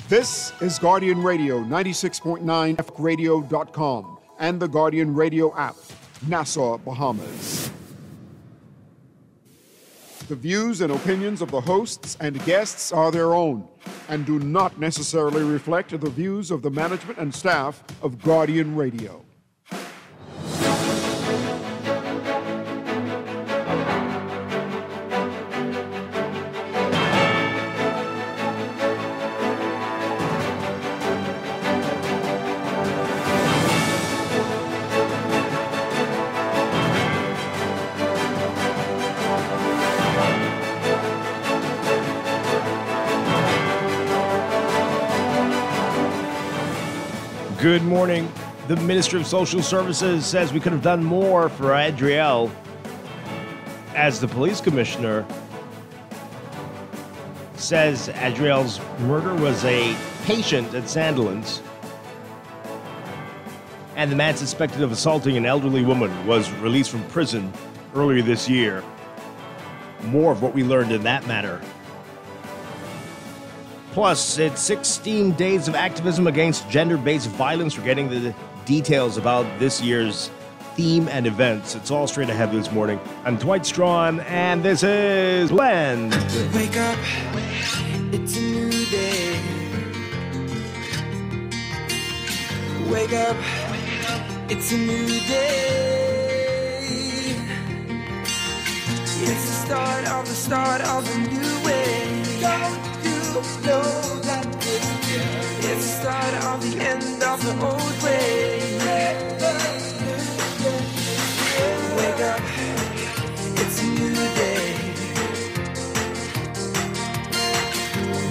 This is Guardian Radio 96.9 FRadio.com and the Guardian Radio app, Nassau, Bahamas. The views and opinions of the hosts and guests are their own and do not necessarily reflect the views of the management and staff of Guardian Radio. Good morning. The Minister of Social Services says we could have done more for Adriel, as the police commissioner says Adriel's murder was a patient at Sandlands, and the man suspected of assaulting an elderly woman was released from prison earlier this year. More of what we learned in that matter. Plus, it's 16 days of activism against gender-based violence. We're getting the details about this year's theme and events. It's all straight ahead this morning. I'm Dwight Strachan, and this is Blend. Wake up, it's a new day. Wake up, it's a new day. It's the start of a new way. Know that it's the start of the end of the old way. Wake up, it's a new day.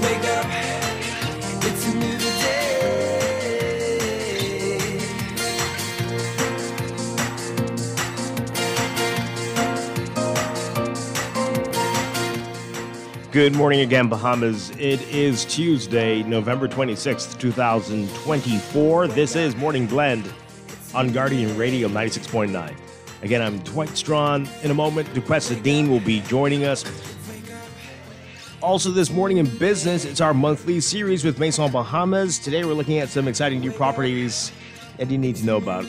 Wake up, it's a new day. Good morning again, Bahamas. It is Tuesday, November 26th, 2024. This is Morning Blend on Guardian Radio 96.9. Again, I'm Dwight Strachan. In a moment, Duquesa Dean will be joining us. Also this morning in business, it's our monthly series with Maison Bahamas. Today we're looking at some exciting new properties that you need to know about.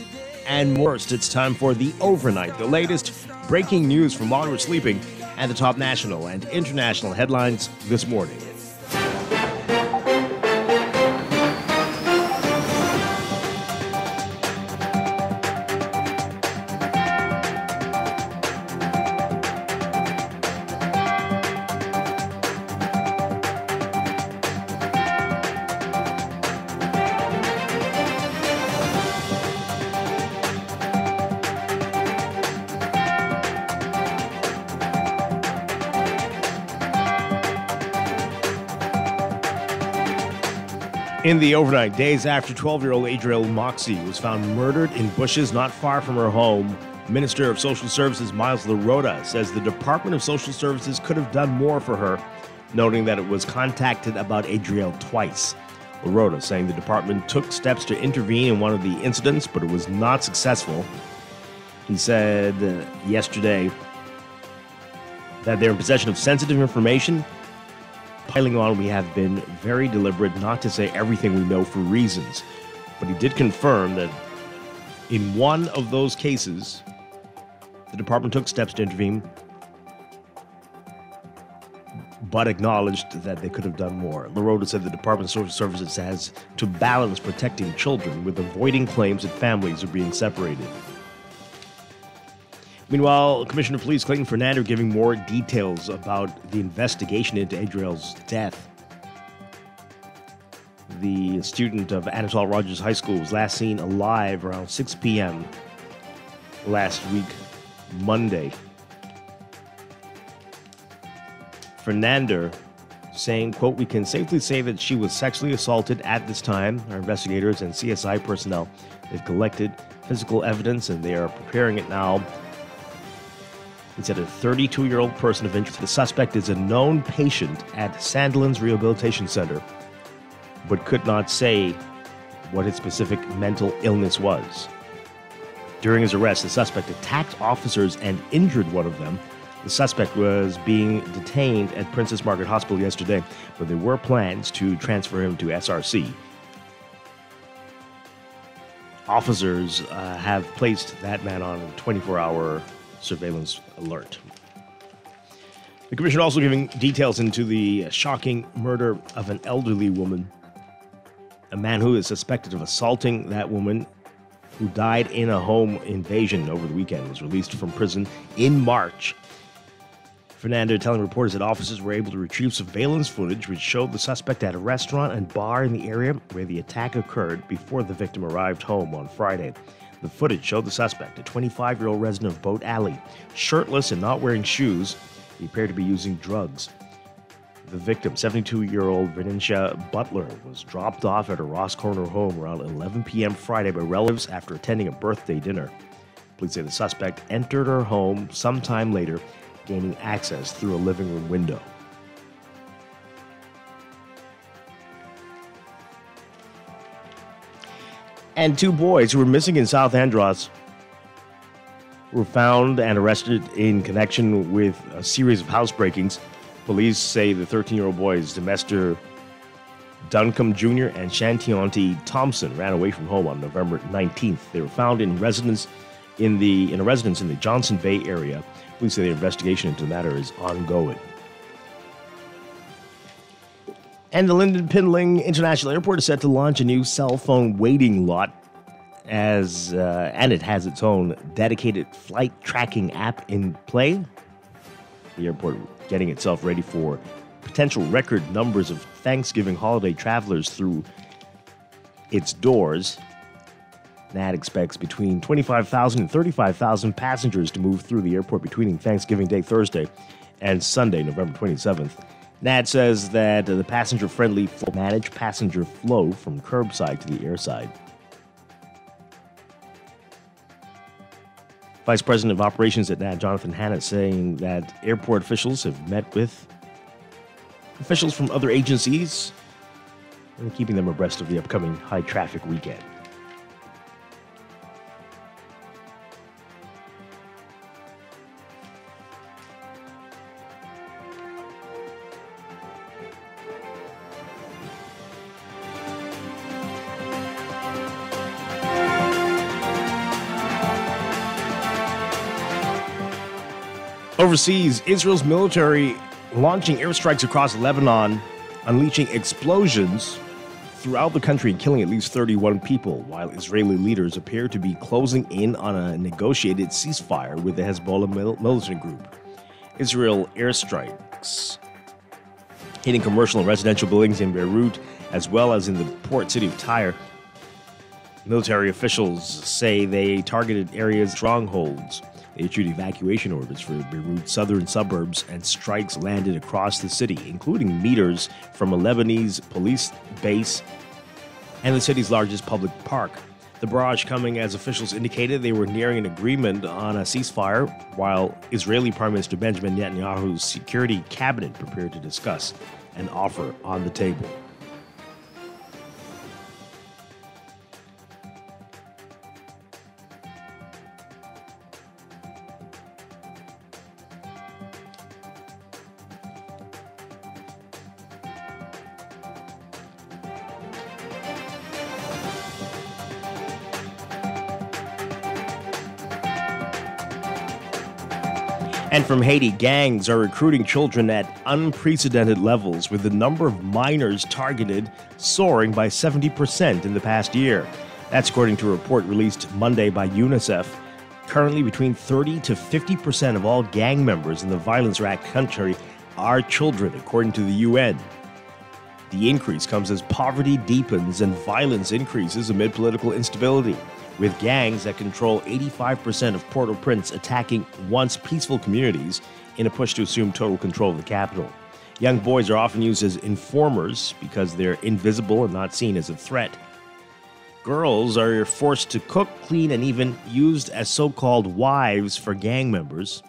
And worst, it's time for the overnight, the latest breaking news from while we're sleeping, and the top national and international headlines this morning. In the overnight, days after 12-year-old Adriel was found murdered in bushes not far from her home, Minister of Social Services LaRoda says the Department of Social Services could have done more for her, noting that it was contacted about Adriel twice. LaRoda saying the department took steps to intervene in one of the incidents, but it was not successful. He said yesterday that they're in possession of sensitive information. Piling on, we have been very deliberate not to say everything we know for reasons. But he did confirm that in one of those cases, the department took steps to intervene, but acknowledged that they could have done more. LaRoda said the Department of Social Services has to balance protecting children with avoiding claims that families are being separated. Meanwhile, Commissioner of Police Clayton Fernando giving more details about the investigation into Adriel's death. The student of Anatole Rogers High School was last seen alive around 6 p.m. last week, Monday. Fernando saying, quote, "We can safely say that she was sexually assaulted at this time. Our investigators and CSI personnel have collected physical evidence and they are preparing it now." He said a 32-year-old person of interest. The suspect is a known patient at Sandlands Rehabilitation Center, but could not say what his specific mental illness was. During his arrest, the suspect attacked officers and injured one of them. The suspect was being detained at Princess Margaret Hospital yesterday, but there were plans to transfer him to SRC. Officers have placed that man on a 24-hour surveillance alert. The commission also giving details into the shocking murder of an elderly woman. A man who is suspected of assaulting that woman, who died in a home invasion over the weekend, was released from prison in March. Fernando telling reporters that officers were able to retrieve surveillance footage which showed the suspect at a restaurant and bar in the area where the attack occurred before the victim arrived home on Friday. The footage showed the suspect, a 25-year-old resident of Boat Alley, shirtless and not wearing shoes. He appeared to be using drugs. The victim, 72-year-old Venetia Butler, was dropped off at her Ross Corner home around 11 p.m. Friday by relatives after attending a birthday dinner. Police say the suspect entered her home sometime later, gaining access through a living room window. And two boys who were missing in South Andros were found and arrested in connection with a series of housebreakings. Police say the 13-year-old boys, Demester Duncombe Jr. and Shantionte Thompson, ran away from home on November 19th. They were found in a residence in the Johnson Bay area. Police say the investigation into the matter is ongoing. And the Lyndon Pindling International Airport is set to launch a new cell phone waiting lot, and it has its own dedicated flight tracking app in play. The airport getting itself ready for potential record numbers of Thanksgiving holiday travelers through its doors. NAD expects between 25,000 and 35,000 passengers to move through the airport between Thanksgiving Day Thursday and Sunday, November 27th. NAD says that the passenger-friendly manage passenger flow from curbside to the airside. Vice President of Operations at NAD, Jonathan Hannett, saying that airport officials have met with officials from other agencies and keeping them abreast of the upcoming high-traffic weekend. Overseas, Israel's military launching airstrikes across Lebanon, unleashing explosions throughout the country and killing at least 31 people, while Israeli leaders appear to be closing in on a negotiated ceasefire with the Hezbollah militant group. Israel airstrikes hitting commercial and residential buildings in Beirut, as well as in the port city of Tyre. Military officials say they targeted areas, strongholds. They issued evacuation orders for Beirut's southern suburbs, and strikes landed across the city, including meters from a Lebanese police base and the city's largest public park. The barrage coming as officials indicated they were nearing an agreement on a ceasefire, while Israeli Prime Minister Benjamin Netanyahu's security cabinet prepared to discuss an offer on the table. And from Haiti, gangs are recruiting children at unprecedented levels, with the number of minors targeted soaring by 70% in the past year. That's according to a report released Monday by UNICEF. Currently, between 30 to 50% of all gang members in the violence-racked country are children, according to the UN. The increase comes as poverty deepens and violence increases amid political instability, with gangs that control 85% of Port-au-Prince attacking once peaceful communities in a push to assume total control of the capital. Young boys are often used as informers because they're invisible and not seen as a threat. Girls are forced to cook, clean, and even used as so-called wives for gang members.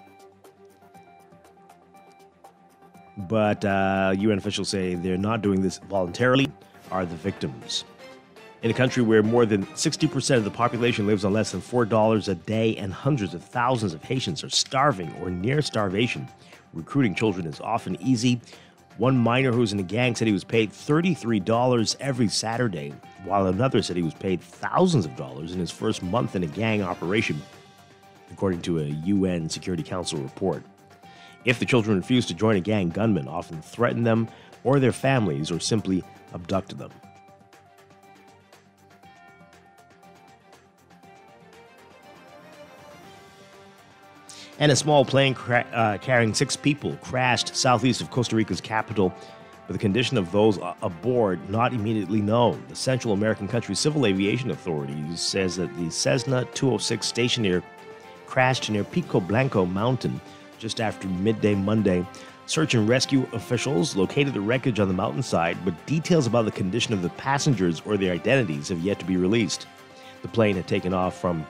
But UN officials say they're not doing this voluntarily, are the victims. In a country where more than 60% of the population lives on less than $4 a day and hundreds of thousands of Haitians are starving or near starvation, recruiting children is often easy. One minor who was in a gang said he was paid $33 every Saturday, while another said he was paid thousands of dollars in his first month in a gang operation, according to a UN Security Council report. If the children refused to join a gang, gunmen often threatened them or their families or simply abducted them. And a small plane carrying 6 people crashed southeast of Costa Rica's capital, with the condition of those aboard not immediately known. The Central American country's Civil Aviation Authority says that the Cessna 206 Stationair crashed near Pico Blanco Mountain just after midday Monday. Search and rescue officials located the wreckage on the mountainside, but details about the condition of the passengers or their identities have yet to be released. The plane had taken off from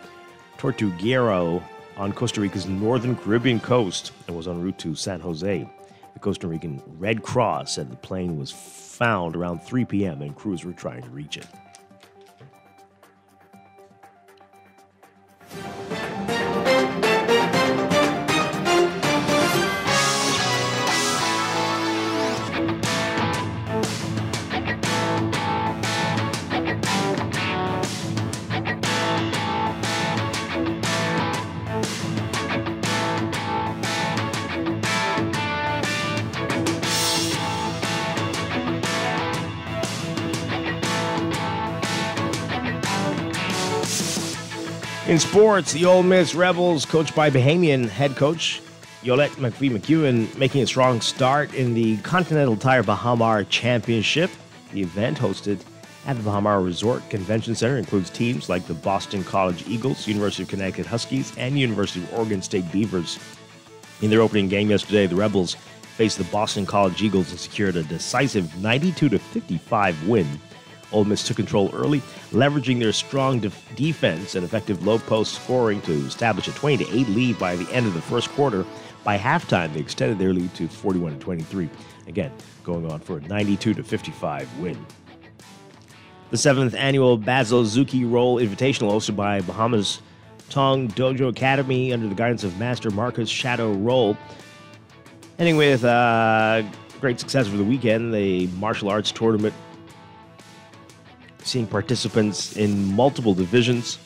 Tortuguero on Costa Rica's northern Caribbean coast and was en route to San Jose. The Costa Rican Red Cross said the plane was found around 3 p.m. and crews were trying to reach it. In sports, the Ole Miss Rebels, coached by Bahamian head coach Yolette McPhee-McEwen, making a strong start in the Continental Tire Bahamar Championship. The event, hosted at the Bahamar Resort Convention Center, includes teams like the Boston College Eagles, University of Connecticut Huskies, and University of Oregon State Beavers. In their opening game yesterday, the Rebels faced the Boston College Eagles and secured a decisive 92-55 win. Ole Miss took control early, leveraging their strong defense and effective low-post scoring to establish a 20-8 lead by the end of the first quarter. By halftime, they extended their lead to 41-23, again going on for a 92-55 win. The 7th annual Basil Zuki Roll Invitational, hosted by Bahamas Tong Dojo Academy under the guidance of Master Marcus Shadow Roll, ending with great success over the weekend. The martial arts tournament seeing participants in multiple divisions.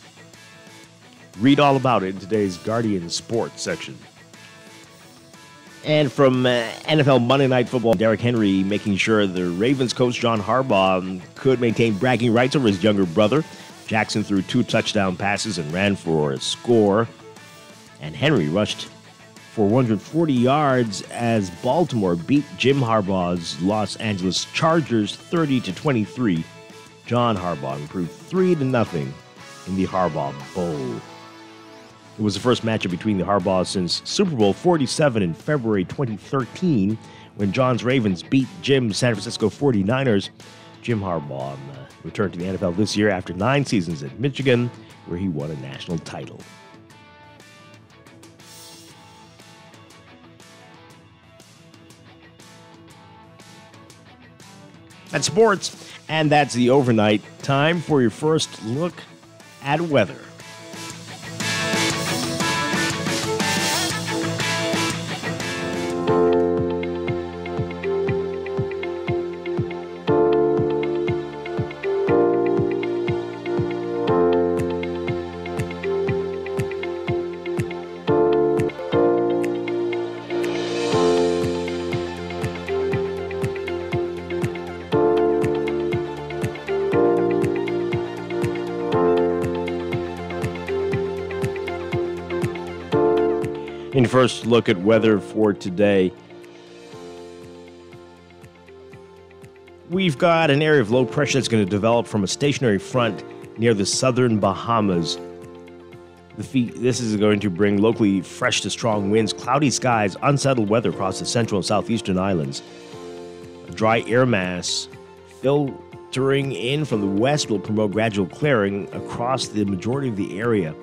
Read all about it in today's Guardian Sports section. And from NFL Monday Night Football, Derrick Henry making sure the Ravens coach John Harbaugh could maintain bragging rights over his younger brother. Jackson threw 2 touchdown passes and ran for a score. And Henry rushed for 140 yards as Baltimore beat Jim Harbaugh's Los Angeles Chargers 30-23. John Harbaugh improved 3-0 in the Harbaugh Bowl. It was the first matchup between the Harbaughs since Super Bowl 47 in February 2013, when John's Ravens beat Jim's San Francisco 49ers. Jim Harbaugh returned to the NFL this year after 9 seasons at Michigan, where he won a national title. That's sports. And that's the overnight. Time for your first look at weather. In first look at weather for today, we've got an area of low pressure that's going to develop from a stationary front near the southern Bahamas. This is going to bring locally fresh to strong winds, cloudy skies, unsettled weather across the central and southeastern islands. A dry air mass filtering in from the west will promote gradual clearing across the majority of the area,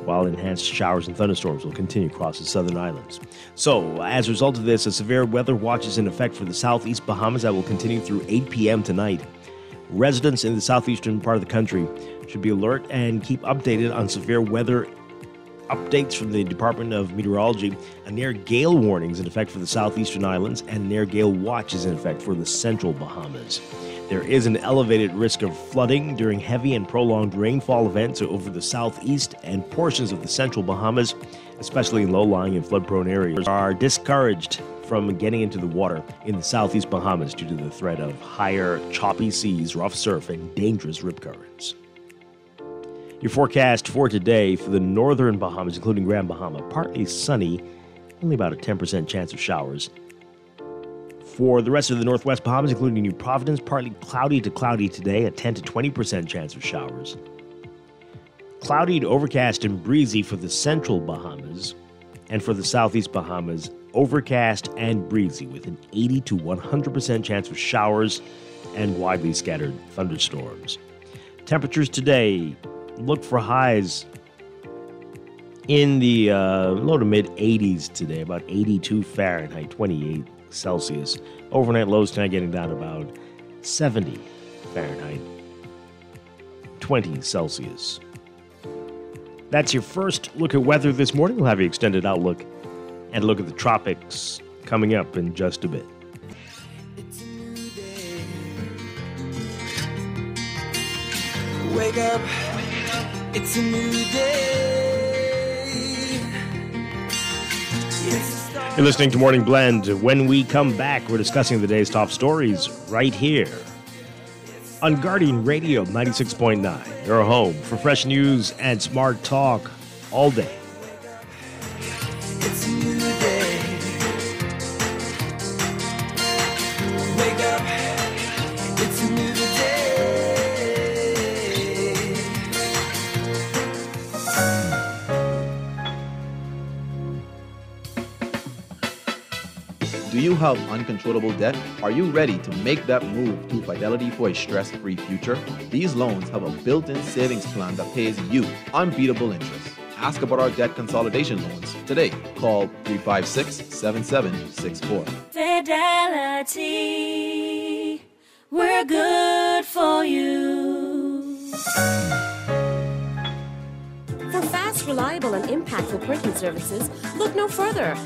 while enhanced showers and thunderstorms will continue across the southern islands. So, as a result of this, a severe weather watch is in effect for the southeast Bahamas that will continue through 8 p.m. tonight. Residents in the southeastern part of the country should be alert and keep updated on severe weather updates from the Department of Meteorology. A near gale warning is in effect for the southeastern islands, and a near gale watch is in effect for the central Bahamas. There is an elevated risk of flooding during heavy and prolonged rainfall events over the southeast and portions of the central Bahamas, especially in low-lying and flood-prone areas, are discouraged from getting into the water in the southeast Bahamas due to the threat of higher choppy seas, rough surf, and dangerous rip currents. Your forecast for today for the northern Bahamas, including Grand Bahama, partly sunny, only about a 10% chance of showers. For the rest of the northwest Bahamas, including New Providence, partly cloudy to cloudy today, a 10 to 20% chance of showers. Cloudy to overcast and breezy for the central Bahamas, and for the southeast Bahamas, overcast and breezy with an 80 to 100% chance of showers and widely scattered thunderstorms. Temperatures today, look for highs in the low to mid 80s today, about 82 Fahrenheit, 28 Celsius. Overnight lows tonight getting down about 70 Fahrenheit, 20 Celsius. That's your first look at weather this morning. We'll have your extended outlook and a look at the tropics coming up in just a bit. It's a new day. Wake up, it's a new day. You're listening to Morning Blend. When we come back, we're discussing the day's top stories right here on Guardian Radio 96.9, your home for fresh news and smart talk all day. It's a new day. Wake up, it's a new day. Do you have uncontrollable debt? Are you ready to make that move to Fidelity for a stress-free future? These loans have a built-in savings plan that pays you unbeatable interest. Ask about our debt consolidation loans today. Call 356-7764. Fidelity, we're good for you. For fast, reliable, and impactful printing services, look no further.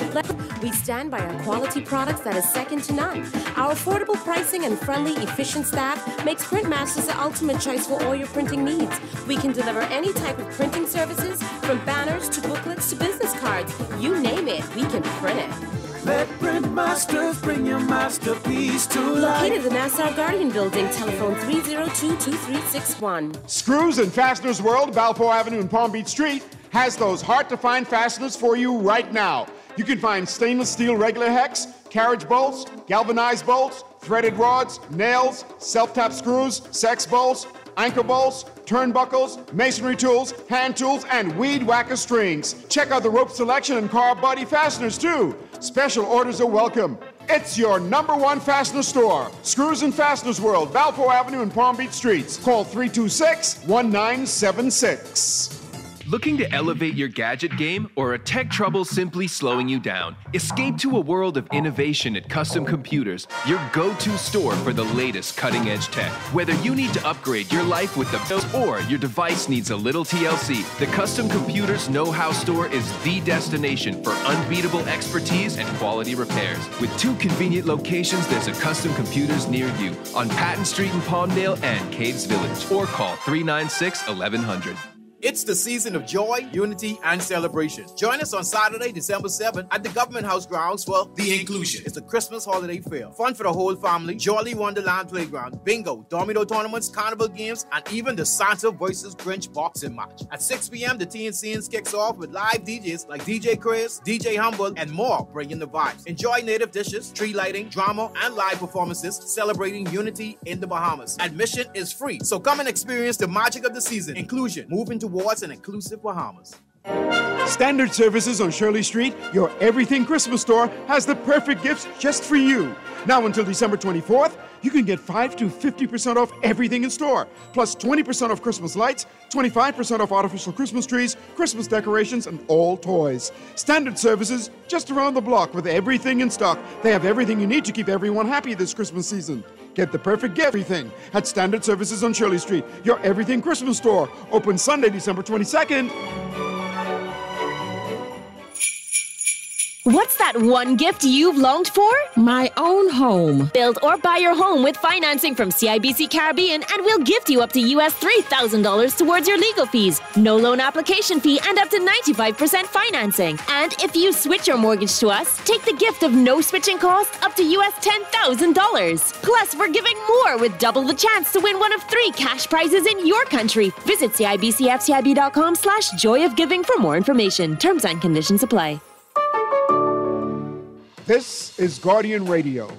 We stand by our quality products that is second to none. Our affordable pricing and friendly, efficient staff makes Printmasters the ultimate choice for all your printing needs. We can deliver any type of printing services, from banners to booklets to business cards. You name it, we can print it. Let Printmasters bring your masterpiece to life. Located in the Nassau Guardian Building, telephone 302-2361. Screws and Fasteners World, Balfour Avenue and Palm Beach Street, has those hard-to-find fasteners for you right now. You can find stainless steel regular hex, carriage bolts, galvanized bolts, threaded rods, nails, self-tap screws, sex bolts, anchor bolts, turnbuckles, masonry tools, hand tools, and weed whacker strings. Check out the rope selection and car body fasteners, too. Special orders are welcome. It's your #1 fastener store. Screws and Fasteners World, Balfour Avenue and Palm Beach Streets. Call 326-1976. Looking to elevate your gadget game, or are tech troubles simply slowing you down? Escape to a world of innovation at Custom Computers, your go-to store for the latest cutting-edge tech. Whether you need to upgrade your life with the build or your device needs a little TLC, the Custom Computers Know-How Store is the destination for unbeatable expertise and quality repairs. With 2 convenient locations, there's a Custom Computers near you on Patton Street in Palmdale and Cades Village, or call 396-1100. It's the season of joy, unity, and celebration. Join us on Saturday, December 7th at the Government House grounds for The Inclusion. It's the Christmas holiday fair. Fun for the whole family, Jolly Wonderland Playground, bingo, domino tournaments, carnival games, and even the Santa vs. Grinch boxing match. At 6 p.m., the Teen Scenes kicks off with live DJs like DJ Chris, DJ Humble, and more bringing the vibes. Enjoy native dishes, tree lighting, drama, and live performances celebrating unity in the Bahamas. Admission is free, so come and experience the magic of the season. Inclusion, moving towards an inclusive Bahamas. Standard Services on Shirley Street, your everything Christmas store, has the perfect gifts just for you. Now until December 24th, you can get 5 to 50% off everything in store, plus 20% off Christmas lights, 25% off artificial Christmas trees, Christmas decorations, and all toys. Standard Services, just around the block with everything in stock. They have everything you need to keep everyone happy this Christmas season. Get the perfect gift everything at Standard Services on Shirley Street, your everything Christmas store. Open Sunday, December 22nd. What's that one gift you've longed for? My own home. Build or buy your home with financing from CIBC Caribbean and we'll gift you up to US $3,000 towards your legal fees. No loan application fee and up to 95% financing. And if you switch your mortgage to us, take the gift of no switching costs up to US $10,000. Plus, we're giving more with double the chance to win one of 3 cash prizes in your country. Visit CIBCFCIB.com/joyofgiving for more information. Terms and conditions apply. This is Guardian Radio,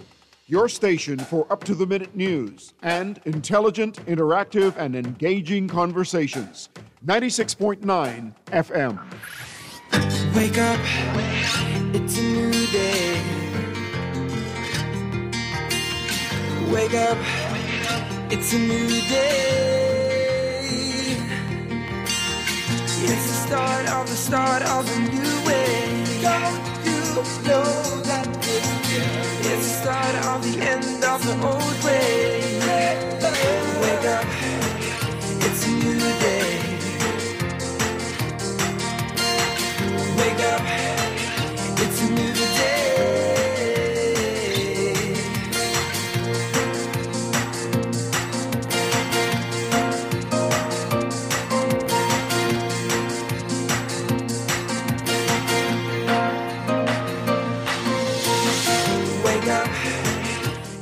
your station for up-to-the-minute news and intelligent, interactive, and engaging conversations. 96.9 FM. Wake up, it's a new day. Wake up, it's a new day. It's the start of a new way. Don't you know that it's the start of the end of the old way. Wake up, it's a new day. Wake up, it's a new day.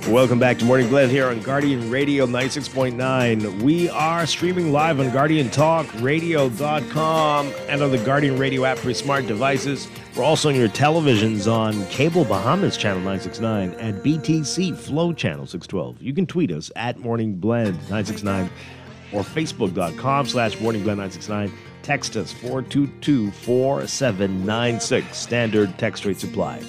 Welcome back to Morning Blend here on Guardian Radio 96.9. We are streaming live on GuardianTalkRadio.com and on the Guardian Radio app for your smart devices. We're also on your televisions on Cable Bahamas Channel 969 and BTC Flow Channel 612. You can tweet us at Morning Blend 969 or Facebook.com/Morning Blend 969. Text us 422-4796. Standard text rate supply.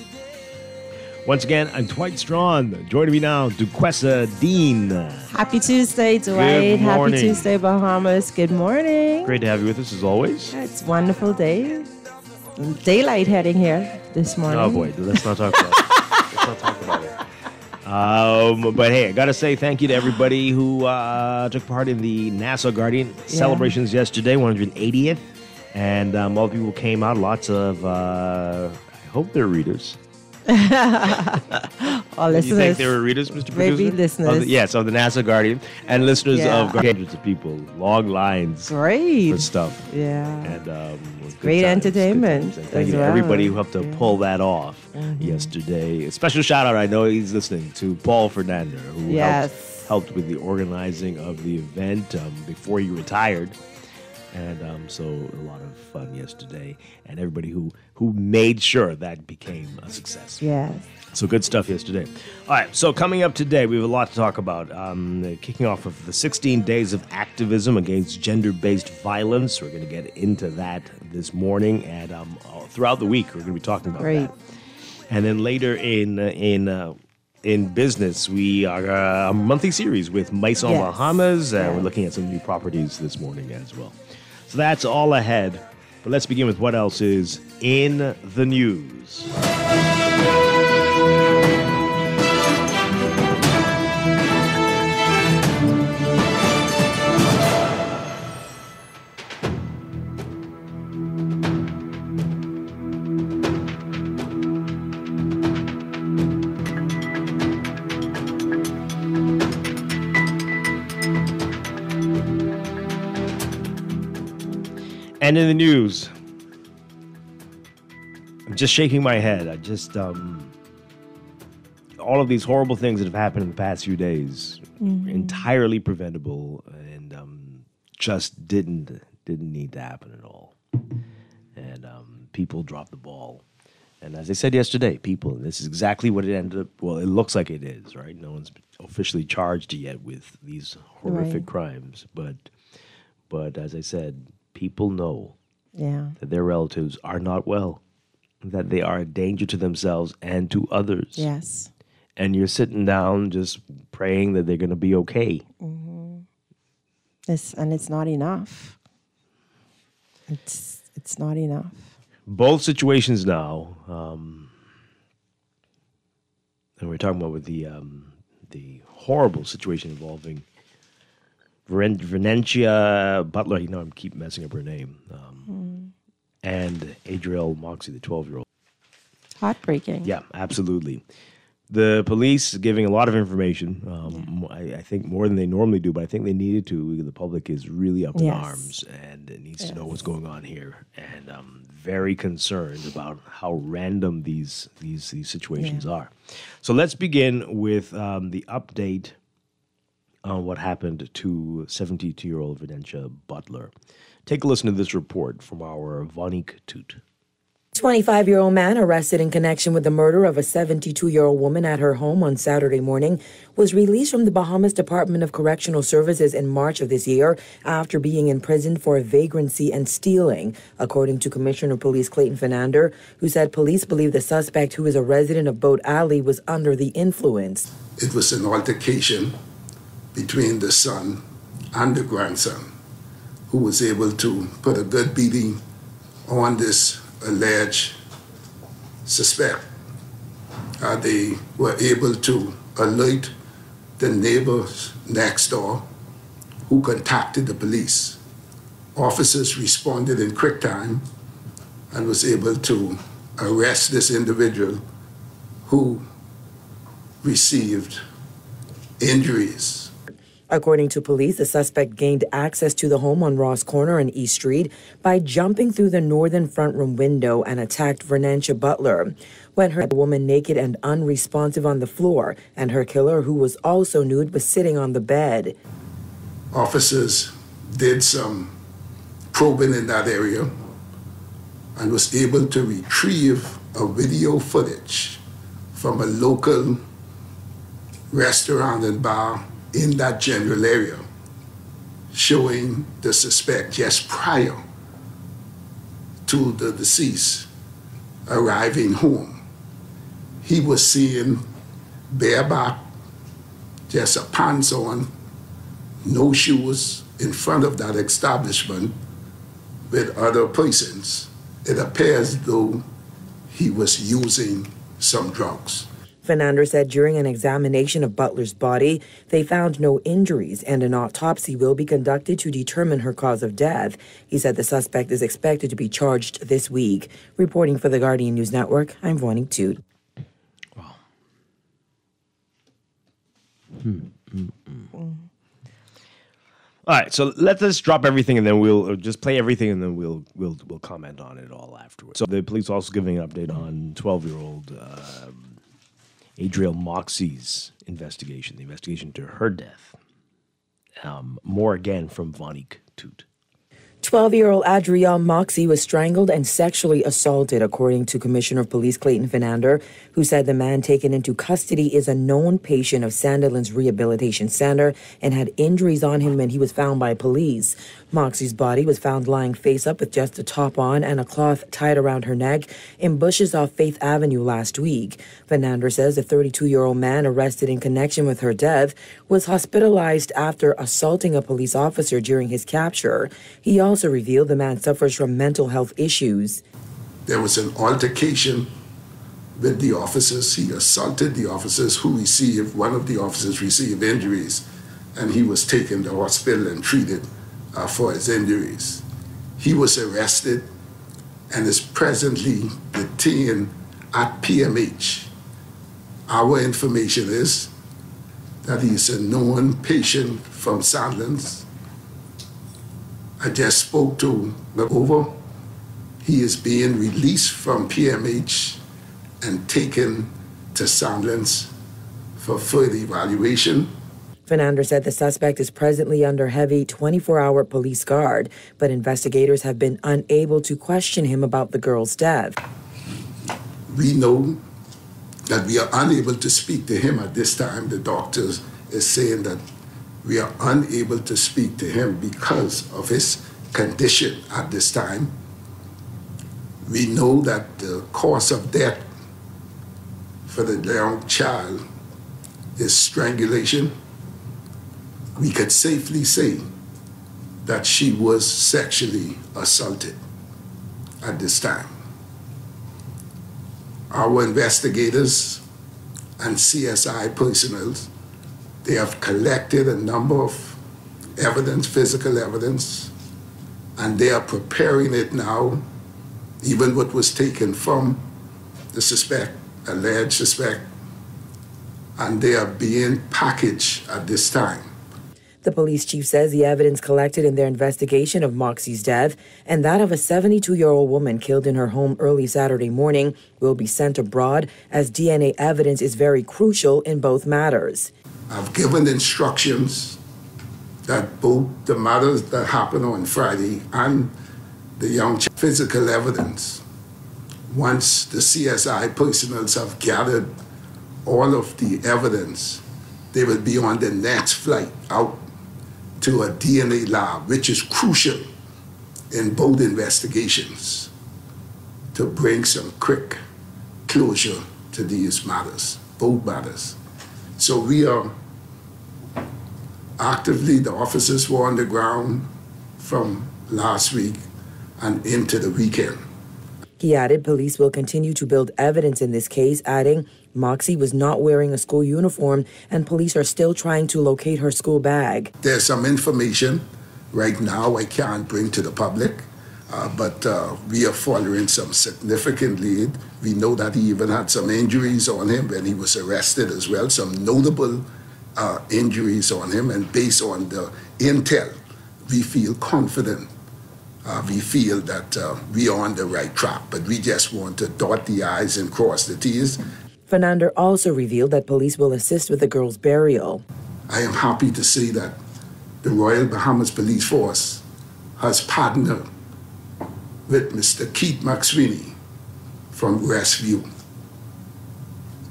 Once again, I'm Dwight Strachan. Joining me now, Duquesa Dean. Happy Tuesday, Dwight. Happy Tuesday, Bahamas. Good morning. Great to have you with us, as always. It's a wonderful day. Daylight heading here this morning. Oh, boy. Let's not talk about it. Let's not talk about it. But, hey, I got to say thank you to everybody who took part in the Nassau Guardian celebrations yesterday, 180th. And all the people came out. Lots of, I hope they're readers. All listeners. You think they were readers, Mr. Producer? Maybe listeners. Yes, of the Nassau Guardian. And listeners of hundreds of people. Long lines. Great. For stuff. Yeah. And great entertainment. And thank you to everybody who helped to pull that off yesterday. A special shout out, I know he's listening, to Paul Fernando, who helped with the organizing of the event before he retired. And so a lot of fun yesterday, and everybody who made sure that became a success. Yes. So good stuff yesterday. All right, so coming up today, we have a lot to talk about. Kicking off with the 16 days of activism against gender-based violence. We're going to get into that this morning, and throughout the week, we're going to be talking about that. And then later in business, we are a monthly series with Maison Bahamas, and we're looking at some new properties this morning as well. So that's all ahead. But let's begin with what else is in the news. And in the news, I'm just shaking my head. I just, all of these horrible things that have happened in the past few days, entirely preventable, and just didn't need to happen at all. And people dropped the ball. And as I said yesterday, people, and this is exactly what it ended up, well, it looks like it is, right? No one's officially charged yet with these horrific crimes. But as I said, people know that their relatives are not well, that they are a danger to themselves and to others. Yes. And you're sitting down just praying that they're going to be okay. Mm-hmm. And it's not enough. It's not enough. Both situations now, and we're talking about with the the horrible situation involving Venetia Butler. You know, I keep messing up her name. And Adriel Moxie, the 12-year-old. Heartbreaking. Yeah, absolutely. The police giving a lot of information, I think more than they normally do, but I think they needed to. The public is really up in arms, and it needs to know what's going on here. And I'm very concerned about how random these situations are. So let's begin with the update on what happened to 72-year-old Venetia Butler. Take a listen to this report from our Vonique Toot. 25-year-old man arrested in connection with the murder of a 72-year-old woman at her home on Saturday morning was released from the Bahamas Department of Correctional Services in March of this year after being imprisoned for vagrancy and stealing, according to Commissioner of Police Clayton Fernandez, who said police believe the suspect, who is a resident of Boat Alley, was under the influence. It was an altercation between the son and the grandson, who was able to put a good beating on this alleged suspect. They were able to alert the neighbors next door, who contacted the police. Officers responded in quick time and was able to arrest this individual who received injuries. According to police, the suspect gained access to the home on Ross Corner and East Street by jumping through the northern front room window and attacked Venetia Butler. When her woman naked and unresponsive on the floor, and her killer, who was also nude, was sitting on the bed. Officers did some probing in that area and was able to retrieve a video footage from a local restaurant and bar in that general area, showing the suspect just prior to the deceased arriving home. He was seen bareback, just a pants on, no shoes, in front of that establishment with other persons. It appears though he was using some drugs. Fernandez said during an examination of Butler's body, they found no injuries and an autopsy will be conducted to determine her cause of death. He said the suspect is expected to be charged this week. Reporting for the Guardian News Network, I'm Vonique Toot. Wow. All right, so let's drop everything and then we'll just play everything and then we'll comment on it all afterwards. So the police also giving an update on 12-year-old Adriel Moxie's investigation, the investigation to her death. More again from Vonique Toot. 12-year-old Adriel Moxie was strangled and sexually assaulted, according to Commissioner of Police Clayton Fernandez, who said the man taken into custody is a known patient of Sandilands Rehabilitation Center and had injuries on him when he was found by police. Moxie's body was found lying face up with just a top on and a cloth tied around her neck in bushes off Faith Avenue last week. Fernandez says the 32-year-old man arrested in connection with her death was hospitalized after assaulting a police officer during his capture. He also revealed the man suffers from mental health issues. There was an altercation with the officers. He assaulted the officers one of the officers received injuries, and he was taken to the hospital and treated for his injuries. He was arrested and is presently detained at PMH. Our information is that he is a known patient from Sandilands. I just spoke to LaRoda. He is being released from PMH and taken to Sandilands for further evaluation. Fernandez said the suspect is presently under heavy 24-hour police guard, but investigators have been unable to question him about the girl's death. We know that we are unable to speak to him at this time. The doctor is saying that we are unable to speak to him because of his condition at this time. We know that the cause of death for the young child is strangulation. We could safely say that she was sexually assaulted at this time. Our investigators and CSI personnel They have collected a number of evidence, physical evidence, and they are preparing it now, even what was taken from the suspect, alleged suspect, and they are being packaged at this time. The police chief says the evidence collected in their investigation of Moxie's death and that of a 72-year-old woman killed in her home early Saturday morning will be sent abroad, as DNA evidence is very crucial in both matters. I've given instructions that both the matters that happened on Friday and the young physical evidence, once the CSI personnel have gathered all of the evidence, they will be on the next flight out to a DNA lab, which is crucial in both investigations to bring some quick closure to these matters, both matters. So we are actively, the officers were on the ground from last week and into the weekend. He added police will continue to build evidence in this case, adding Moxie was not wearing a school uniform and police are still trying to locate her school bag. There's some information right now I can't bring to the public, but we are following some significant lead. We know that he even had some injuries on him when he was arrested as well, some notable injuries on him, and based on the intel, we feel confident. We feel that we are on the right track, but we just want to dot the I's and cross the T's. Fernandez also revealed that police will assist with the girl's burial. I am happy to say that the Royal Bahamas Police Force has partnered with Mr. Keith McSweeney from Westview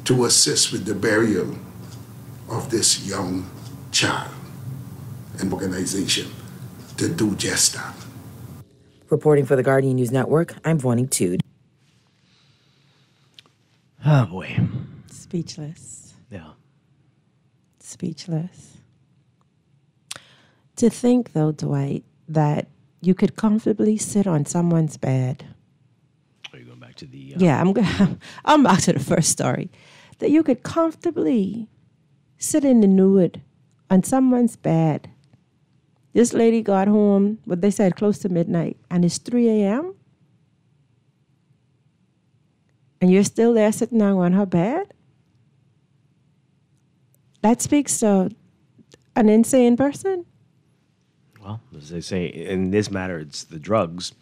to assist with the burial of this young child, an organization to do just that. Reporting for the Guardian News Network, I'm Vonnie Tude. Oh, boy. Speechless. Yeah. Speechless. To think, though, Dwight, that you could comfortably sit on someone's bed. Are you going back to the... Yeah, I'm back to the first story. That you could comfortably sit in the nude on someone's bed. This lady got home, what they said, close to midnight, and it's 3 a.m.? And you're still there sitting down on her bed? That speaks to an insane person. Well, as they say, in this matter, it's the drugs.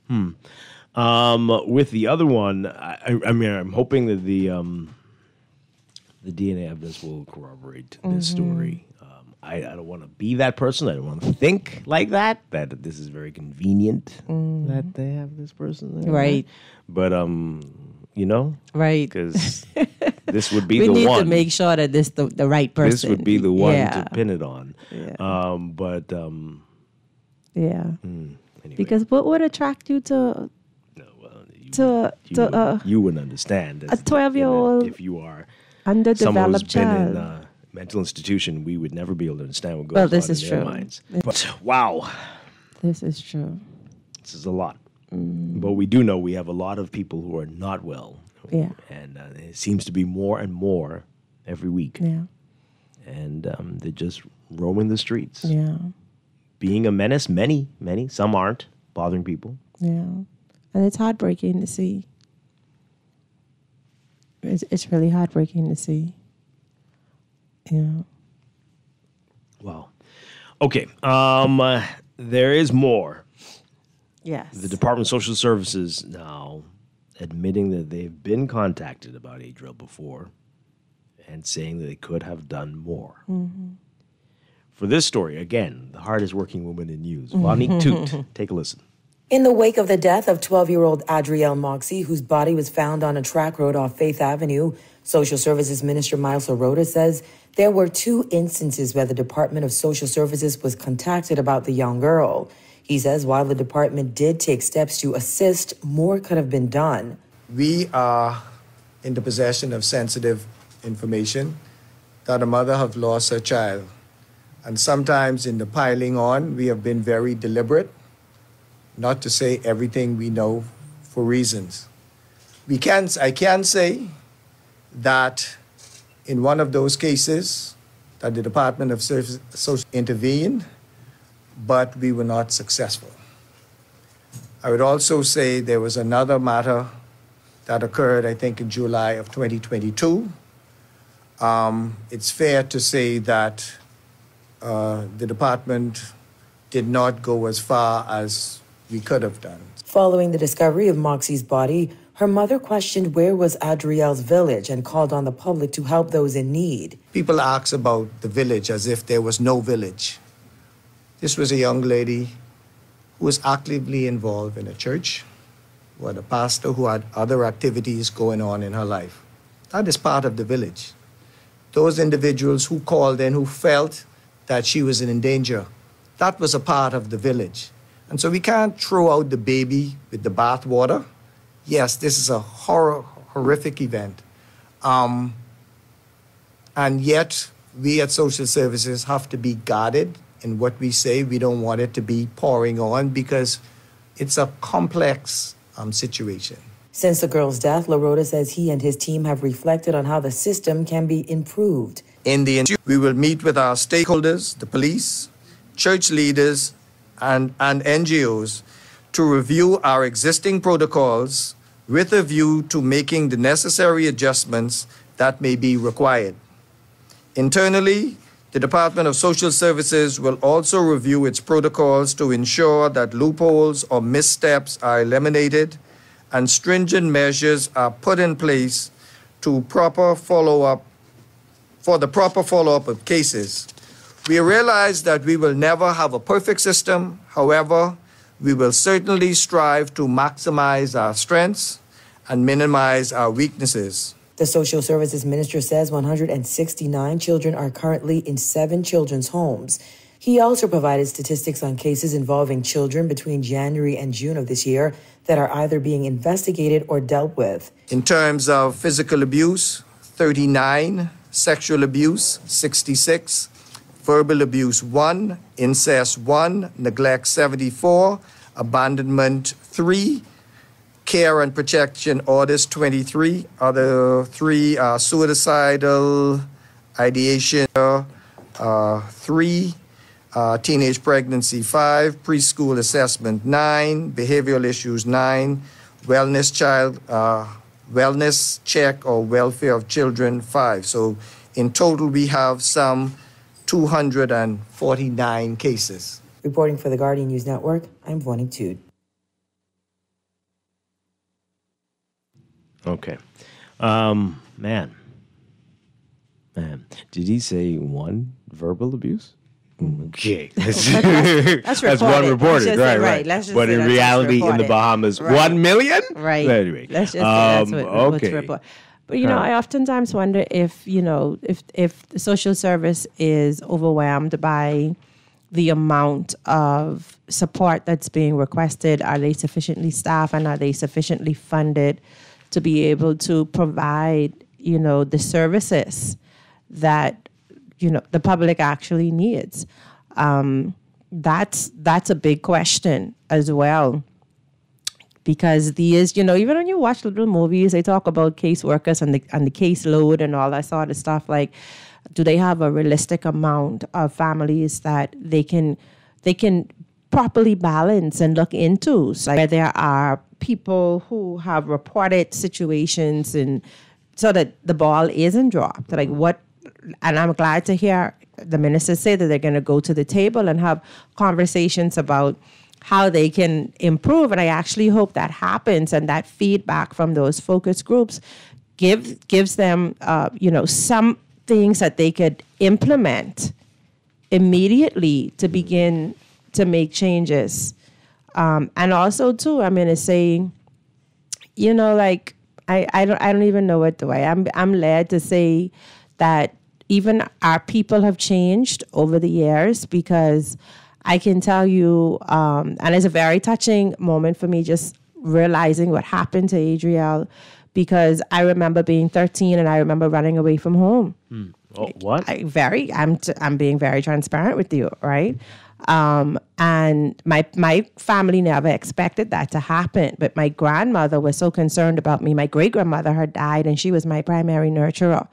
With the other one, I mean, I'm hoping that the DNA evidence will corroborate this story. I don't want to be that person. I don't want to think like that this is very convenient that they have this person there. Right. But, you know? Right. Because this would be the we one. need to make sure that this the right person. This would be the one to pin it on. Yeah. Yeah. Anyway. Because what would attract you to... You wouldn't understand. A 12-year-old... If you are underdeveloped who's child. been in a mental institution, we would never be able to understand what goes on this is in true. their minds. But, wow. This is true. This is a lot. But we do know we have a lot of people who are not well. Yeah. And it seems to be more and more every week. Yeah. And they're just roaming the streets. Yeah. Being a menace, many, some aren't, bothering people. Yeah. And it's heartbreaking to see. It's really heartbreaking to see. Yeah. Wow. Okay. There is more. Yes. The Department of Social Services now admitting that they've been contacted about Adriel before and saying that they could have done more. For this story, again, the hardest working woman in news, Vonnie Toot. Take a listen. In the wake of the death of 12-year-old Adriel Moxie, whose body was found on a track road off Faith Avenue, Social Services Minister LaRoda says there were 2 instances where the Department of Social Services was contacted about the young girl. He says while the department did take steps to assist, more could have been done. We are in the possession of sensitive information that a mother has lost her child. And sometimes in the piling on, we have been very deliberate, not to say everything we know for reasons. I can say that in one of those cases, that the Department of Social intervened, but we were not successful. I would also say there was another matter that occurred, I think, in July of 2022. It's fair to say that the department did not go as far as we could have done. Following the discovery of Moxie's body, her mother questioned where was Adriel's village and called on the public to help those in need. People ask about the village as if there was no village. This was a young lady who was actively involved in a church, who had a pastor, who had other activities going on in her life. That is part of the village. Those individuals who called in, who felt that she was in danger, that was a part of the village. And so we can't throw out the baby with the bathwater. Yes, this is a horrific event. And yet, we at Social Services have to be guarded in what we say. We don't want it to be pouring on because it's a complex situation. Since the girl's death, LaRoda says he and his team have reflected on how the system can be improved. In the end, we will meet with our stakeholders, the police, church leaders, and NGOs to review our existing protocols with a view to making the necessary adjustments that may be required. Internally, the Department of Social Services will also review its protocols to ensure that loopholes or missteps are eliminated and stringent measures are put in place for the proper follow-up of cases. We realize that we will never have a perfect system. However, we will certainly strive to maximize our strengths and minimize our weaknesses. The Social Services Minister says 169 children are currently in 7 children's homes. He also provided statistics on cases involving children between January and June of this year that are either being investigated or dealt with. In terms of physical abuse, 39, sexual abuse, 66, verbal abuse 1, incest 1, neglect 74, abandonment 3, care and protection orders 23, other 3 are suicidal, ideation 3, teenage pregnancy 5, preschool assessment 9, behavioral issues 9, wellness check or welfare of children 5. So in total we have some 249 cases. Reporting for the Guardian News Network, I'm Vonnie Tude. Okay. Man. Did he say 1 verbal abuse? Okay. That's one reported, right. But in reality, in the Bahamas, 1 million? Right. Anyway. Let's just say that's what's reported. But, I oftentimes wonder if the social service is overwhelmed by the amount of support that's being requested. Are they sufficiently staffed and are they sufficiently funded to be able to provide, the services that, the public actually needs? That's a big question as well. Because even when you watch little movies, they talk about caseworkers and the caseload and all that sort of stuff. Like, do they have a realistic amount of families that they can properly balance and look into? So like, there are people who have reported situations, and so that the ball isn't dropped. Like what? And I'm glad to hear the minister say that they're going to go to the table and have conversations about how they can improve. And I actually hope that happens, and that feedback from those focus groups gives them, some things that they could implement immediately to begin to make changes. And also, too, I'm going to say, I don't even know what to say. I'm led to say that even our people have changed over the years, because I can tell you, and it's a very touching moment for me just realizing what happened to Adriel, because I remember being 13 and I remember running away from home. Oh, what? I'm being very transparent with you, right? And my family never expected that to happen. But my grandmother was so concerned about me. My great-grandmother had died, and she was my primary nurturer.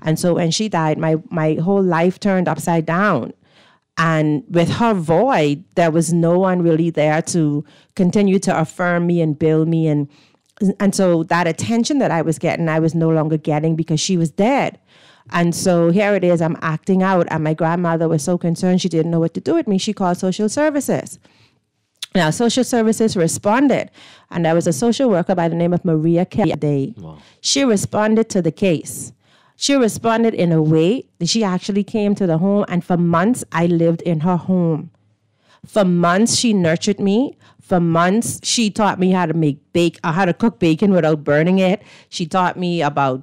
And so when she died, my whole life turned upside down. And with her void, there was no one really there to continue to affirm me and build me. And so that attention that I was getting, I was no longer getting because she was dead. And so here it is, I'm acting out. And my grandmother was so concerned, she didn't know what to do with me. She called Social Services. Now, Social Services responded. And there was a social worker by the name of Maria Kelly. Wow. She responded to the case. She responded in a way that she actually came to the home. And for months, I lived in her home. For months, she nurtured me. For months, she taught me how to cook bacon without burning it. She taught me about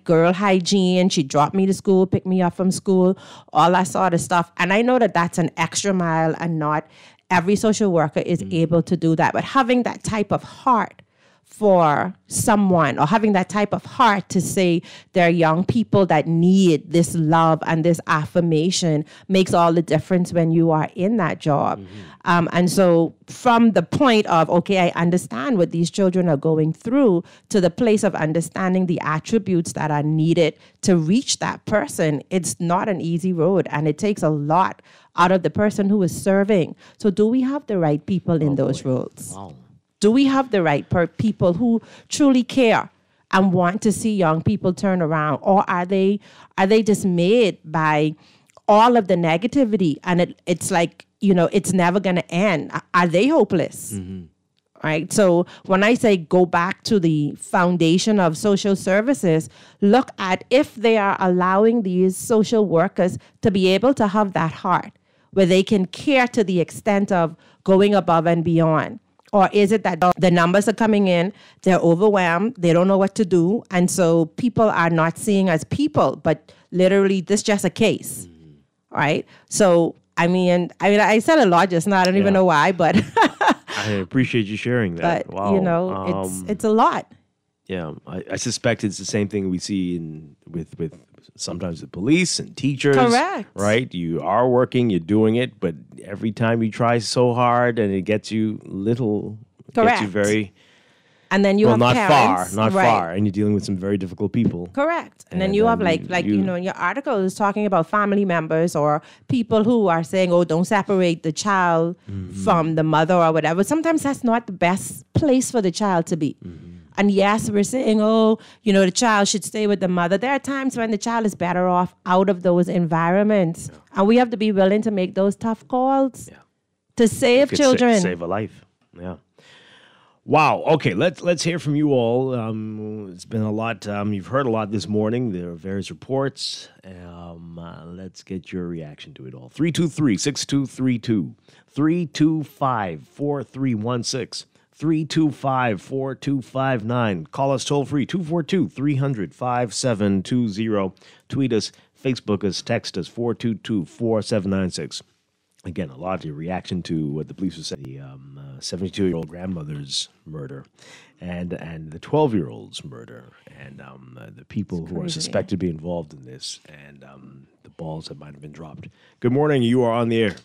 girl hygiene. She dropped me to school, picked me up from school, all that sort of stuff. And I know that that's an extra mile, and not every social worker is able to do that. But having that type of heart for someone, or having that type of heart to say there are young people that need this love and this affirmation, makes all the difference when you are in that job. And so from the point of, okay, I understand what these children are going through, to the place of understanding the attributes that are needed to reach that person, it's not an easy road, and it takes a lot out of the person who is serving. So do we have the right people in those roles? Wow. Do we have the right people who truly care and want to see young people turn around? Or are they dismayed by all of the negativity, and it's like, it's never going to end? Are they hopeless? Right? So when I say go back to the foundation of social services, look at if they are allowing these social workers to be able to have that heart where they can care to the extent of going above and beyond. Or is it that the numbers are coming in, they're overwhelmed, they don't know what to do, and so people are not seeing as people, but literally this is just a case, right? So, I mean, I said a lot just now, I don't even know why, but... I appreciate you sharing that. But, wow. It's a lot. Yeah, I suspect it's the same thing we see with sometimes the police and teachers. Correct. Right? You are working, you're doing it, but every time you try so hard and it gets you little, Correct. Gets you very... And then you have not parents. Not far, and you're dealing with some very difficult people. Correct. And then you have your article is talking about family members or people who are saying, oh, don't separate the child from the mother or whatever. Sometimes that's not the best place for the child to be. And yes, we're saying, the child should stay with the mother. There are times when the child is better off out of those environments. Yeah. And we have to be willing to make those tough calls to save children. Save a life. Yeah. Wow. Okay, let's hear from you all. It's been a lot. You've heard a lot this morning. There are various reports. Let's get your reaction to it all. 323-6232. 325-4316. 325-4259. Call us toll free, 242-300-5720. Tweet us, Facebook us, text us, 422-4796. Again, a lot of your reaction to what the police were saying, the 72-year-old grandmother's murder and the 12-year-old's murder, and the people who are suspected to be involved in this, and the balls that might have been dropped. Good morning. You are on the air.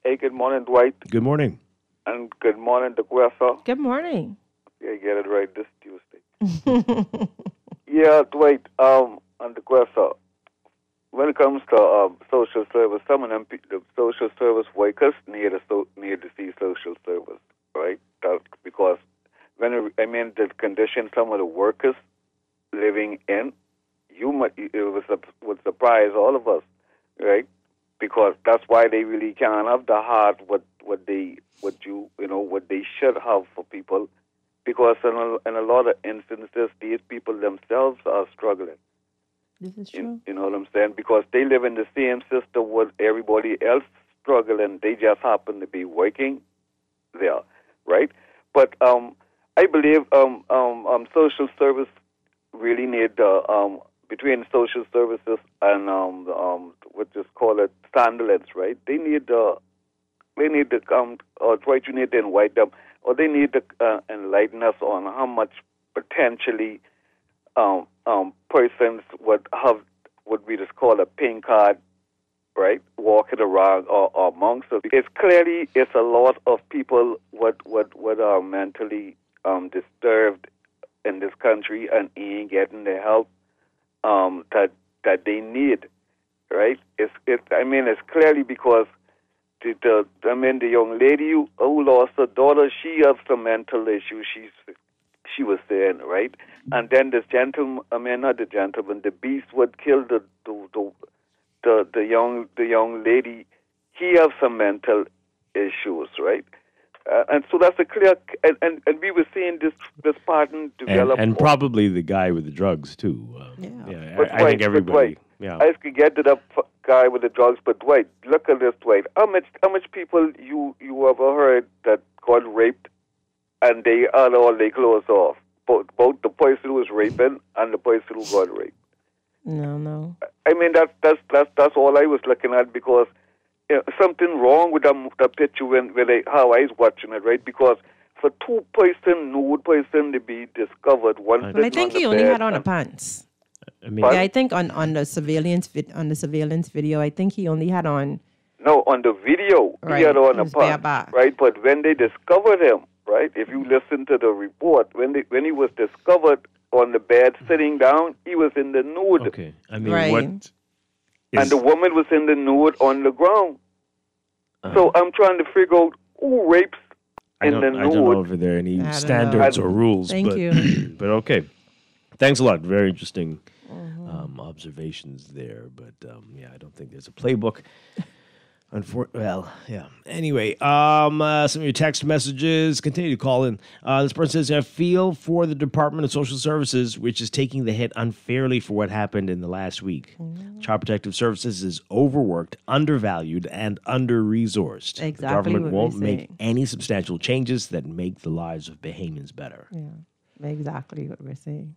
Hey, good morning, Dwight. Good morning. And good morning, DeGuessa. Good morning. Yeah, get it right this Tuesday. Yeah, Dwight, and DeGuessa, when it comes to social service, some of them, the social service workers need to see social service, right? Because the condition some of the workers living in, would surprise all of us, right? Because that's why they really can't have the heart what they should have for people, because in a lot of instances these people themselves are struggling. This is true. You know what I'm saying? Because they live in the same system with everybody else struggling. They just happen to be working there, right? But I believe social service really need between social services and what just call it standards, right? They need to come, or Dwight, you need to invite them, or they need to enlighten us on how much potentially persons would have what we just call a pink card, right, walking around or amongst us. It's a lot of people what are mentally disturbed in this country and ain't getting the help that they need, right? It's clearly because the young lady who lost her daughter, she has some mental issues. She was saying, right? And then this gentleman, not the gentleman, the beast would kill the young lady. He has some mental issues, right? And so that's a clear, and we were seeing this pattern develop. And probably the guy with the drugs, too. I think everybody. Yeah. I could get to that guy with the drugs, but Dwight, look at this, Dwight. How much people you ever heard that got raped and they had all their clothes off? Both the person who was raping and the person who got raped. No. I mean, that's all I was looking at, because something wrong with the picture how I was watching it, right? Because for nude person to be discovered, I think he only had on a pants. I think on the surveillance video, I think he only had on. No, on the video, he had on a pants, right? But when they discovered him, right? If you listen to the report, when he was discovered on the bed sitting down, he was in the nude. Okay, I mean, what? And the woman was in the nude on the ground. So I'm trying to figure out who rapes in the nude. I don't know if there are any standards or rules. Thank you. But okay. Thanks a lot. Very interesting observations there. But I don't think there's a playbook. Anyway, some of your text messages. Continue to call in. This person says, I feel for the Department of Social Services, which is taking the hit unfairly for what happened in the last week. Child Protective Services is overworked, undervalued, and under-resourced. Exactly. The government won't make any substantial changes that make the lives of Bahamians better. Yeah, exactly what we're saying.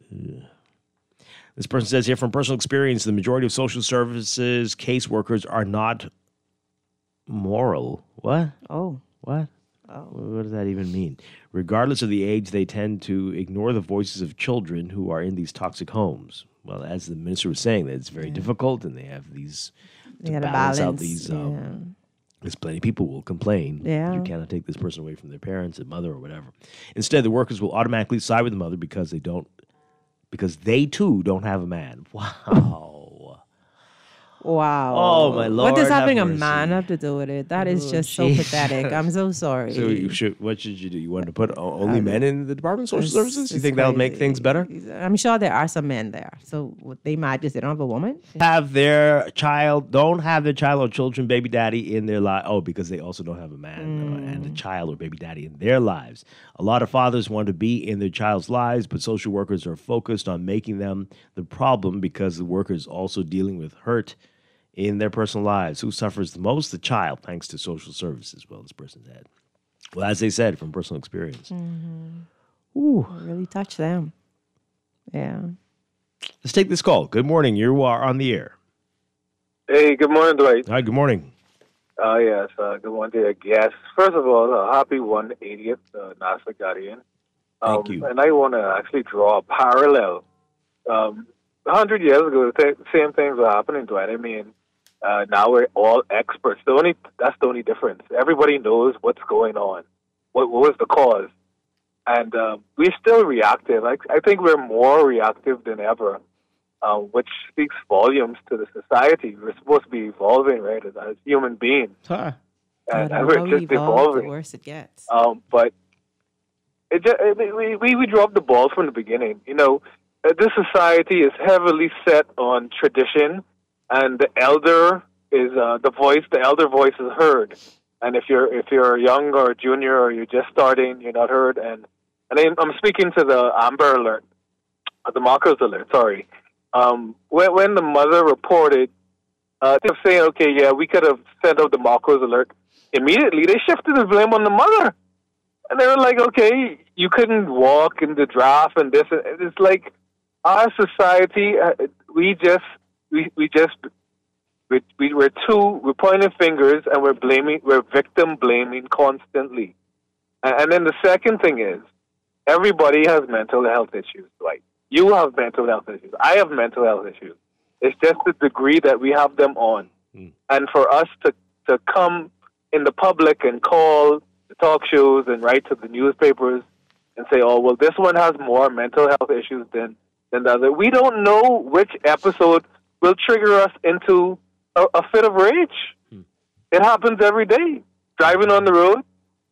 This person says here, from personal experience, the majority of social services caseworkers are not moral. What? Oh. What? Oh. What does that even mean? Regardless of the age, they tend to ignore the voices of children who are in these toxic homes. Well, as the minister was saying, that it's very difficult, and they have these to balance out these. There's plenty of people who will complain. Yeah. You cannot take this person away from their parents, their mother, or whatever. Instead, the workers will automatically side with the mother because they too don't have a man. Wow. Wow. Oh, my Lord. What does having a man have to do with it? That is just so pathetic. I'm so sorry. So what should you do? You want to put only men in the Department of Social Services? You think that'll make things better? I'm sure there are some men there. So they might just, they don't have a woman? Don't have their child or children, baby daddy in their life. Oh, because they also don't have a man and a child or baby daddy in their lives. A lot of fathers want to be in their child's lives, but social workers are focused on making them the problem because the worker is also dealing with hurt in their personal lives. Who suffers the most? The child, thanks to social services. Well, this person said. Well, as they said, from personal experience. Ooh. It really touched them. Yeah. Let's take this call. Good morning. You are on the air. Hey, good morning, Dwight. Hi, good morning. Yes, good morning to your guests. First of all, happy 180th Nassau Guardian. Thank you. And I want to actually draw a parallel. 100 years ago, the same things were happening, Dwight. I mean, now we're all experts. That's the only difference. Everybody knows what's going on. What was the cause? And we're still reactive. I think we're more reactive than ever, which speaks volumes to the society. We're supposed to be evolving, right, as human beings. And we're just evolving. The worse it gets. But we dropped the ball from the beginning. You know, this society is heavily set on tradition, and the elder voice is heard. And if you're young or junior or you're just starting, you're not heard. And I'm speaking to the Amber Alert, the Marcos Alert. Sorry. When the mother reported, they're saying, okay, yeah, we could have sent out the Marcos Alert immediately. They shifted the blame on the mother, and they were like, okay, you couldn't walk in the draft and this. It's like our society. We're pointing fingers and we're victim blaming constantly. And then the second thing is, everybody has mental health issues. Like, you have mental health issues. I have mental health issues. It's just the degree that we have them on. And for us to come in the public and call the talk shows and write to the newspapers and say, oh, well, this one has more mental health issues than the other. We don't know which episode will trigger us into a fit of rage. It happens every day. Driving on the road.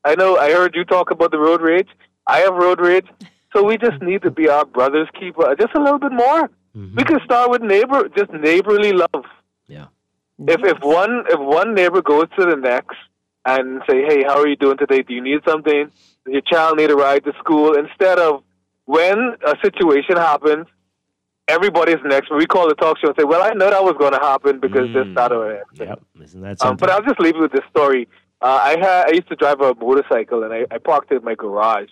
I know I heard you talk about the road rage. I have road rage. So we just need to be our brother's keeper just a little bit more. We can start with neighborly love. Yeah. If one neighbor goes to the next and say, hey, how are you doing today? Do you need something? Does your child need a ride to school? Instead of when a situation happens, everybody's next. We call the talk show and say, well, I know that was going to happen because this, that, or that. Yep. Isn't that something? But I'll just leave you with this story. I used to drive a motorcycle, and I parked it in my garage,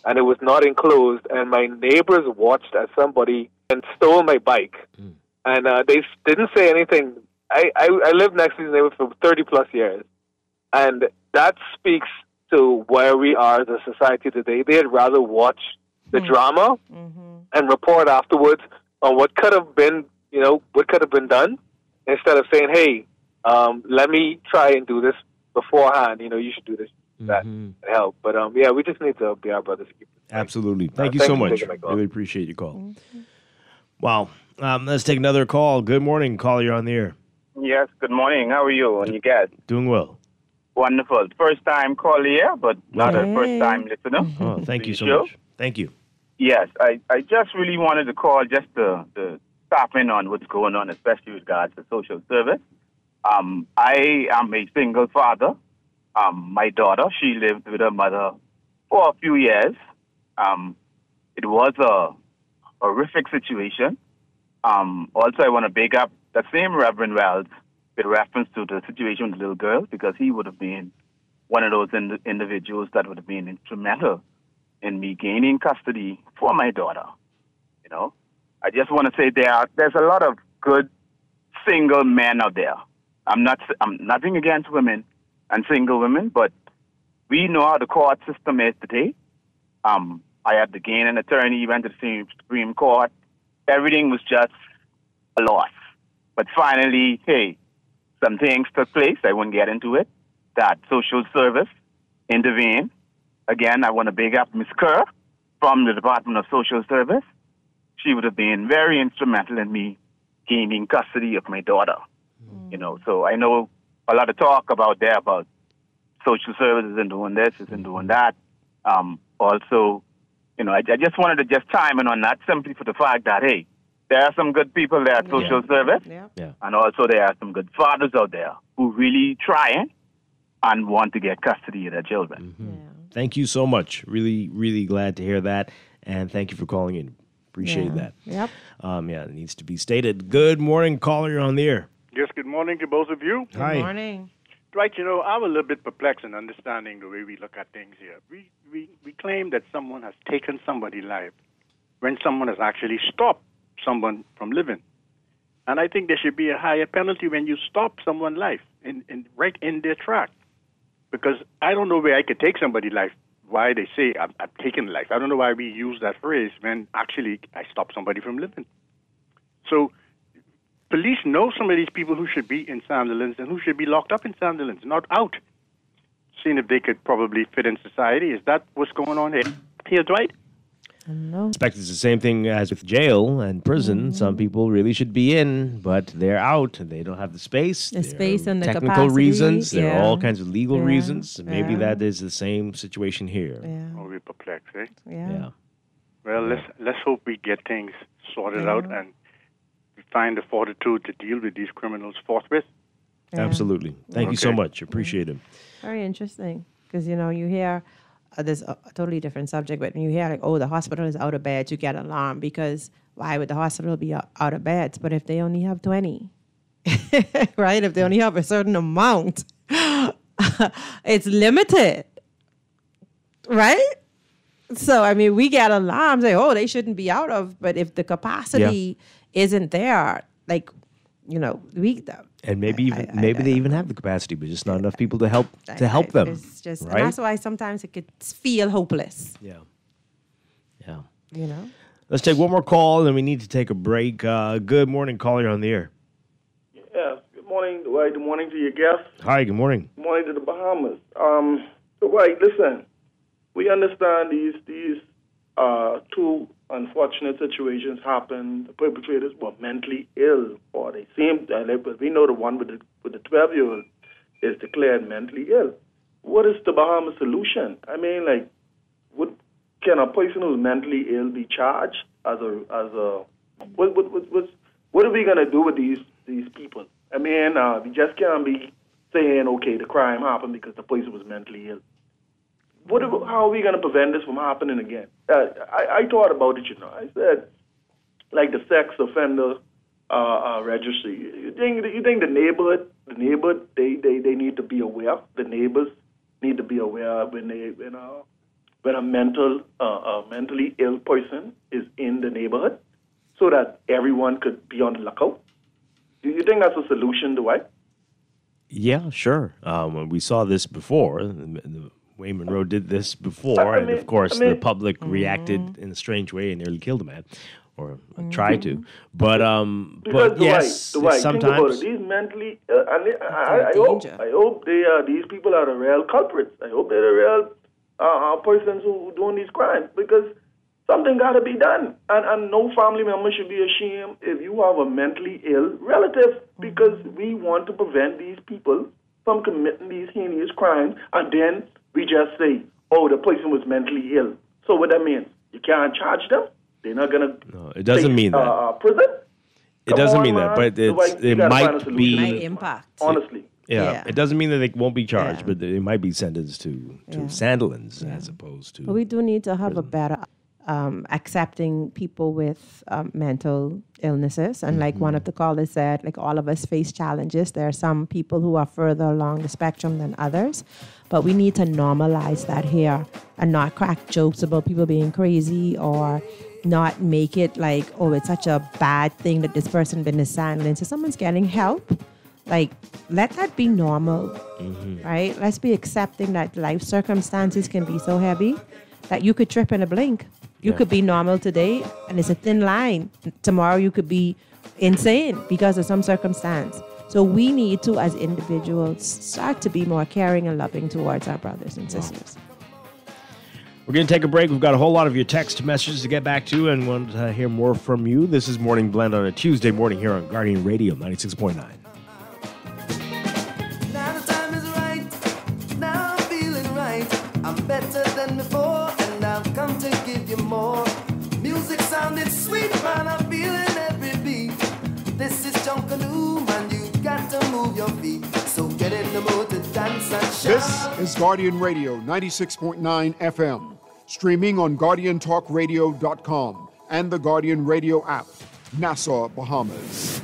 and it was not enclosed, and my neighbors watched as somebody and stole my bike. And they didn't say anything. I lived next to these neighbors for 30-plus years, and that speaks to where we are as a society today. They'd rather watch the drama and report afterwards on what could have been, what could have been done, instead of saying, hey, let me try and do this beforehand. You should do this, that, and help. But, yeah, we just need to be our brothers. Absolutely. Thank you so much. Really appreciate your call. Wow. Let's take another call. Good morning, caller. You're on the air. Yes, good morning. How are you and you guys? Doing well. Wonderful. First time caller here, but not a first time listener. Oh, thank you so much. Thank you. Yes, I just really wanted to call just to tap in on what's going on, especially with regards to social service. I am a single father. My daughter, she lived with her mother for a few years. It was a horrific situation. Also, I want to big up the same Reverend Wells with reference to the situation with the little girl, because he would have been one of those individuals that would have been instrumental in me gaining custody for my daughter. I just want to say there's a lot of good single men out there. I'm nothing against women and single women, but we know how the court system is today. I had to gain an attorney, went to the Supreme Court. Everything was just a loss. But finally, hey, some things took place. I won't get into it. That social service intervened. Again, I want to big up Ms. Kerr from the Department of Social Service. She would have been very instrumental in me gaining custody of my daughter. So I know a lot of talk about social services and doing this and doing that. Also, I just wanted to just chime in on that simply for the fact that, hey, there are some good people there at social service, and also there are some good fathers out there who really try and want to get custody of their children. Thank you so much. Really, really glad to hear that, and thank you for calling in. Appreciate that. Yep. It needs to be stated. Good morning, caller. You're on the air. Yes, good morning to both of you. Hi. Good morning. Dwight, I'm a little bit perplexed in understanding the way we look at things here. We claim that someone has taken somebody's life when someone has actually stopped someone from living. And I think there should be a higher penalty when you stop someone's life right in their track. Because I don't know where I could take somebody's life, why they say I'm taking life. I don't know why we use that phrase when actually I stop somebody from living. So police know some of these people who should be in Sandilands and who should be locked up in Sandilands, not out, seeing if they could probably fit in society. Is that what's going on here, Dwight? No. I expect it's the same thing as with jail and prison. Some people really should be in, but they're out. They don't have the space. The space and the technical capacity. reasons. There are all kinds of legal reasons. Maybe that is the same situation here. Oh, we're perplexed, eh? Yeah. Well, let's hope we get things sorted out and we find the fortitude to deal with these criminals forthwith. Absolutely. Thank you so much. Appreciate it. Very interesting. Because, you hear, there's a totally different subject, but when you hear, the hospital is out of beds, you get alarmed because why would the hospital be out of beds? But if they only have 20, right? If they only have a certain amount, it's limited, right? So, we get alarms, they shouldn't be out of, but if the capacity isn't there, and maybe they even have the capacity, but just not enough people to help them. It's just, right? and that's why sometimes it could feel hopeless. Yeah. Let's take one more call, and then we need to take a break. Good morning, caller. You're on the air. Yes. Good morning, Dwight. Good morning to your guests. Hi, good morning. Good morning to the Bahamas. Dwight, listen. We understand these two unfortunate situations happened. The perpetrators were mentally ill, or they seemed. We know the one with the 12-year-old is declared mentally ill. What is the Bahamas solution? I mean, can a person who's mentally ill be charged as a what are we gonna do with these people? I mean, we just can't be saying, okay, the crime happened because the person was mentally ill. How are we going to prevent this from happening again? I thought about it, I said, like the sex offender registry. You think the neighborhood, they need to be aware. The neighbors need to be aware when a mentally ill person is in the neighborhood, so that everyone could be on the lookout. Do you think that's a solution, Dwight? Yeah, sure. We saw this before. Wayne Monroe did this before, and of course the public reacted in a strange way and nearly killed a man, or tried to. But yes, Dwight, sometimes think about it. These mentally, I hope these people are the real culprits. I hope they're the real persons who are doing these crimes, because something got to be done, and no family member should be ashamed if you have a mentally ill relative, because we want to prevent these people from committing these heinous crimes, and then we just say, oh, the person was mentally ill. So what that means? You can't charge them? They're not going to No, it doesn't mean that. Prison? It doesn't mean that, but it might be... Might impact. Honestly. Yeah, it doesn't mean that they won't be charged, but they might be sentenced to sandalins as opposed to... But we do need to have a better accepting people with mental illnesses. And like one of the callers said, like all of us face challenges. There are some people who are further along the spectrum than others. But we need to normalize that here and not crack jokes about people being crazy, or not make it like, oh, it's such a bad thing that this person been sandalin. So someone's getting help. Like, let that be normal, right? Let's be accepting that life circumstances can be so heavy that you could trip in a blink. You could be normal today, and it's a thin line. Tomorrow you could be insane because of some circumstance. So we need to, as individuals, start to be more caring and loving towards our brothers and sisters. We're going to take a break. We've got a whole lot of your text messages to get back to, and want to hear more from you. This is Morning Blend on a Tuesday morning here on Guardian Radio 96.9. Now the time is right. Now I'm feeling right. I'm better than before, and I've come to give you more. Music sounded sweet, man. I'm feeling every beat. This is Junkanoo, man. You got to move your feet. So get in the mood to dance and shout. This is Guardian Radio 96.9 FM, streaming on GuardianTalkRadio.com and the Guardian Radio app, Nassau, Bahamas.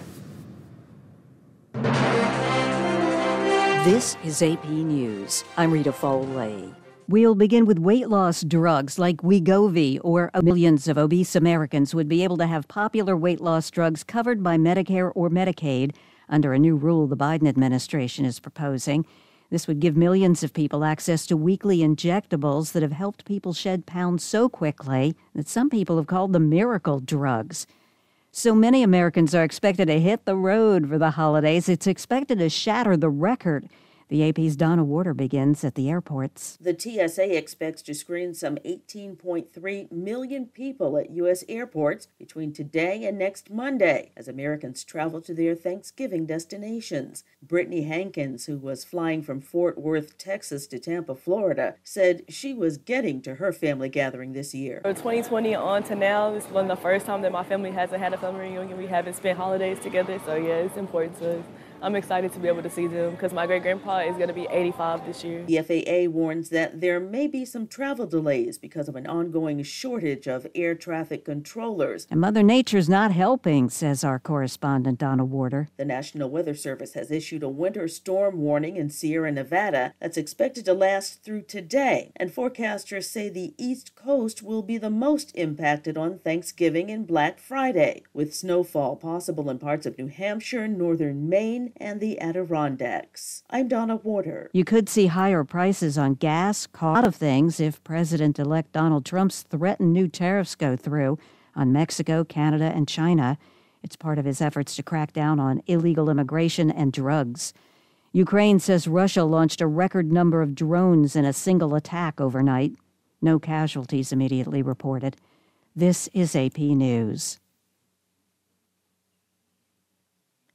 This is AP News. I'm Rita Foley. We'll begin with weight loss drugs like Wegovy, or millions of obese Americans would be able to have popular weight loss drugs covered by Medicare or Medicaid under a new rule the Biden administration is proposing. This would give millions of people access to weekly injectables that have helped people shed pounds so quickly that some people have called them miracle drugs. So many Americans are expected to hit the road for the holidays. It's expected to shatter the record. The AP's Donna Warder begins at the airports. The TSA expects to screen some 18.3 million people at U.S. airports between today and next Monday as Americans travel to their Thanksgiving destinations. Brittany Hankins, who was flying from Fort Worth, Texas to Tampa, Florida, said she was getting to her family gathering this year. From 2020 on to now, this is one of the first time that my family hasn't had a family reunion. We haven't spent holidays together, so yeah, it's important to us. I'm excited to be able to see them because my great-grandpa is going to be 85 this year. The FAA warns that there may be some travel delays because of an ongoing shortage of air traffic controllers. And Mother Nature's not helping, says our correspondent Donna Warder. The National Weather Service has issued a winter storm warning in Sierra Nevada that's expected to last through today. And forecasters say the East Coast will be the most impacted on Thanksgiving and Black Friday, with snowfall possible in parts of New Hampshire, northern Maine, and the Adirondacks. I'm Donna Warder. You could see higher prices on gas, a lot of things, if President-elect Donald Trump's threatened new tariffs go through. on Mexico, Canada, and China. It's part of his efforts to crack down on illegal immigration and drugs. Ukraine says Russia launched a record number of drones in a single attack overnight. No casualties immediately reported. This is AP News.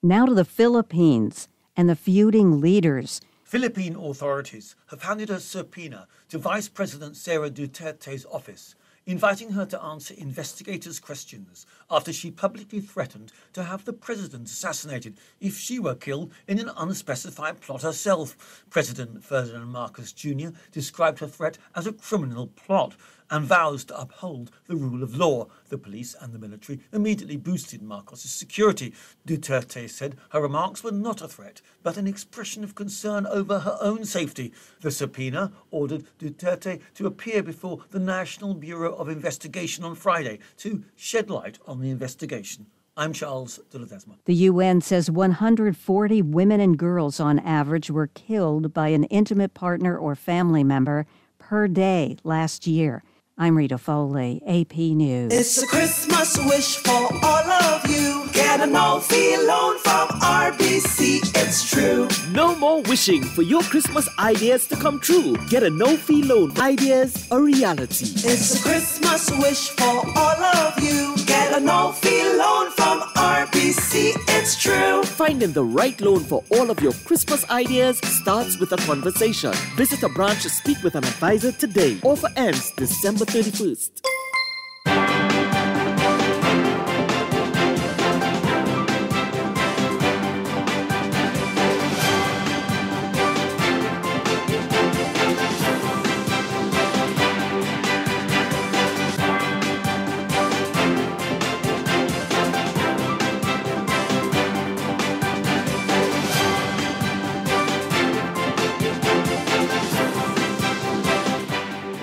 Now to the Philippines and the feuding leaders. Philippine authorities have handed a subpoena to Vice President Sara Duterte's office, inviting her to answer investigators' questions after she publicly threatened to have the president assassinated if she were killed in an unspecified plot herself. President Ferdinand Marcos Jr. described her threat as a criminal plot and vows to uphold the rule of law. The police and the military immediately boosted Marcos' security. Duterte said her remarks were not a threat, but an expression of concern over her own safety. The subpoena ordered Duterte to appear before the National Bureau of Investigation on Friday to shed light on the investigation. I'm Charles de Ledesma. The UN says 140 women and girls on average were killed by an intimate partner or family member per day last year. I'm Rita Foley, AP News. It's a Christmas wish for all of you. Get a no-fee loan from RBC, it's true. No more wishing for your Christmas ideas to come true. Get a no-fee loan. Ideas a reality. It's a Christmas wish for all of you. Get a no-fee loan from RBC, it's true. Finding the right loan for all of your Christmas ideas starts with a conversation. Visit a branch to speak with an advisor today. Offer ends December 31st.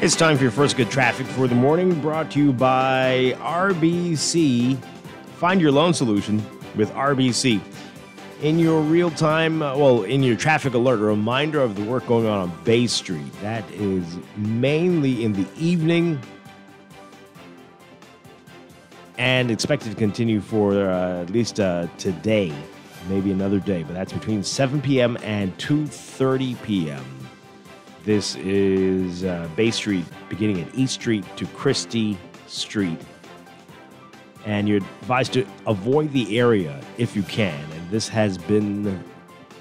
It's time for your first good traffic for the morning, brought to you by RBC. Find your loan solution with RBC. In your real-time, in your traffic alert, a reminder of the work going on Bay Street. That is mainly in the evening and expected to continue for at least today, maybe another day, but that's between 7 p.m. and 2:30 p.m. This is Bay Street, beginning at East Street to Christie Street. And you're advised to avoid the area if you can. And this has been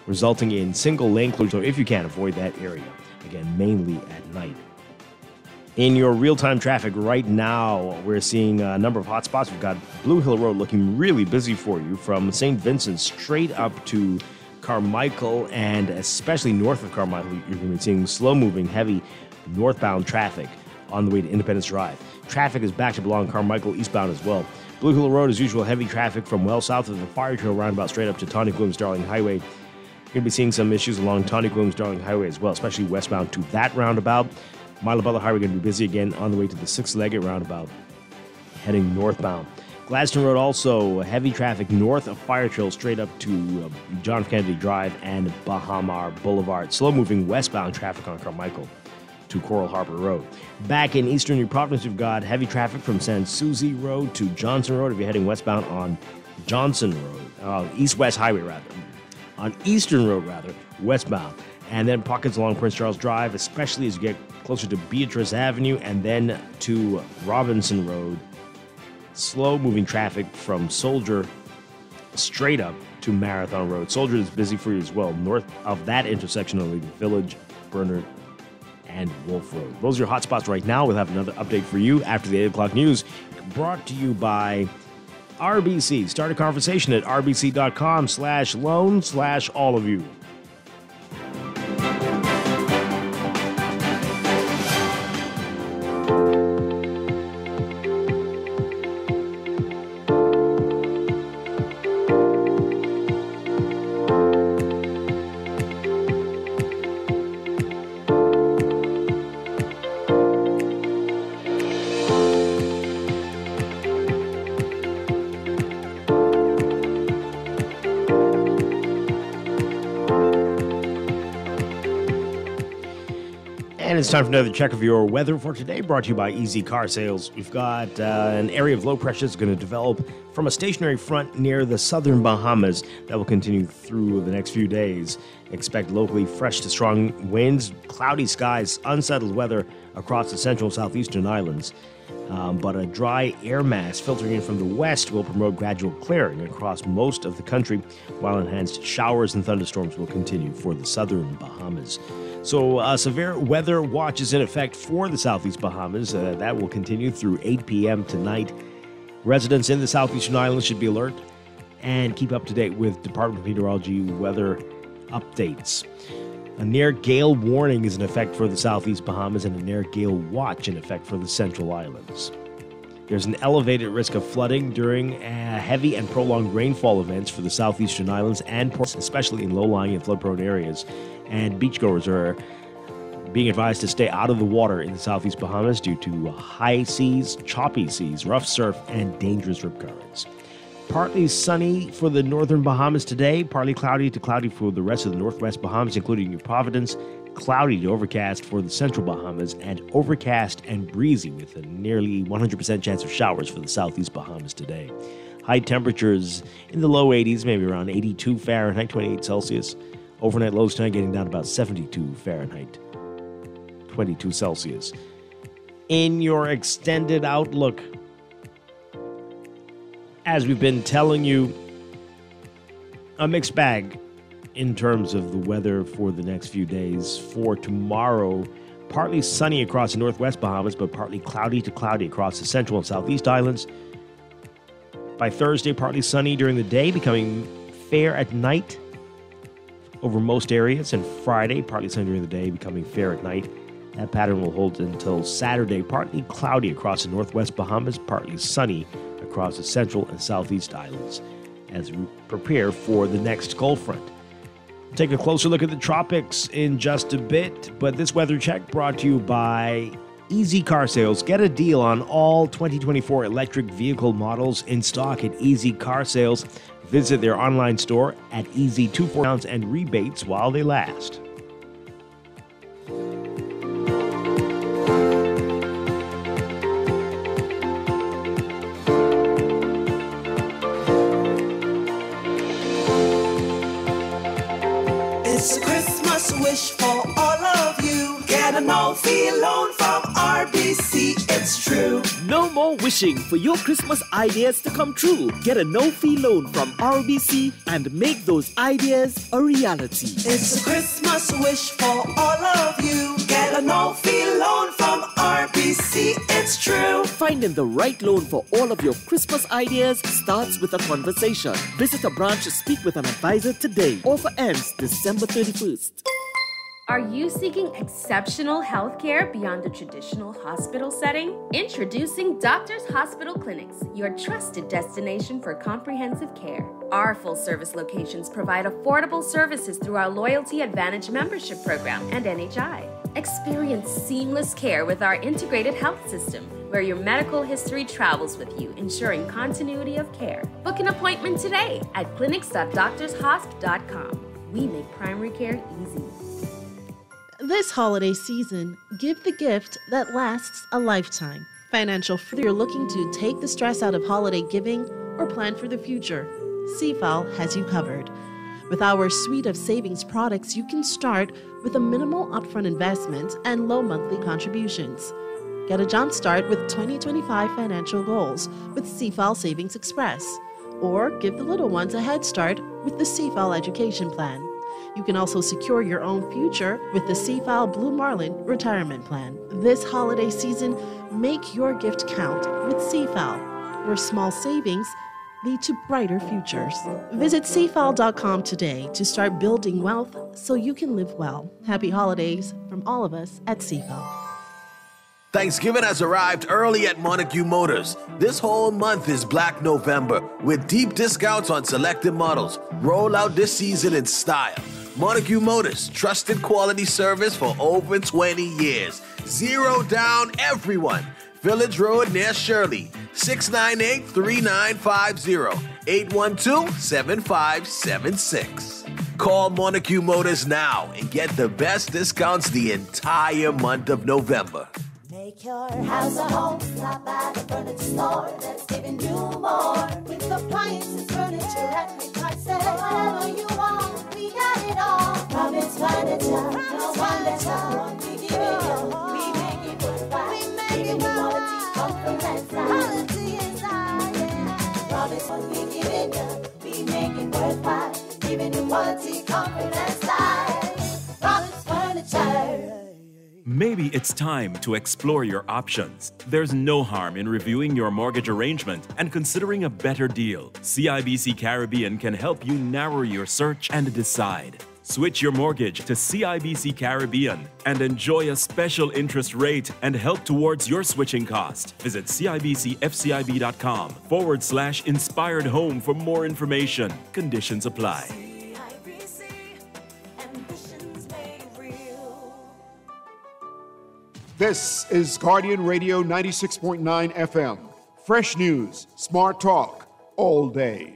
resulting in single lane closure. So if you can, avoid that area. Again, mainly at night. In your real-time traffic right now, we're seeing a number of hot spots. We've got Blue Hill Road looking really busy for you from St. Vincent straight up to Carmichael, and especially north of Carmichael, you're going to be seeing slow-moving, heavy northbound traffic on the way to Independence Drive. Traffic is backed up along Carmichael eastbound as well. Blue Hill Road, as usual, heavy traffic from well south of the Fire Trail roundabout straight up to Tawny Williams-Darling Highway. You're going to be seeing some issues along Tawny Williams-Darling Highway as well, especially westbound to that roundabout. Mile Butler Highway going to be busy again on the way to the Six-Legged roundabout, heading northbound. Gladstone Road also heavy traffic north of Fire Trail straight up to John F. Kennedy Drive and Bahamar Boulevard. Slow-moving westbound traffic on Carmichael to Coral Harbor Road. Back in eastern New Providence, we've got heavy traffic from San Souci Road to Johnson Road if you're heading westbound on Johnson Road, East-West Highway rather, on Eastern Road rather, westbound. And then pockets along Prince Charles Drive, especially as you get closer to Beatrice Avenue and then to Robinson Road. Slow-moving traffic from Soldier straight up to Marathon Road. Soldier is busy for you as well. North of that intersection only the Village, Bernard, and Wolf Road. Those are your hot spots right now. We'll have another update for you after the 8 o'clock news, brought to you by RBC. Start a conversation at rbc.com/loan/all of you. And it's time for another check of your weather for today, brought to you by Easy Car Sales. We've got an area of low pressure that's going to develop from a stationary front near the southern Bahamas that will continue through the next few days. Expect locally fresh to strong winds, cloudy skies, unsettled weather across the central and southeastern islands. But a dry air mass filtering in from the west will promote gradual clearing across most of the country, while enhanced showers and thunderstorms will continue for the southern Bahamas. So a severe weather watch is in effect for the southeast Bahamas. That will continue through 8 p.m. tonight. Residents in the southeastern islands should be alert and keep up to date with Department of Meteorology weather updates. A near gale warning is in effect for the southeast Bahamas and a near gale watch in effect for the central islands. There's an elevated risk of flooding during heavy and prolonged rainfall events for the southeastern islands and ports, especially in low-lying and flood-prone areas. And beachgoers are being advised to stay out of the water in the southeast Bahamas due to high seas, choppy seas, rough surf, and dangerous rip currents. Partly sunny for the northern Bahamas today, partly cloudy to cloudy for the rest of the northwest Bahamas, including New Providence, cloudy to overcast for the central Bahamas, and overcast and breezy with a nearly 100% chance of showers for the southeast Bahamas today. High temperatures in the low 80s, maybe around 82 Fahrenheit, 28 Celsius. Overnight lows tonight getting down to about 72 Fahrenheit, 22 Celsius. In your extended outlook, as we've been telling you, a mixed bag in terms of the weather for the next few days. For tomorrow, partly sunny across the northwest Bahamas, but partly cloudy to cloudy across the central and southeast islands. By Thursday, partly sunny during the day, becoming fair at night over most areas, and Friday, partly sunny during the day, becoming fair at night. That pattern will hold until Saturday, partly cloudy across the northwest Bahamas, partly sunny across the central and southeast islands as we prepare for the next cold front. Take a closer look at the tropics in just a bit, but this weather check brought to you by Easy Car Sales. Get a deal on all 2024 electric vehicle models in stock at Easy Car Sales. Visit their online store at Easy24 and rebates while they last. It's a Christmas wish for all of you. Get a no-fee loan from RBC, it's true. No more wishing for your Christmas ideas to come true. Get a no-fee loan from RBC and make those ideas a reality. It's a Christmas wish for all of you. Get a no-fee loan from RBC, it's true. Finding the right loan for all of your Christmas ideas starts with a conversation. Visit a branch to speak with an advisor today. Offer ends December 31st. Are you seeking exceptional health care beyond the traditional hospital setting? Introducing Doctors Hospital Clinics, your trusted destination for comprehensive care. Our full-service locations provide affordable services through our Loyalty Advantage membership program and NHI. Experience seamless care with our integrated health system, where your medical history travels with you, ensuring continuity of care. Book an appointment today at clinics.doctorshosp.com. We make primary care easy. This holiday season, give the gift that lasts a lifetime. Financial freedom. You're looking to take the stress out of holiday giving or plan for the future, CFAL has you covered. With our suite of savings products, you can start with a minimal upfront investment and low monthly contributions. Get a jump start with 2025 financial goals with CFAL Savings Express, or give the little ones a head start with the CFAL Education Plan. You can also secure your own future with the CFAL Blue Marlin Retirement Plan. This holiday season, make your gift count with CFAL, where small savings lead to brighter futures. Visit CFAL.com today to start building wealth so you can live well. Happy holidays from all of us at CFAL. Thanksgiving has arrived early at Montague Motors. This whole month is Black November with deep discounts on selected models. Roll out this season in style. Montague Motors, trusted quality service for over 20 years. Zero down, everyone. Village Road near Shirley. 698-3950. 812-7576. Call Montague Motors now and get the best discounts the entire month of November. Make your house a home. Stop by the furniture store that's giving you more. With appliances, furniture, and carpet. Whatever you want, we got it all. Promise Furniture, no furniture. We give it you, we make it worthwhile. We make it quality, comfort, and style. Quality and style, yeah. Promise what we give it you, we make it worthwhile. Giving you quality, comfort, and style. Promise Furniture. Maybe it's time to explore your options. There's no harm in reviewing your mortgage arrangement and considering a better deal. CIBC Caribbean can help you narrow your search and decide. Switch your mortgage to CIBC Caribbean and enjoy a special interest rate and help towards your switching cost. Visit CIBCFCIB.com/inspired home for more information. Conditions apply. This is Guardian Radio 96.9 FM. Fresh news, smart talk, all day.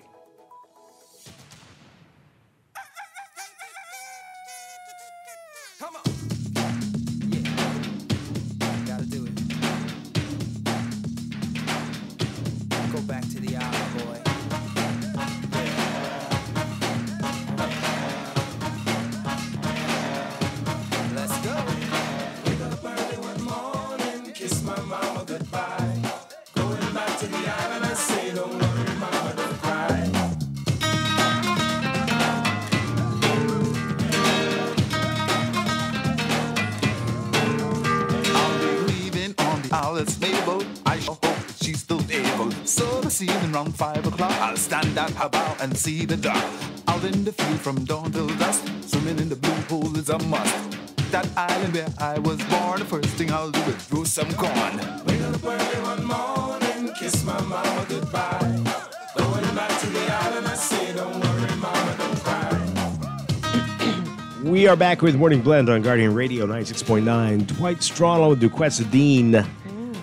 Around 5 o'clock, I'll stand at her bow and see the dock. Out in the field from dawn till dusk, swimming in the blue pool is a must. That island where I was born, the first thing I'll do is brew some corn. Wake up early one morning, kiss my mama goodbye. Going back to the island, I say, don't worry, mama, don't cry. We are back with Morning Blend on Guardian Radio 96.9. Dwight Strachan with Duquesa Dean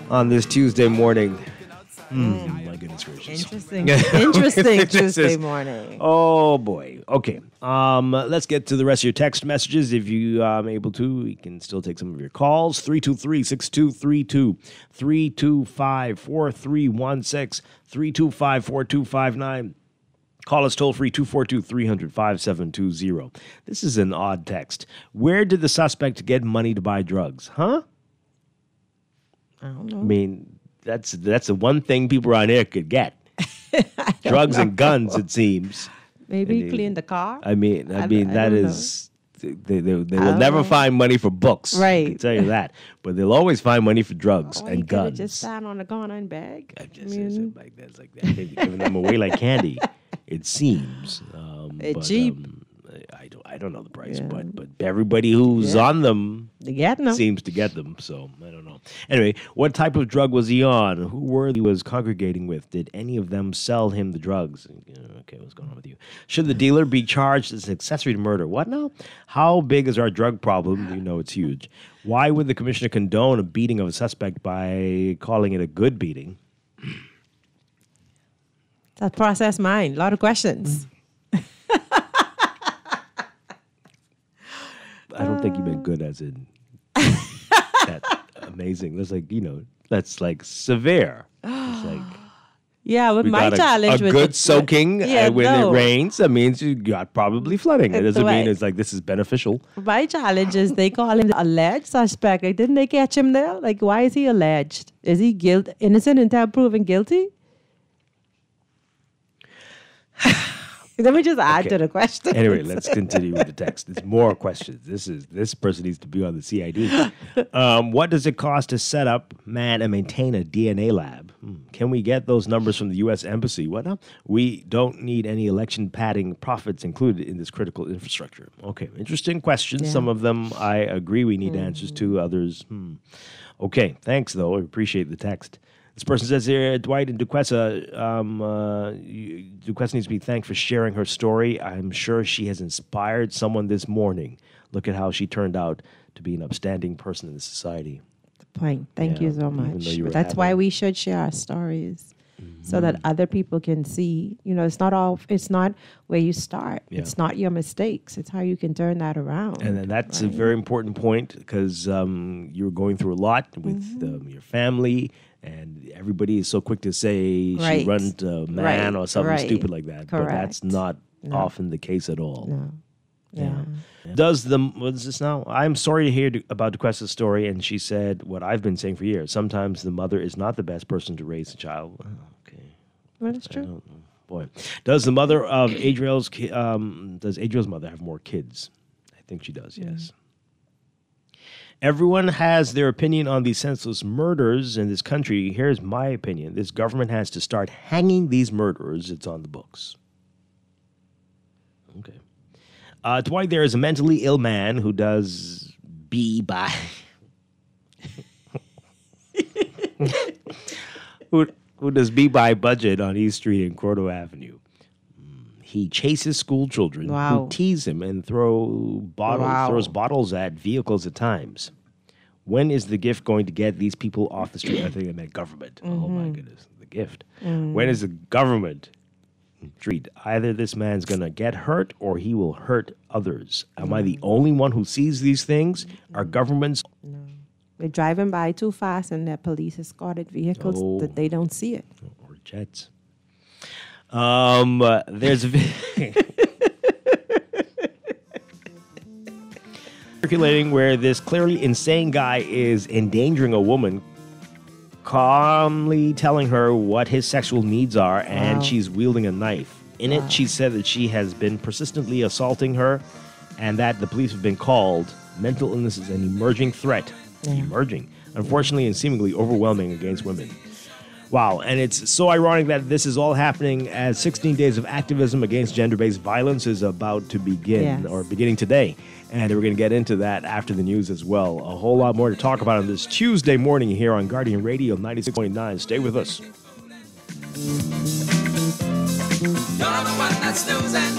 on this Tuesday morning. My goodness gracious. Interesting Tuesday morning. Oh, boy. Okay. Let's get to the rest of your text messages. If you are able to, we can still take some of your calls. 323-6232, 325-4316, 325-4259. Call us toll-free 242-300-5720. This is an odd text. Where did the suspect get money to buy drugs? Huh? I don't know. I mean, that's the one thing people around here could get. Drugs and guns, it seems. Maybe clean the car. I mean, that is. They will never find money for books. Right. I can tell you that. But they'll always find money for drugs and guns. Just stand on a gun and bag. It's like that. They're giving them away like candy. It seems. It's cheap. I don't know the price, but everybody who's on them seems to get them. So I don't know. Anyway, what type of drug was he on? Who were he was congregating with? Did any of them sell him the drugs? Okay, what's going on with you? Should the dealer be charged as an accessory to murder? What now? How big is our drug problem? You know it's huge. Why would the commissioner condone a beating of a suspect by calling it a good beating? That process mind. A lot of questions. I don't think you meant good as in that amazing. That's that's like severe. It's like but my challenge with good soaking when it rains. That means you got probably flooding. It doesn't mean it's like this is beneficial. My challenge is they call him the alleged suspect. Like, didn't they catch him there? Like, why is he alleged? Is he innocent until proven guilty? Let me just add to the question. Anyway, let's continue with the text. There's more questions. This person needs to be on the CID. What does it cost to set up, man, and maintain a DNA lab? Can we get those numbers from the U.S. Embassy? What now? We don't need any election padding profits included in this critical infrastructure. Okay, interesting questions. Yeah. Some of them I agree we need answers to. Others, Okay, thanks, though. I appreciate the text. This person says here, Dwight and Duquesa, Duquesa needs to be thanked for sharing her story. I'm sure she has inspired someone this morning. Look at how she turned out to be an upstanding person in the society. Point. Thank you so much. That's why we should share our stories. so that other people can see, it's not where you start. Yeah. It's not your mistakes. It's how you can turn that around. And then that's a very important point because you're going through a lot with your family, and everybody is so quick to say she run a man or something stupid like that. Correct. But that's not often the case at all. No. Yeah. What is this now? I'm sorry to hear about DeQuesta's story, and she said what I've been saying for years. Sometimes the mother is not the best person to raise a child. Okay. Well, that's true. Boy. Does the mother of Adriel's mother have more kids? I think she does, yes. Everyone has their opinion on these senseless murders in this country. Here's my opinion. This government has to start hanging these murderers. It's on the books. Okay. Dwight, there is a mentally ill man who does by who does by budget on East Street and Cordo Avenue. He chases school children who tease him and throws bottles at vehicles at times. When is the gift going to get these people off the street? I think I meant government. Oh my goodness, the gift. When is the government treat? Either this man's going to get hurt or he will hurt others. Am I the only one who sees these things? Are governments... No. They're driving by too fast and their police escorted vehicles that they don't see it. Or jets. There's circulating where this clearly insane guy is endangering a woman, calmly telling her what his sexual needs are, and she's wielding a knife. In it, she said that she has been persistently assaulting her and that the police have been called. Mental illness is an emerging threat. Unfortunately and seemingly overwhelming against women. Wow, and it's so ironic that this is all happening as 16 days of activism against gender-based violence is about to begin, or beginning today. And we're going to get into that after the news as well. A whole lot more to talk about on this Tuesday morning here on Guardian Radio 96.9. Stay with us. You're the one that's losing.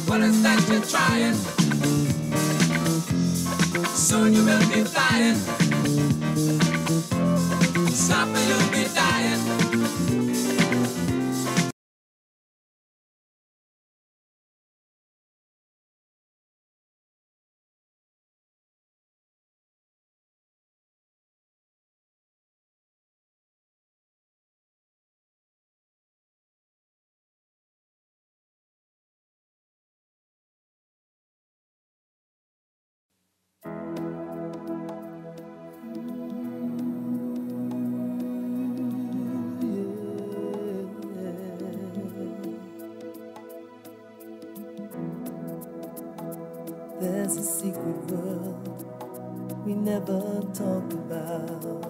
What is that you're trying? Soon you will be flying. Stop or you'll be dying. There's a secret world we never talk about.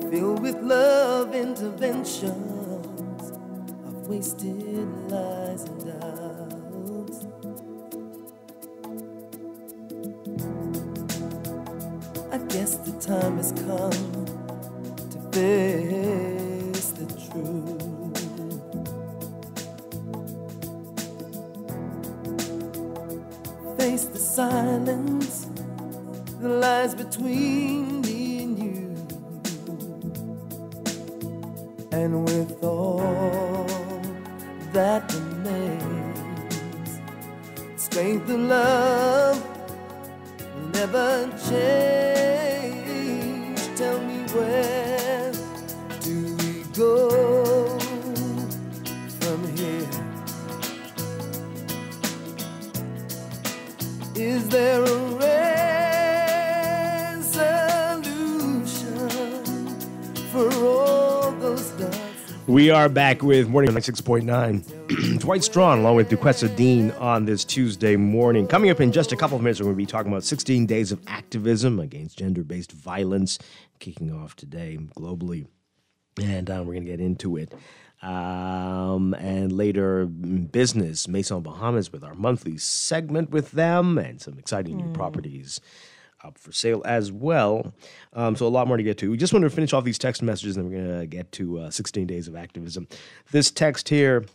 Filled with love interventions of wasted lies and doubts. I guess the time has come to face the truth. Face the silence that lies between me and you. And with all that remains, strength and love will never change. Tell me, where do we go from here? Is there a resolution for all those doubts? We are back with Morning 96.9. Dwight Strachan along with DeQuesta Dean on this Tuesday morning. Coming up in just a couple of minutes, we're going to be talking about 16 days of activism against gender-based violence kicking off today globally. And we're going to get into it. And later, business, Nassau, Bahamas, with our monthly segment with them and some exciting new properties up for sale as well. So a lot more to get to. We just want to finish off these text messages, and then we're going to get to 16 days of activism. This text here,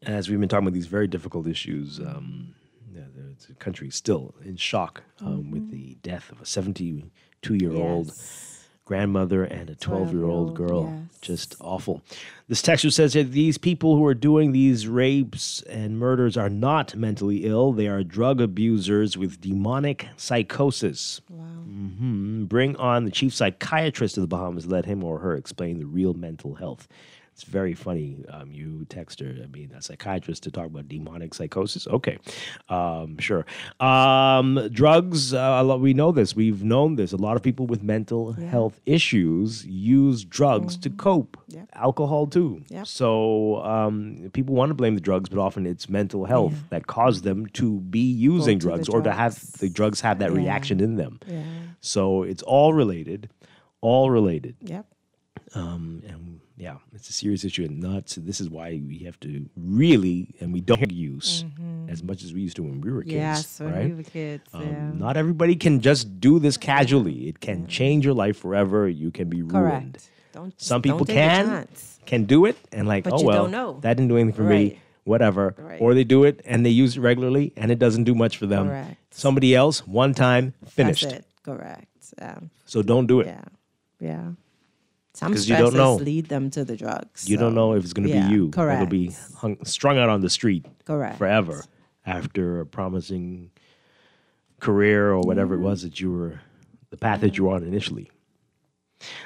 as we've been talking about these very difficult issues, the country is still in shock with the death of a 72-year-old grandmother and a 12-year-old girl. Yes. Just awful. This texter says that these people who are doing these rapes and murders are not mentally ill. They are drug abusers with demonic psychosis. Wow. Bring on the chief psychiatrist of the Bahamas. Let him or her explain the real mental health. It's very funny, you texter. I mean, a psychiatrist to talk about demonic psychosis. Okay, sure. Drugs, we know this. We've known this. A lot of people with mental health issues use drugs to cope. Yep. Alcohol, too. Yep. So people want to blame the drugs, but often it's mental health that caused them to be using drugs or to have the drugs have that reaction in them. Yeah. So it's all related. Yep. And yeah, it's a serious issue, and this is why we have to really, and we don't use as much as we used to when we were kids. Yes, when right? we were kids. Not everybody can just do this casually. It can change your life forever. You can be ruined. Some people can do it, and like, but oh you well, don't know. that didn't do anything for me. Whatever. Right. Or they do it and they use it regularly, and it doesn't do much for them. Correct. Somebody else, one time, finished. That's it. Correct. So don't do it. Yeah. Some stresses you don't know. Lead them to the drugs. You don't know if it's going to be you. Correct. It'll be strung out on the street forever after a promising career or whatever it was that the path that you were on initially.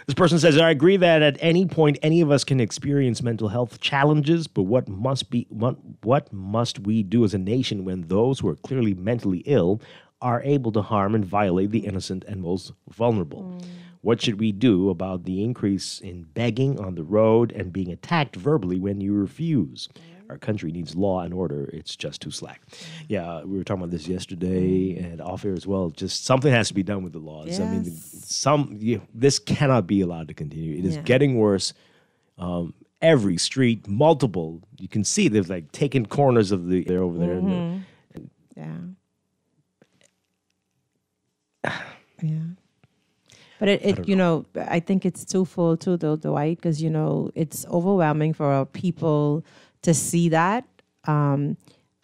This person says, I agree that at any point any of us can experience mental health challenges, but what must we do as a nation when those who are clearly mentally ill are able to harm and violate the innocent and most vulnerable? What should we do about the increase in begging on the road and being attacked verbally when you refuse? Our country needs law and order. It's just too slack. Yeah, we were talking about this yesterday and off air as well. Just something has to be done with the laws. Yes. I mean, this cannot be allowed to continue. It is getting worse. Every street, multiple. You can see they've like taken corners of they're over there. Yeah. But I think it's twofold too, though, Dwight, because, it's overwhelming for our people to see that. And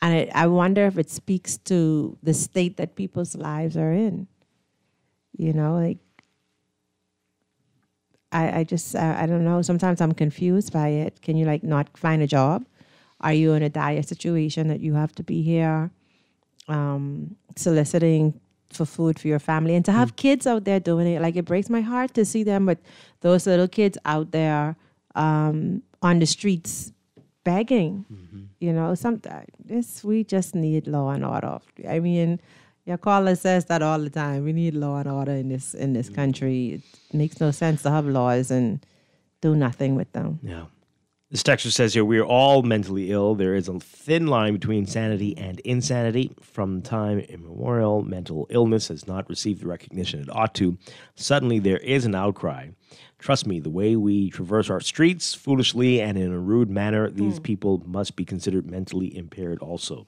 I wonder if it speaks to the state that people's lives are in. I don't know. Sometimes I'm confused by it. Can you, not find a job? Are you in a dire situation that you have to be here soliciting for food for your family, and to have kids out there doing it, it breaks my heart to see them with those little kids out there on the streets begging. Sometimes we just need law and order. I mean, your caller says that all the time. We need law and order in this country. It makes no sense to have laws and do nothing with them. Yeah. This texter says here, we are all mentally ill. There is a thin line between sanity and insanity. From time immemorial, mental illness has not received the recognition it ought to. Suddenly, there is an outcry. Trust me, the way we traverse our streets foolishly and in a rude manner, these people must be considered mentally impaired also.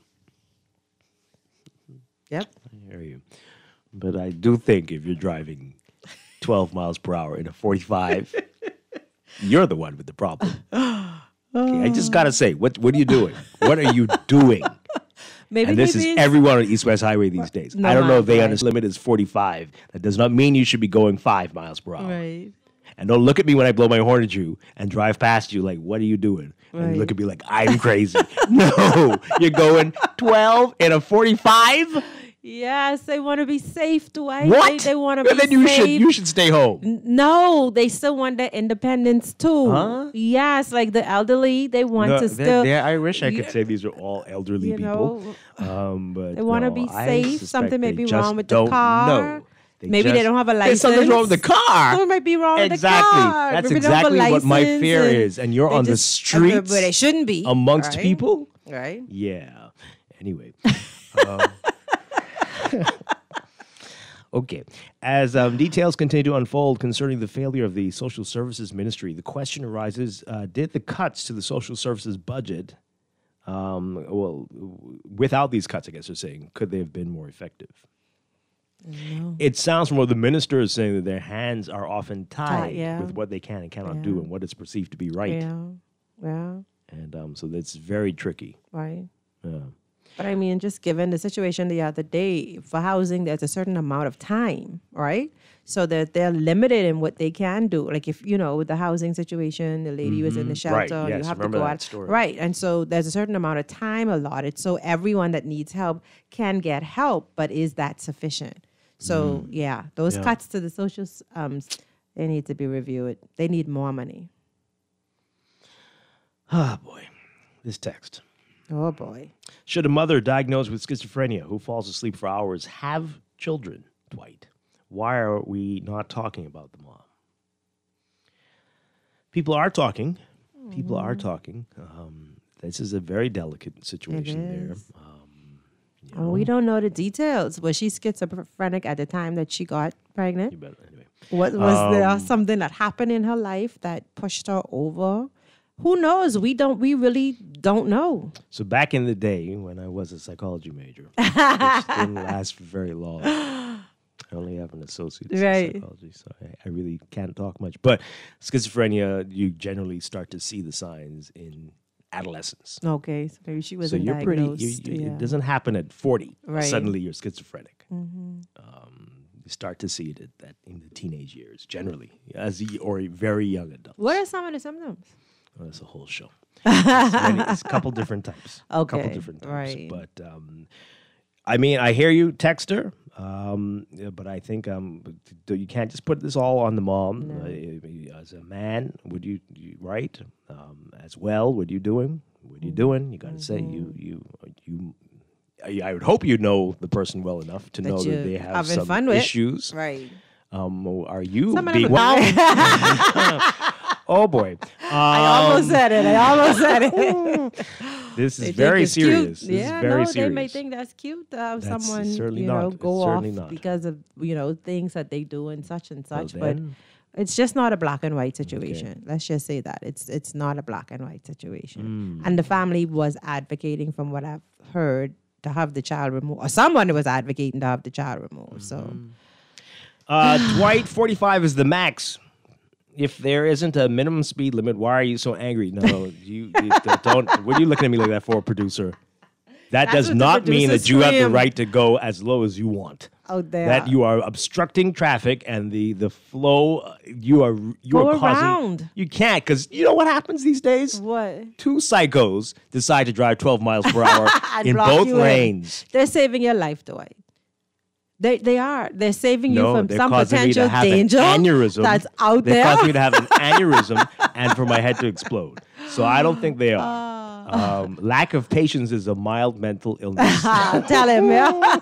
Yep. I hear you. But I do think if you're driving 12 miles per hour in a 45... You're the one with the problem. Okay, I just got to say, what are you doing? What are you doing? And this is everyone on East-West Highway these days. I don't know if they understand the limit is 45. That does not mean you should be going 5 miles per hour. Right. And don't look at me when I blow my horn at you and drive past you like, what are you doing? And you look at me like, I'm crazy. No, you're going 12 in a 45? Yes, they want to be safe, Dwight. What? They want to be then safe. You should stay home. No, they still want their independence too. Huh? Yes, like the elderly, they want to still. I wish I could say these are all elderly people. But they want to be safe. Something may be wrong with the car. No. Maybe they don't have a license. There's something wrong with the car. Something might be wrong with the car. That's exactly what my fear is. And you're on the streets where they shouldn't be. Amongst people. Right. Yeah. Anyway. Okay. As details continue to unfold concerning the failure of the Social Services Ministry, the question arises, did the cuts to the Social Services budget, without these cuts, I guess they're saying, could they have been more effective? No. It sounds from what the minister is saying that their hands are often tied yeah. with what they can and cannot do and what is perceived to be right. Yeah. And so that's very tricky. Right. Yeah. But I mean, just given the situation the other day, for housing, there's a certain amount of time, right? So that they're limited in what they can do. Like if, with the housing situation, the lady was in the shelter, Right. Yes, you have to remember go that out. story. Right. And so there's a certain amount of time allotted. So everyone that needs help can get help, but is that sufficient? So those cuts to the social, they need to be reviewed. They need more money. Ah, boy. This text. Oh, boy. Should a mother diagnosed with schizophrenia who falls asleep for hours have children, Dwight? Why are we not talking about the mom? People are talking. People are talking. This is a very delicate situation there. We don't know the details. Was she schizophrenic at the time that she got pregnant? You better, anyway. Was there something that happened in her life that pushed her over? Who knows? We really don't know. So back in the day when I was a psychology major, which didn't last for very long. I only have an associate's in psychology, so I really can't talk much. But schizophrenia, you generally start to see the signs in adolescence. Okay, so maybe she was so you're diagnosed. pretty. It doesn't happen at 40. Right. Suddenly you're schizophrenic. Mm-hmm. You start to see it in the teenage years, generally, or a very young adult. What are some of the symptoms? Well, that's a whole show. It's a couple different types. Okay, couple different types. Right. But I mean, I hear you, texter. But I think you can't just put this all on the mom. No. As a man, would you right? As well, what are you doing? What are you doing? You got to say you. I would hope you know the person well enough to know that they have some fun issues. Right. Are you Some being? Oh boy! I almost said it. This is very serious. Cute. This is very serious. They may think that's cute to have someone certainly go certainly off not. because of things that they do and such and such. Well, but it's just not a black and white situation. Okay. Let's just say that it's not a black and white situation. And the family was advocating, from what I've heard, to have the child removed, or someone was advocating to have the child removed. So, Dwight, 45 is the max. If there isn't a minimum speed limit, why are you so angry? No, you don't. What are you looking at me like that for, producer? That's does not mean that you have the right to go as low as you want. Oh, that you are obstructing traffic and the flow. You are causing. Around. You can't, because you know what happens these days. What? Two psychos decide to drive 12 miles per hour in both lanes. They're saving your life, Dwight. They are. They're saving you from some potential danger that's out there. They're causing me to have an aneurysm and for my head to explode. So I don't think they are. Lack of patience is a mild mental illness. Tell him, yeah.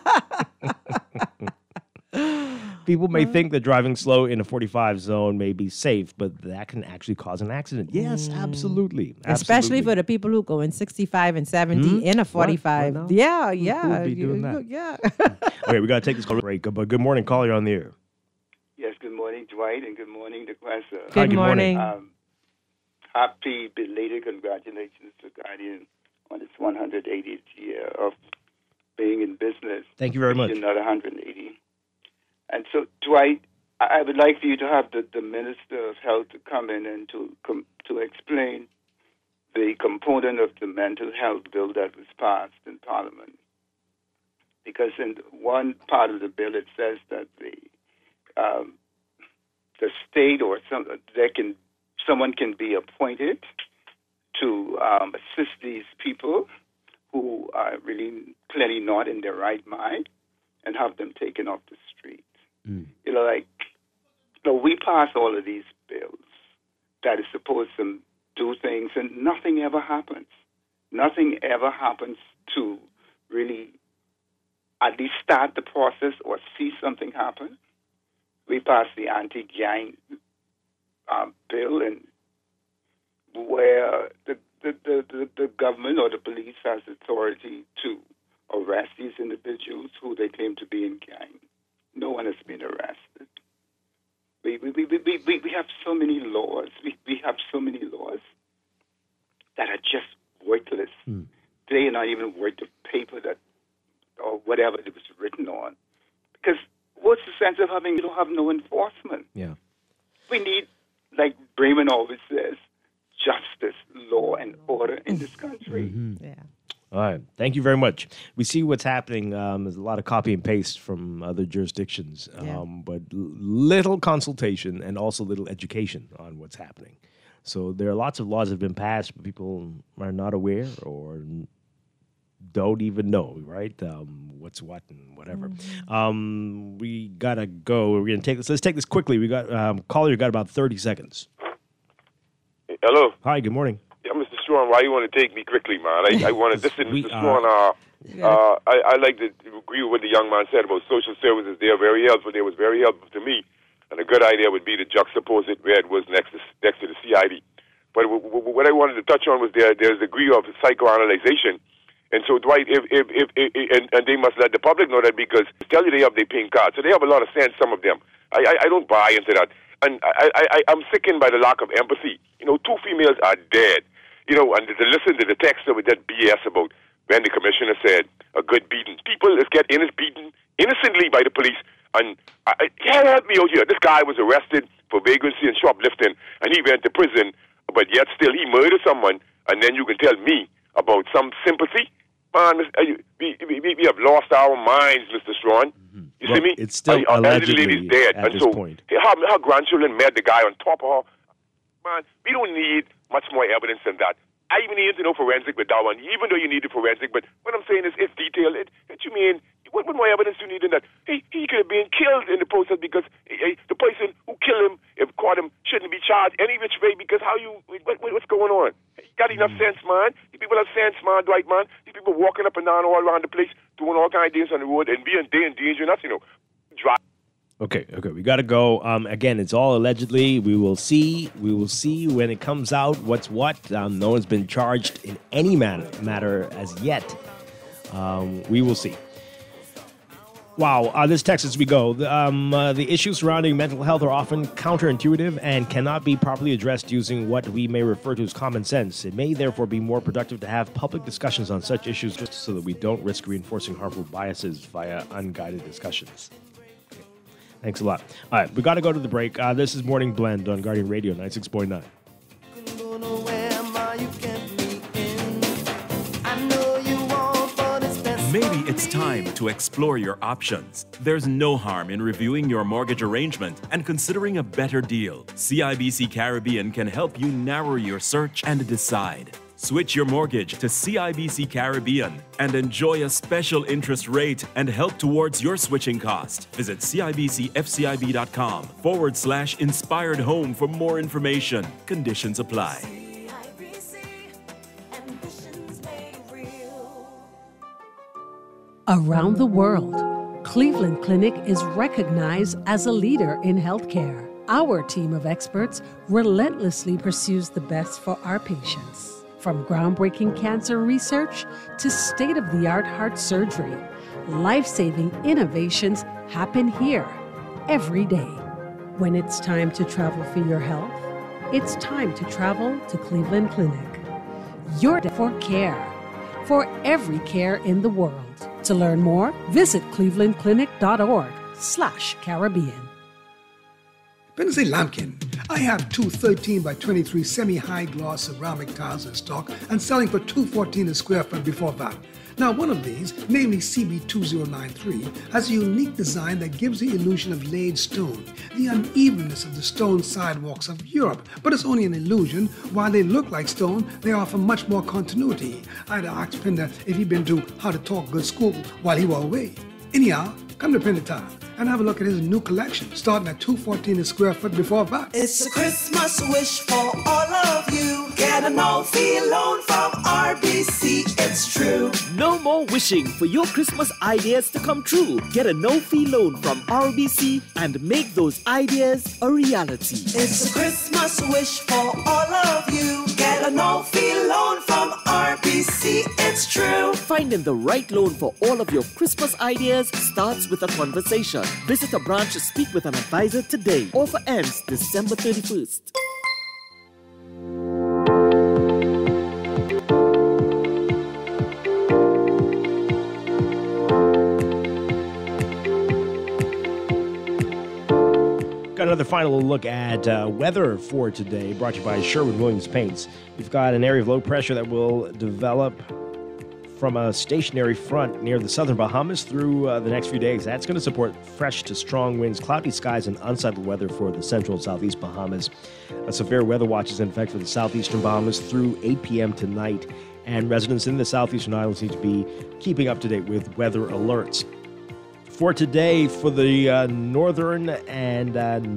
People may think that driving slow in a 45 zone may be safe, but that can actually cause an accident. Yes, absolutely. Especially for the people who go in 65 and 70 in a 45. What? Yeah. Who would be doing that? Yeah. Okay, we got to take this call break. But good morning, caller. You're on the air. Yes, good morning, Dwight, and good morning, DeQuesta. Good morning. Happy belated congratulations to Guardian on its 180th year of being in business. Thank you very much. Another 180. And so, Dwight, I would like for you to have the Minister of Health to come in and to explain the component of the mental health bill that was passed in Parliament. Because in one part of the bill it says that the state or someone can be appointed to assist these people who are really clearly not in their right mind and have them taken off the street. We pass all of these bills that is supposed to do things, and nothing ever happens. Nothing ever happens to really at least start the process or see something happen. We passed the anti-gang bill, and where the government or the police has authority to arrest these individuals who they claim to be in gang. No one has been arrested. We have so many laws. We have so many laws that are just worthless. They are not even worth the paper that or whatever it was written on. Because what's the sense of having, you don't have no enforcement? Yeah. We need, like Bremen always says, justice, law, and order in this country. Yeah. All right. Thank you very much. We see what's happening. There's a lot of copy and paste from other jurisdictions, but little consultation and also little education on what's happening. So there are lots of laws that have been passed, but people are not aware or don't even know, right? What's what and whatever. We got to go. We're going to take this. Let's take this quickly. We got caller, you got about 30 seconds. Hello. Hi, good morning. Yeah, Mr. Strachan, why you want to take me quickly, man? I want to listen, Mr. Strachan. I like to agree with what the young man said about social services. They are very helpful. They was very helpful to me. And a good idea would be to juxtapose it where it was next to the CID. But what I wanted to touch on was there's a degree of psychoanalyzation. And so, Dwight, if they must let the public know that, because tell you they have their pink card. So they have a lot of sense, some of them. I don't buy into that. And I'm sickened by the lack of empathy. You know, 2 females are dead. You know, and to listen to the text with that BS about when the commissioner said a good beating. People get beaten innocently by the police. And help me out here. This guy was arrested for vagrancy and shoplifting, and he went to prison, but yet still he murdered someone, and then you can tell me about some sympathy? Man, we have lost our minds, Mr. Strachan. You see me? It's still allegedly allegedly dead. at And this so point. her grandchildren met the guy on top of her. Man, we don't need much more evidence than that. I even need to know forensic with that one, even though you need the forensic. But what I'm saying is it's detailed. What you mean? What more evidence do you need in that? He could have been killed in the process because the person who killed him, if caught him, shouldn't be charged any which way, because what's going on? You got enough sense, man. These people have sense, man, Dwight, man. These people walking up and down all around the place, doing all kinds of things on the road and being endangering us, drive. Okay, we got to go. Again, it's all allegedly. We will see when it comes out what's what. No one's been charged in any matter as yet. We will see. Wow, this text as we go. The issues surrounding mental health are often counterintuitive and cannot be properly addressed using what we may refer to as common sense. It may therefore be more productive to have public discussions on such issues just so that we don't risk reinforcing harmful biases via unguided discussions. Thanks a lot. All right, we got to go to the break. This is Morning Blend on Guardian Radio 96.9. Maybe it's time to explore your options. There's no harm in reviewing your mortgage arrangement and considering a better deal. CIBC Caribbean can help you narrow your search and decide. Switch your mortgage to CIBC Caribbean and enjoy a special interest rate and help towards your switching cost. Visit CIBCFCIB.com/inspired home for more information. Conditions apply. Around the world, Cleveland Clinic is recognized as a leader in healthcare. Our team of experts relentlessly pursues the best for our patients. From groundbreaking cancer research to state-of-the-art heart surgery, life-saving innovations happen here every day. When it's time to travel for your health, it's time to travel to Cleveland Clinic. You're for care, for every care in the world. To learn more, visit clevelandclinic.org/Caribbean. Benzie Lampkin. I have two 13 by 23 semi-high gloss ceramic tiles in stock and selling for $214 a square foot before VAT. Now, one of these, namely CB2093, has a unique design that gives the illusion of laid stone, the unevenness of the stone sidewalks of Europe. But it's only an illusion. While they look like stone, they offer much more continuity. I'd asked Pender if he'd been to How to Talk Good School while he was away. Anyhow, come to Pender Town and have a look at his new collection, starting at $214 a square foot before VAT. It's a Christmas wish for all of you. Get a no-fee loan from RBC, it's true. No more wishing for your Christmas ideas to come true. Get a no-fee loan from RBC and make those ideas a reality. It's a Christmas wish for all of you. Get a no-fee loan from RBC, it's true. Finding the right loan for all of your Christmas ideas starts with a conversation. Visit a branch to speak with an advisor today. Offer ends December 31st. Got another final look at weather for today, brought to you by Sherwin-Williams Paints. We've got an area of low pressure that will develop from a stationary front near the southern Bahamas through the next few days. That's going to support fresh to strong winds, cloudy skies, and unsettled weather for the central and southeast Bahamas. A severe weather watch is in effect for the southeastern Bahamas through 8 p.m. tonight, and residents in the southeastern islands need to be keeping up to date with weather alerts. For today, for the northern and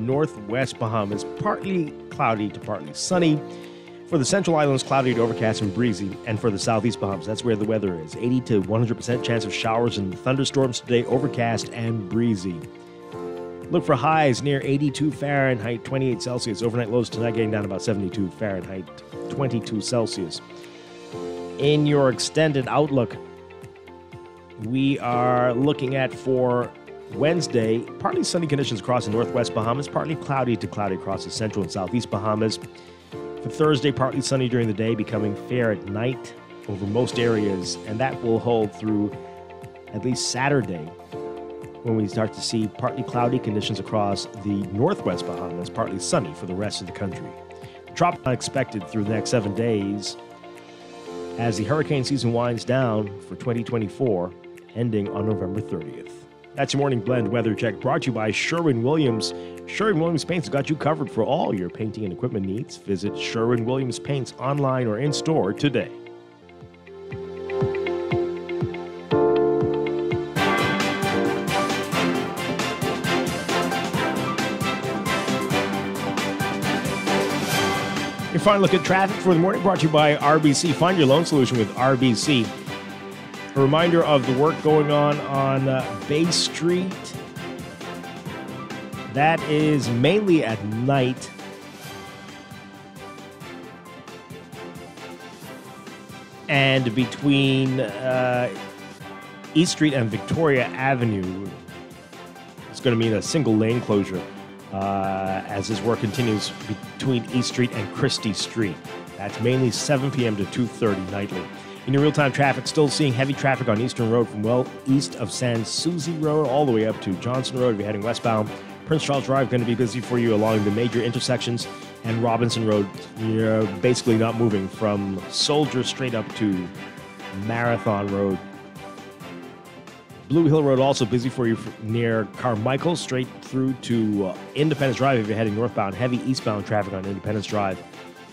northwest Bahamas, partly cloudy to partly sunny. For the central islands, cloudy to overcast and breezy. And for the southeast Bahamas, that's where the weather is. 80 to 100% chance of showers and thunderstorms today, overcast and breezy. Look for highs near 82 Fahrenheit, 28 Celsius. Overnight lows tonight getting down about 72 Fahrenheit, 22 Celsius. In your extended outlook, we are looking at for Wednesday, partly sunny conditions across the northwest Bahamas, partly cloudy to cloudy across the central and southeast Bahamas. For Thursday, partly sunny during the day, becoming fair at night over most areas, and that will hold through at least Saturday, when we start to see partly cloudy conditions across the northwest Bahamas, partly sunny for the rest of the country. Tropical unexpected through the next 7 days as the hurricane season winds down for 2024, ending on November 30th. That's your morning blend weather check, brought to you by Sherwin-Williams. Sherwin-Williams Paints has got you covered for all your painting and equipment needs. Visit Sherwin-Williams Paints online or in store today. Your final look at traffic for the morning, brought to you by RBC. Find your loan solution with RBC. A reminder of the work going on Bay Street. That is mainly at night. And between East Street and Victoria Avenue, it's going to mean a single lane closure as this work continues between East Street and Christie Street. That's mainly 7 p.m. to 2:30 nightly. In your real-time traffic, still seeing heavy traffic on Eastern Road from well east of Sans Souci Road all the way up to Johnson Road if you're heading westbound. Prince Charles Drive going to be busy for you along the major intersections, and Robinson Road, you're basically not moving from Soldier straight up to Marathon Road. Blue Hill Road also busy for you near Carmichael, straight through to Independence Drive if you're heading northbound. Heavy eastbound traffic on Independence Drive.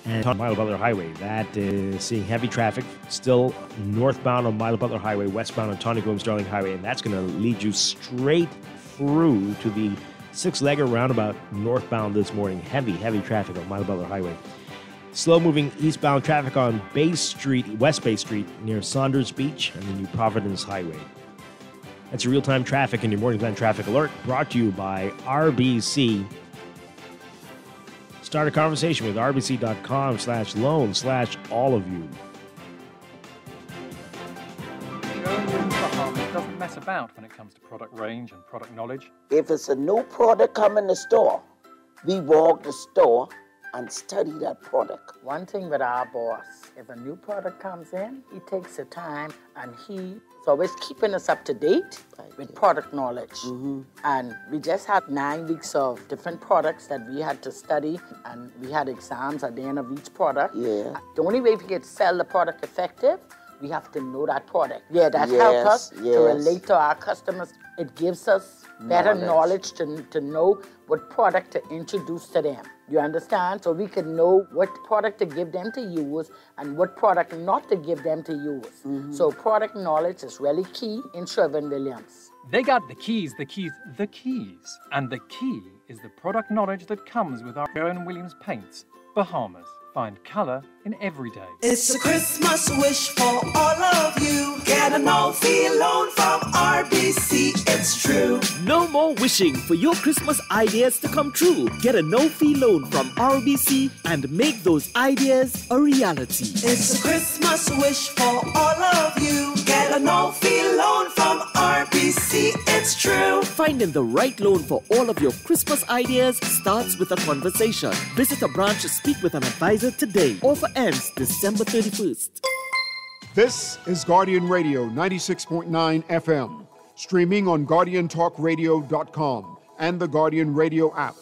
And on Milo Butler Highway, that is seeing heavy traffic still northbound on Milo Butler Highway, westbound on Tony Bloom Sterling Highway, and that's going to lead you straight through to the six-legger roundabout northbound this morning. Heavy traffic on Milo Butler Highway. Slow-moving eastbound traffic on Bay Street, West Bay Street, near Saunders Beach and the New Providence Highway. That's your real-time traffic and your morning blend traffic alert, brought to you by RBC. Start a conversation with rbc.com/loan/all of you. Sherwin-Williams Bahamas doesn't mess about when it comes to product range and product knowledge. If it's a new product come in the store, we walk the store and study that product. One thing with our boss, if a new product comes in, he takes the time and he's always keeping us up to date with product knowledge. And we just had 9 weeks of different products that we had to study, and we had exams at the end of each product. Yeah. The only way we can sell the product effective, we have to know that product. Yeah, that helps us to relate to our customers. It gives us better knowledge to know what product to introduce to them. You understand? So we can know what product to give them to use and what product not to give them to use. So product knowledge is really key in Sherwin-Williams. They got the keys. And the key is the product knowledge that comes with our Sherwin-Williams Paints, Bahamas. Find color in every day. It's a Christmas wish for all of you. Get a no-fee loan from RBC, it's true. No more wishing for your Christmas ideas to come true. Get a no-fee loan from RBC and make those ideas a reality. It's a Christmas wish for all of you. Get a no-fee loan from RBC, it's true. Finding the right loan for all of your Christmas ideas starts with a conversation. Visit a branch to speak with an advisor today. Offer ends December 31st. This is Guardian Radio 96.9 FM, streaming on GuardianTalkRadio.com and the Guardian Radio app,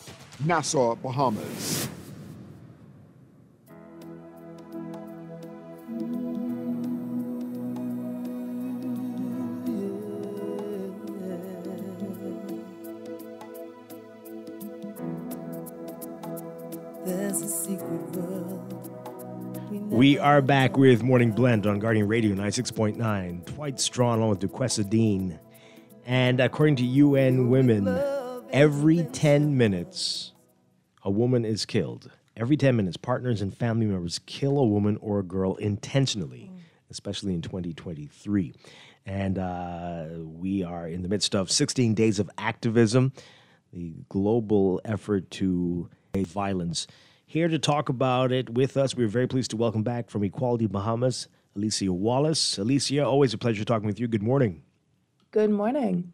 Nassau, Bahamas. There's a secret world. We are back with Morning Blend on Guardian Radio 96.9. Dwight Strachan along with Duquesa Dean. And according to UN Women, every 10 minutes, a woman is killed. Every 10 minutes, partners and family members kill a woman or a girl intentionally, especially in 2023. And we are in the midst of 16 days of activism, the global effort to end violence. Here to talk about it with us, we're very pleased to welcome back from Equality Bahamas, Alicia Wallace. Alicia, always a pleasure talking with you. Good morning. Good morning.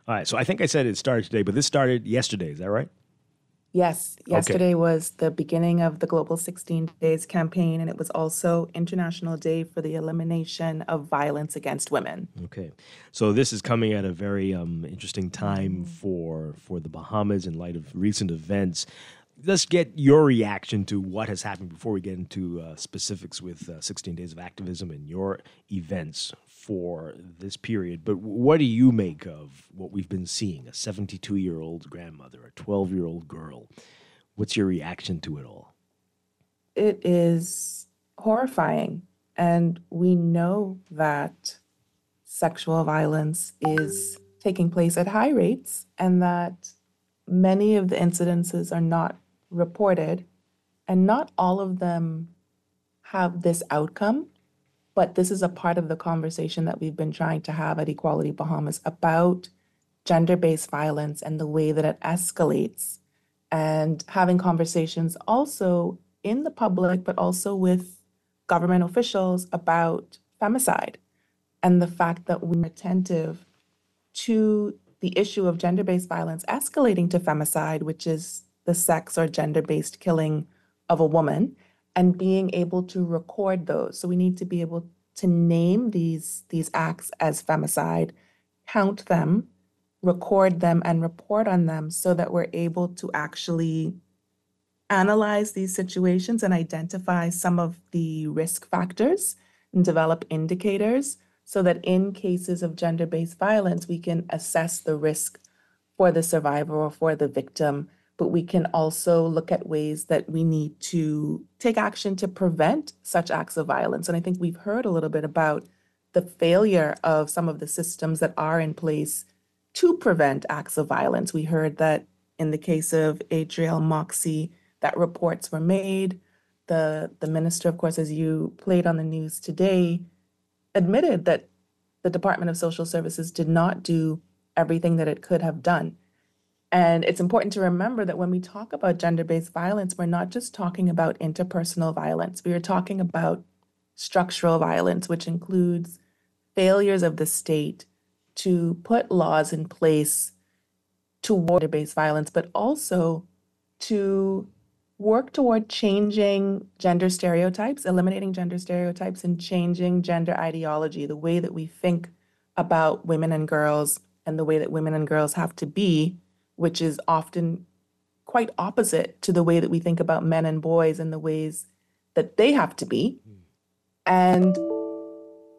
All right, so I think I said it started today, but this started yesterday. Is that right? Yes, yesterday was the beginning of the Global 16 Days campaign, and it was also International Day for the Elimination of Violence Against Women. Okay, so this is coming at a very interesting time for the Bahamas in light of recent events. Let's get your reaction to what has happened before we get into specifics with 16 Days of Activism and your events for this period. But what do you make of what we've been seeing? A 72-year-old grandmother, a 12-year-old girl. What's your reaction to it all? It is horrifying. And we know that sexual violence is taking place at high rates and that many of the incidences are not reported, and not all of them have this outcome, but this is a part of the conversation that we've been trying to have at Equality Bahamas about gender-based violence and the way that it escalates, and having conversations also in the public, but also with government officials about femicide and the fact that we're attentive to the issue of gender-based violence escalating to femicide, which is the sex or gender-based killing of a woman, and being able to record those. So we need to be able to name these acts as femicide, count them, record them, and report on them so that we're able to actually analyze these situations and identify some of the risk factors and develop indicators so that in cases of gender-based violence, we can assess the risk for the survivor or for the victim, but we can also look at ways that we need to take action to prevent such acts of violence. And I think we've heard a little bit about the failure of some of the systems that are in place to prevent acts of violence. We heard that in the case of Adriel Moxie, that reports were made. The minister, of course, as you played on the news today, admitted that the Department of Social Services did not do everything that it could have done. And it's important to remember that when we talk about gender-based violence, we're not just talking about interpersonal violence. We are talking about structural violence, which includes failures of the state to put laws in place toward gender-based violence, but also to work toward changing gender stereotypes, eliminating gender stereotypes, and changing gender ideology, the way that we think about women and girls and the way that women and girls have to be, which is often quite opposite to the way that we think about men and boys and the ways that they have to be. And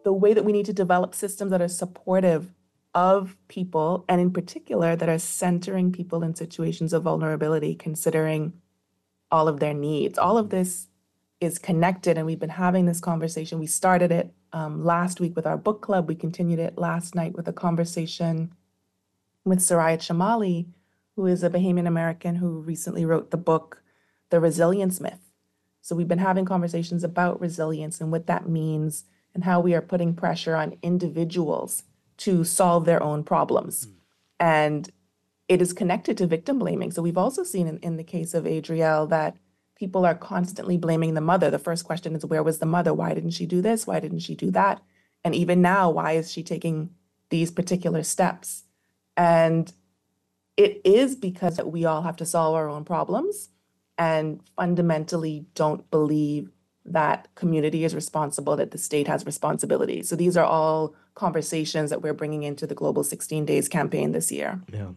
the way that we need to develop systems that are supportive of people, and in particular, that are centering people in situations of vulnerability, considering all of their needs. All of this is connected, and we've been having this conversation. We started it last week with our book club. We continued it last night with a conversation with Soraya Chamali, who is a Bahamian American who recently wrote the book, The Resilience Myth. So we've been having conversations about resilience and what that means and how we are putting pressure on individuals to solve their own problems. And it is connected to victim blaming. So we've also seen in the case of Adriel that people are constantly blaming the mother. The first question is, where was the mother? Why didn't she do this? Why didn't she do that? And even now, why is she taking these particular steps? And it is because we all have to solve our own problems and fundamentally don't believe that community is responsible, that the state has responsibility. So these are all conversations that we're bringing into the Global 16 Days campaign this year. Yeah.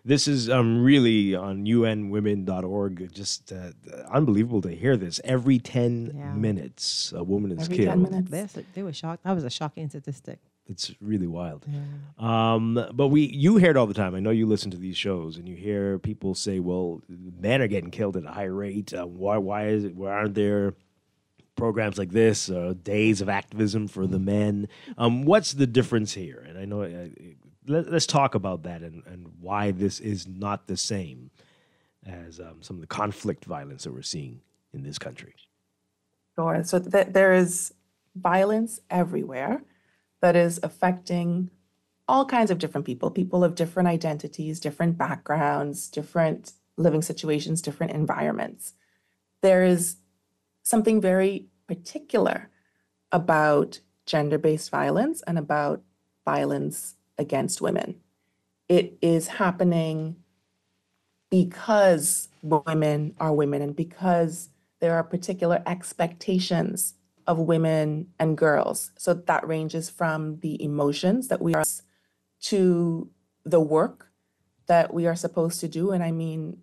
This is really on unwomen.org. Just unbelievable to hear this. Every 10 minutes, a woman is killed. 10 minutes. They were shocked. That was a shocking statistic. It's really wild. Yeah. But you hear it all the time. I know you listen to these shows, and you hear people say, "Well, men are getting killed at a high rate. Why aren't there programs like this? Days of activism for the men? What's the difference here?" And I know let's talk about that and why this is not the same as some of the conflict violence that we're seeing in this country. Sure. So there is violence everywhere that is affecting all kinds of different people of different identities, different backgrounds, different living situations, different environments. There is something very particular about gender-based violence and about violence against women. It is happening because women are women and because there are particular expectations of women and girls. So that ranges from the emotions that we are to the work that we are supposed to do. And I mean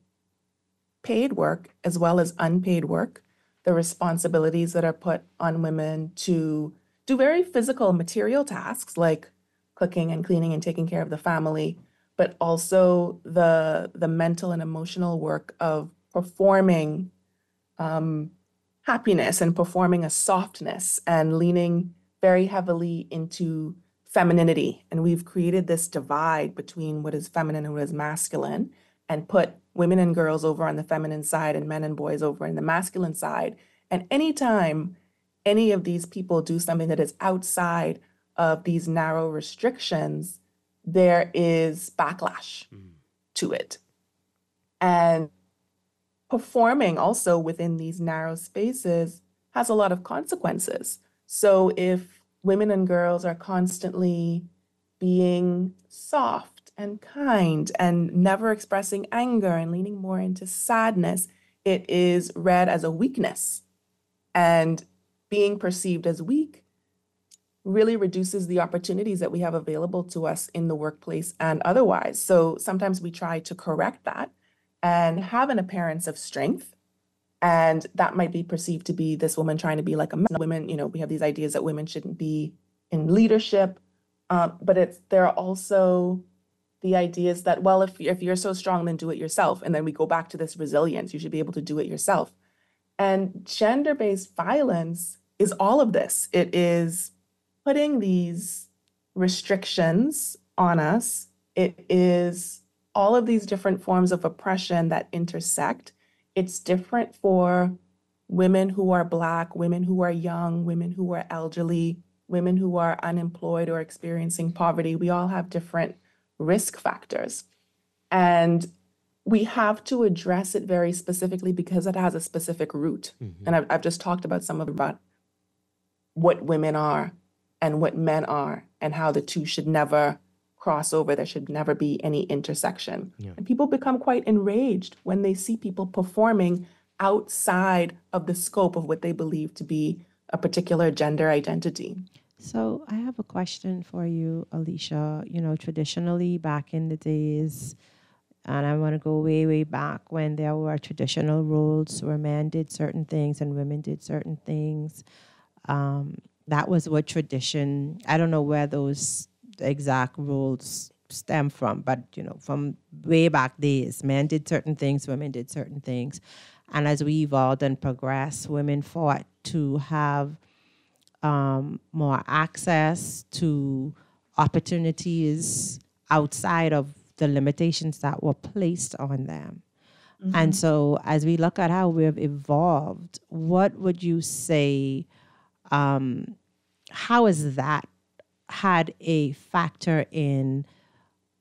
paid work as well as unpaid work, the responsibilities that are put on women to do very physical material tasks like cooking and cleaning and taking care of the family, but also the mental and emotional work of performing happiness and performing a softness and leaning very heavily into femininity. And we've created this divide between what is feminine and what is masculine and put women and girls over on the feminine side and men and boys over on the masculine side. And anytime any of these people do something that is outside of these narrow restrictions, there is backlash to it. And performing also within these narrow spaces has a lot of consequences. So if women and girls are constantly being soft and kind and never expressing anger and leaning more into sadness, it is read as a weakness. And being perceived as weak really reduces the opportunities that we have available to us in the workplace and otherwise. So sometimes we try to correct that and have an appearance of strength. And that might be perceived to be this woman trying to be like a man. Women, we have these ideas that women shouldn't be in leadership. But there are also the ideas that, well, if you're so strong, then do it yourself. And then we go back to this resilience. You should be able to do it yourself. And gender-based violence is all of this. It is putting these restrictions on us. It is all of these different forms of oppression that intersect. It's different for women who are Black, women who are young, women who are elderly, women who are unemployed or experiencing poverty. We all have different risk factors. And we have to address it very specifically because it has a specific root. Mm-hmm. And I've just talked about some of about what women are and what men are and how the two should never cross over. There should never be any intersection. Yeah. And people become quite enraged when they see people performing outside of the scope of what they believe to be a particular gender identity. So I have a question for you, Alicia. Traditionally back in the days, and I want to go way, way back when there were traditional roles where men did certain things and women did certain things. That was what tradition, I don't know where those exact rules stem from, but, from way back days, men did certain things, women did certain things. And as we evolved and progressed, women fought to have more access to opportunities outside of the limitations that were placed on them. Mm-hmm. And so as we look at how we've evolved, what would you say, how has that had a factor in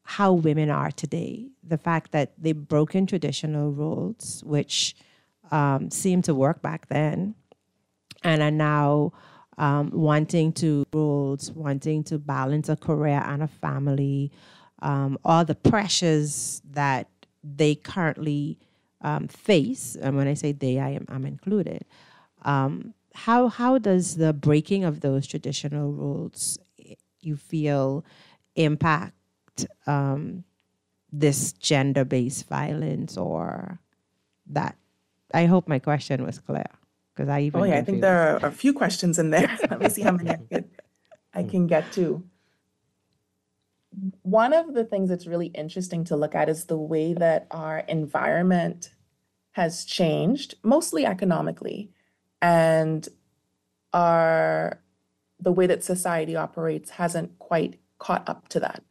how women are today? The fact that they've broken traditional roles, which seemed to work back then, and are now wanting to balance a career and a family, all the pressures that they currently face. And when I say they, I'm included. How does the breaking of those traditional rules, you feel, impact this gender-based violence, or that? I hope my question was clear, because I even. Oh yeah, I think there are a few questions in there. Let me see how many I can get to. One of the things that's really interesting to look at is the way that our environment has changed, mostly economically, and the way that society operates hasn't quite caught up to that.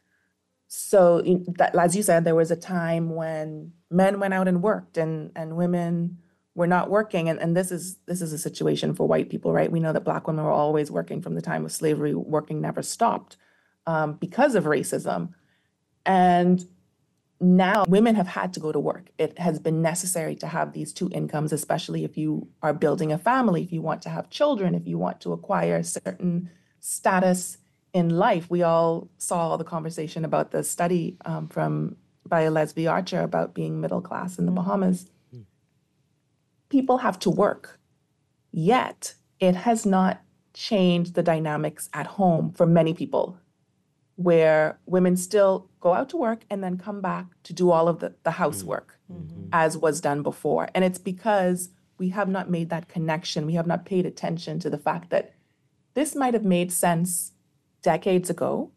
So, as you said, there was a time when men went out and worked, and women were not working, and this is a situation for white people, right? We know that Black women were always working from the time of slavery. Working never stopped because of racism, and now women have had to go to work. It has been necessary to have these two incomes, especially if you are building a family, if you want to have children, if you want to acquire a certain status in life. We all saw the conversation about the study by Leslie Archer about being middle class in the Bahamas. People have to work, yet it has not changed the dynamics at home for many people, where women still go out to work and then come back to do all of the housework as was done before. And it's because we have not made that connection. We have not paid attention to the fact that this might have made sense decades ago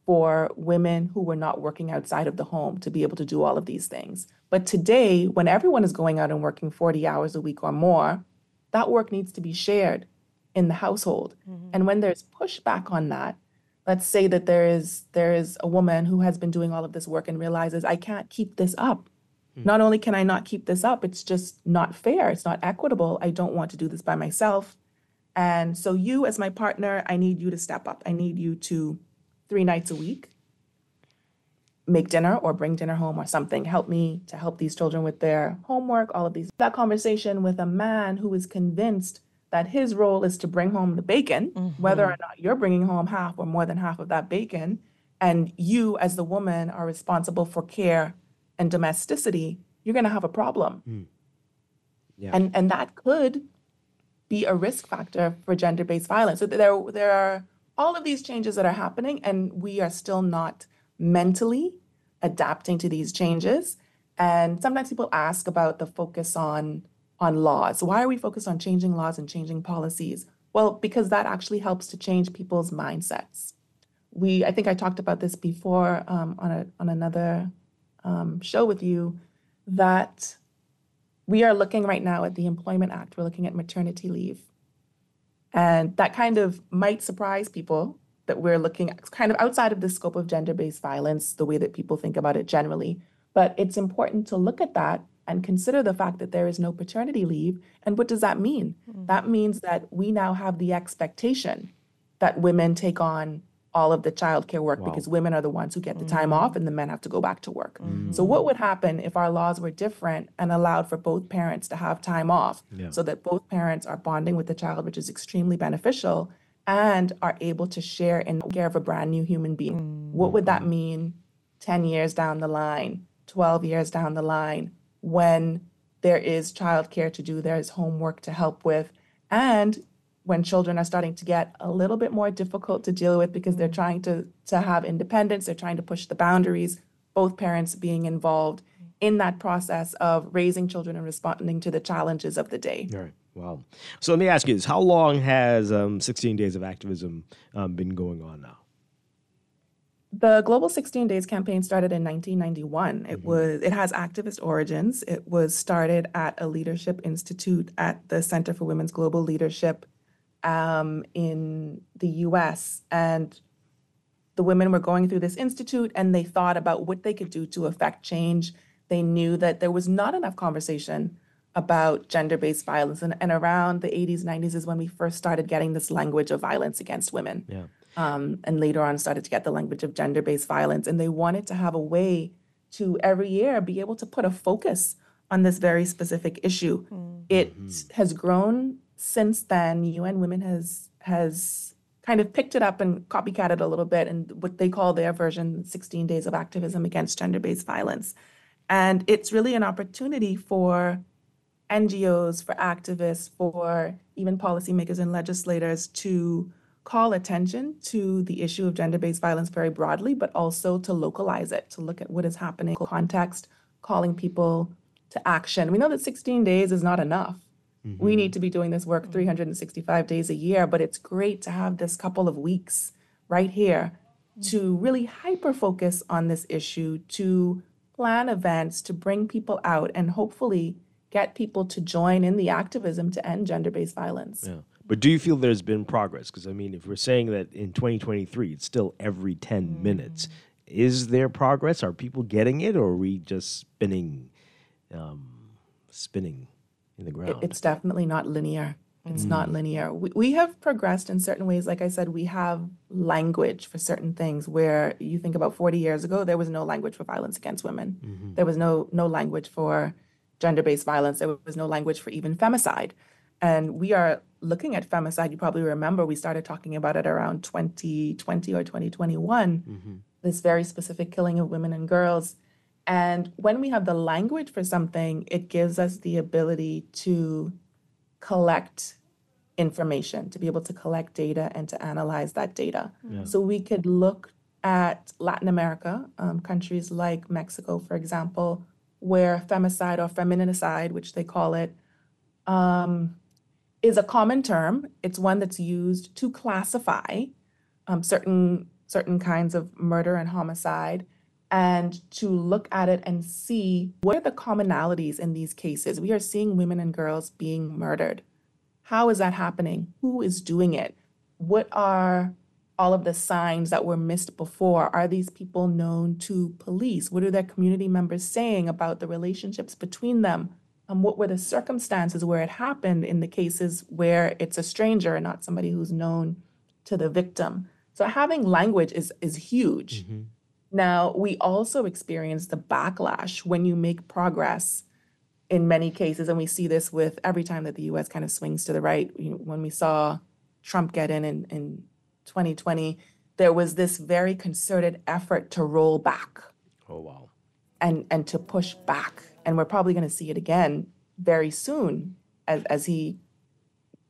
for women who were not working outside of the home to be able to do all of these things. But today, when everyone is going out and working 40 hours a week or more, that work needs to be shared in the household. And when there's pushback on that, let's say that there is a woman who has been doing all of this work and realizes, I can't keep this up. Not only can I not keep this up, it's just not fair. It's not equitable. I don't want to do this by myself. And so you, as my partner, I need you to step up. I need you to 3 nights a week make dinner or bring dinner home or something. Help me to help these children with their homework, all of these. That conversation with a man who is convinced that his role is to bring home the bacon, whether or not you're bringing home half or more than half of that bacon, and you as the woman are responsible for care and domesticity, you're going to have a problem. And that could be a risk factor for gender-based violence. So there are all of these changes that are happening, and we are still not mentally adapting to these changes. And sometimes people ask about the focus on laws. Why are we focused on changing laws and changing policies? Well, because that actually helps to change people's mindsets. I think I talked about this before on another show with you, that we are looking right now at the Employment Act. We're looking at maternity leave. And that kind of might surprise people, that we're looking at kind of outside of the scope of gender-based violence, the way that people think about it generally. But it's important to look at that and consider the fact that there is no paternity leave. And what does that mean? That means that we now have the expectation that women take on all of the childcare work because women are the ones who get the time off and the men have to go back to work. So what would happen if our laws were different and allowed for both parents to have time off so that both parents are bonding with the child, which is extremely beneficial, and are able to share in the care of a brand new human being? What would that mean 10 years down the line, 12 years down the line, when there is childcare to do, there is homework to help with, and when children are starting to get a little bit more difficult to deal with because they're trying to have independence, they're trying to push the boundaries, both parents being involved in that process of raising children and responding to the challenges of the day. All right. Wow. So let me ask you this. How long has 16 Days of Activism been going on now? The Global 16 Days campaign started in 1991. It has activist origins. It was started at a leadership institute at the Center for Women's Global Leadership in the US. And the women were going through this institute and they thought about what they could do to affect change. They knew that there was not enough conversation about gender-based violence. And around the 80s, 90s is when we first started getting this language of violence against women. And later on started to get the language of gender-based violence. And they wanted to have a way to every year be able to put a focus on this very specific issue. It has grown since then. UN Women has has kind of picked it up and copycatted a little bit in what they call their version, 16 Days of Activism Against Gender-Based Violence. And it's really an opportunity for NGOs, for activists, for even policymakers and legislators to call attention to the issue of gender-based violence very broadly, but also to localize it, to look at what is happening in context, calling people to action. We know that 16 days is not enough. We need to be doing this work 365 days a year, but it's great to have this couple of weeks right here to really hyper-focus on this issue, to plan events, to bring people out, and hopefully get people to join in the activism to end gender-based violence. Yeah. But do you feel there's been progress? Because, I mean, if we're saying that in 2023, it's still every 10 minutes, is there progress? Are people getting it, or are we just spinning in the ground? It's definitely not linear. It's not linear. We have progressed in certain ways. Like I said, we have language for certain things where you think about 40 years ago, there was no language for violence against women. There was no language for gender-based violence. There was no language for even femicide. And we are looking at femicide. You probably remember we started talking about it around 2020 or 2021, this very specific killing of women and girls. And when we have the language for something, it gives us the ability to collect information, to be able to collect data and to analyze that data. Yeah. So we could look at Latin America, countries like Mexico, for example, where femicide or feminicide, which they call it, is a common term. It's one that's used to classify certain kinds of murder and homicide, and to look at it and see what are the commonalities in these cases. We are seeing women and girls being murdered. How is that happening? Who is doing it? What are all of the signs that were missed before? Are these people known to police? What are their community members saying about the relationships between them? What were the circumstances where it happened in the cases where it's a stranger and not somebody who's known to the victim? So having language is huge. Now, we also experience the backlash when you make progress in many cases, and we see this with every time that the U.S. kind of swings to the right. You know, when we saw Trump get in 2020, there was this very concerted effort to roll back. Oh, wow. And to push back. And we're probably going to see it again very soon as he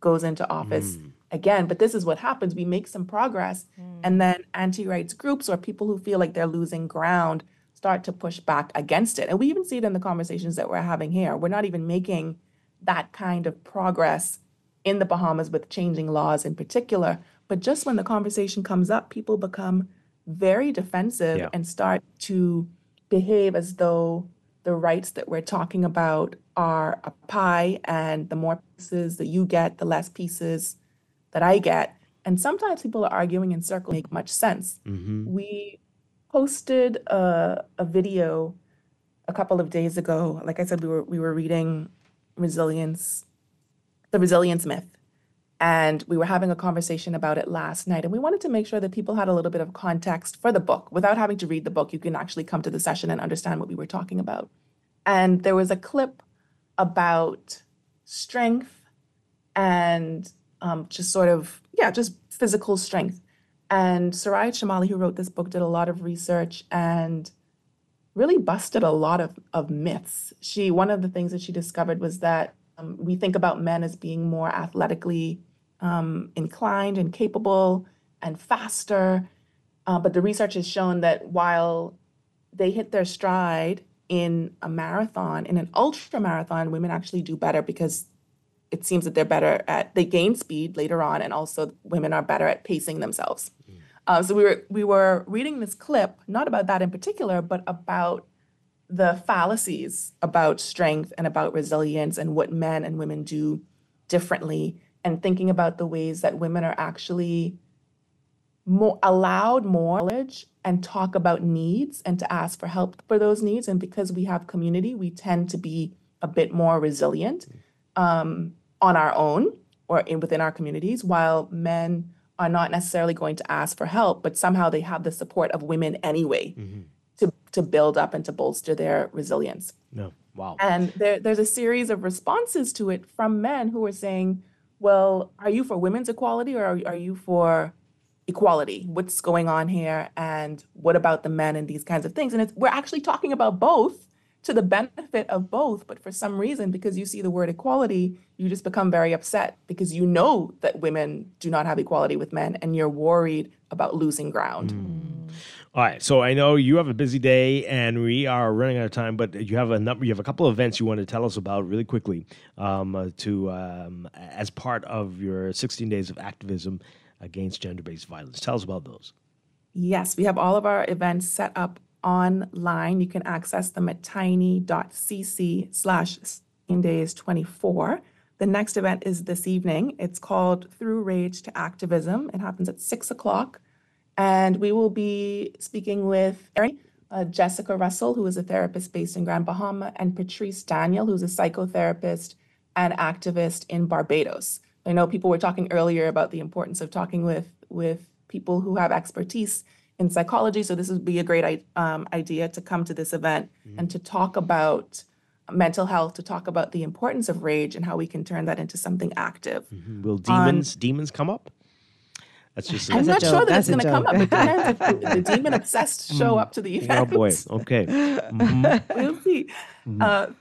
goes into office again. But this is what happens. We make some progress, and then anti-rights groups or people who feel like they're losing ground start to push back against it. And we even see it in the conversations that we're having here. We're not even making that kind of progress in the Bahamas with changing laws in particular. But just when the conversation comes up, people become very defensive and start to behave as though the rights that we're talking about are a pie, and the more pieces that you get, the less pieces that I get. And sometimes people are arguing in circles make much sense. We posted a video a couple of days ago. Like I said, we were reading the resilience myth, and we were having a conversation about it last night. And we wanted to make sure that people had a little bit of context for the book. Without having to read the book, you can actually come to the session and understand what we were talking about. And there was a clip about strength and just physical strength. And Soraya Chamali, who wrote this book, did a lot of research and really busted a lot of myths. One of the things that she discovered was that we think about men as being more athletically inclined and capable and faster. But the research has shown that while they hit their stride in a marathon, in an ultra marathon, women actually do better because it seems that they gain speed later on, and also women are better at pacing themselves. So we were reading this clip, not about that in particular, but about the fallacies about strength and about resilience and what men and women do differently, and thinking about the ways that women are actually allowed more knowledge and talk about needs and to ask for help for those needs. And because we have community, we tend to be a bit more resilient on our own or within our communities, while men are not necessarily going to ask for help, but somehow they have the support of women anyway to build up and to bolster their resilience. No. Wow. And there's a series of responses to it from men who are saying, well, are you for women's equality or are you for equality? What's going on here? And what about the men and these kinds of things? And we're actually talking about both to the benefit of both. But for some reason, because you see the word equality, you just become very upset because you know that women do not have equality with men and you're worried about losing ground. All right, so I know you have a busy day and we are running out of time, but you have a couple of events you want to tell us about really quickly as part of your 16 days of activism against gender-based violence. Tell us about those. Yes, we have all of our events set up online. You can access them at tiny.cc/16days24. The next event is this evening. It's called Through Rage to Activism. It happens at 6 o'clock. And we will be speaking with Jessica Russell, who is a therapist based in Grand Bahama, and Patrice Daniel, who's a psychotherapist and activist in Barbados. I know people were talking earlier about the importance of talking with people who have expertise in psychology. So this would be a great idea to come to this event and to talk about mental health, to talk about the importance of rage and how we can turn that into something active. Will demons come up? That's just I'm not sure that it's going to come up. It depends if the demon-obsessed show up to the event. Oh, boy. Okay. We'll see.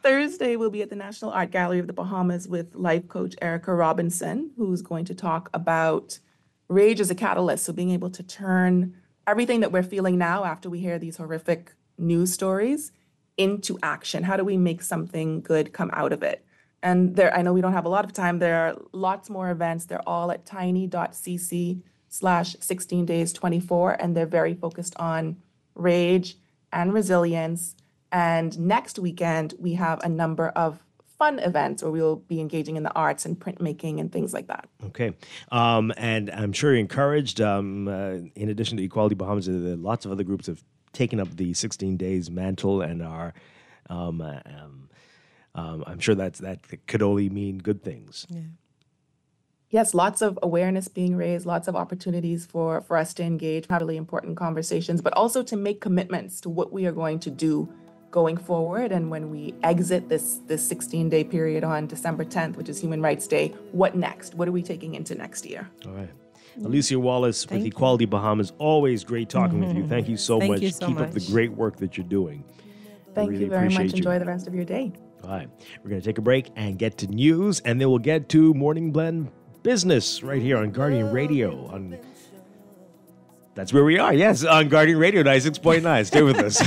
Thursday, we'll be at the National Art Gallery of the Bahamas with life coach Erica Robinson, who's going to talk about rage as a catalyst. So being able to turn everything that we're feeling now after we hear these horrific news stories into action. How do we make something good come out of it? And I know we don't have a lot of time. There are lots more events. They're all at tiny.cc/16days24, and they're very focused on rage and resilience. And next weekend, we have a number of fun events where we'll be engaging in the arts and printmaking and things like that. Okay. And I'm sure you're encouraged. In addition to Equality Bahamas, there are lots of other groups have taken up the 16 days mantle and are I'm sure that could only mean good things. Yeah. Yes, lots of awareness being raised, lots of opportunities for us to engage, have really important conversations, but also to make commitments to what we are going to do going forward. And when we exit this 16-day period on December 10th, which is Human Rights Day, what next? What are we taking into next year? All right. Alicia Wallace with Equality Bahamas, always great talking with you. Thank you so much. Keep up the great work that you're doing. Thank you very much. Enjoy the rest of your day. All right. We're going to take a break and get to news, and then we'll get to Morning Blend Business right here on Guardian Radio. That's where we are, yes, on Guardian Radio 96.9. Stay with us.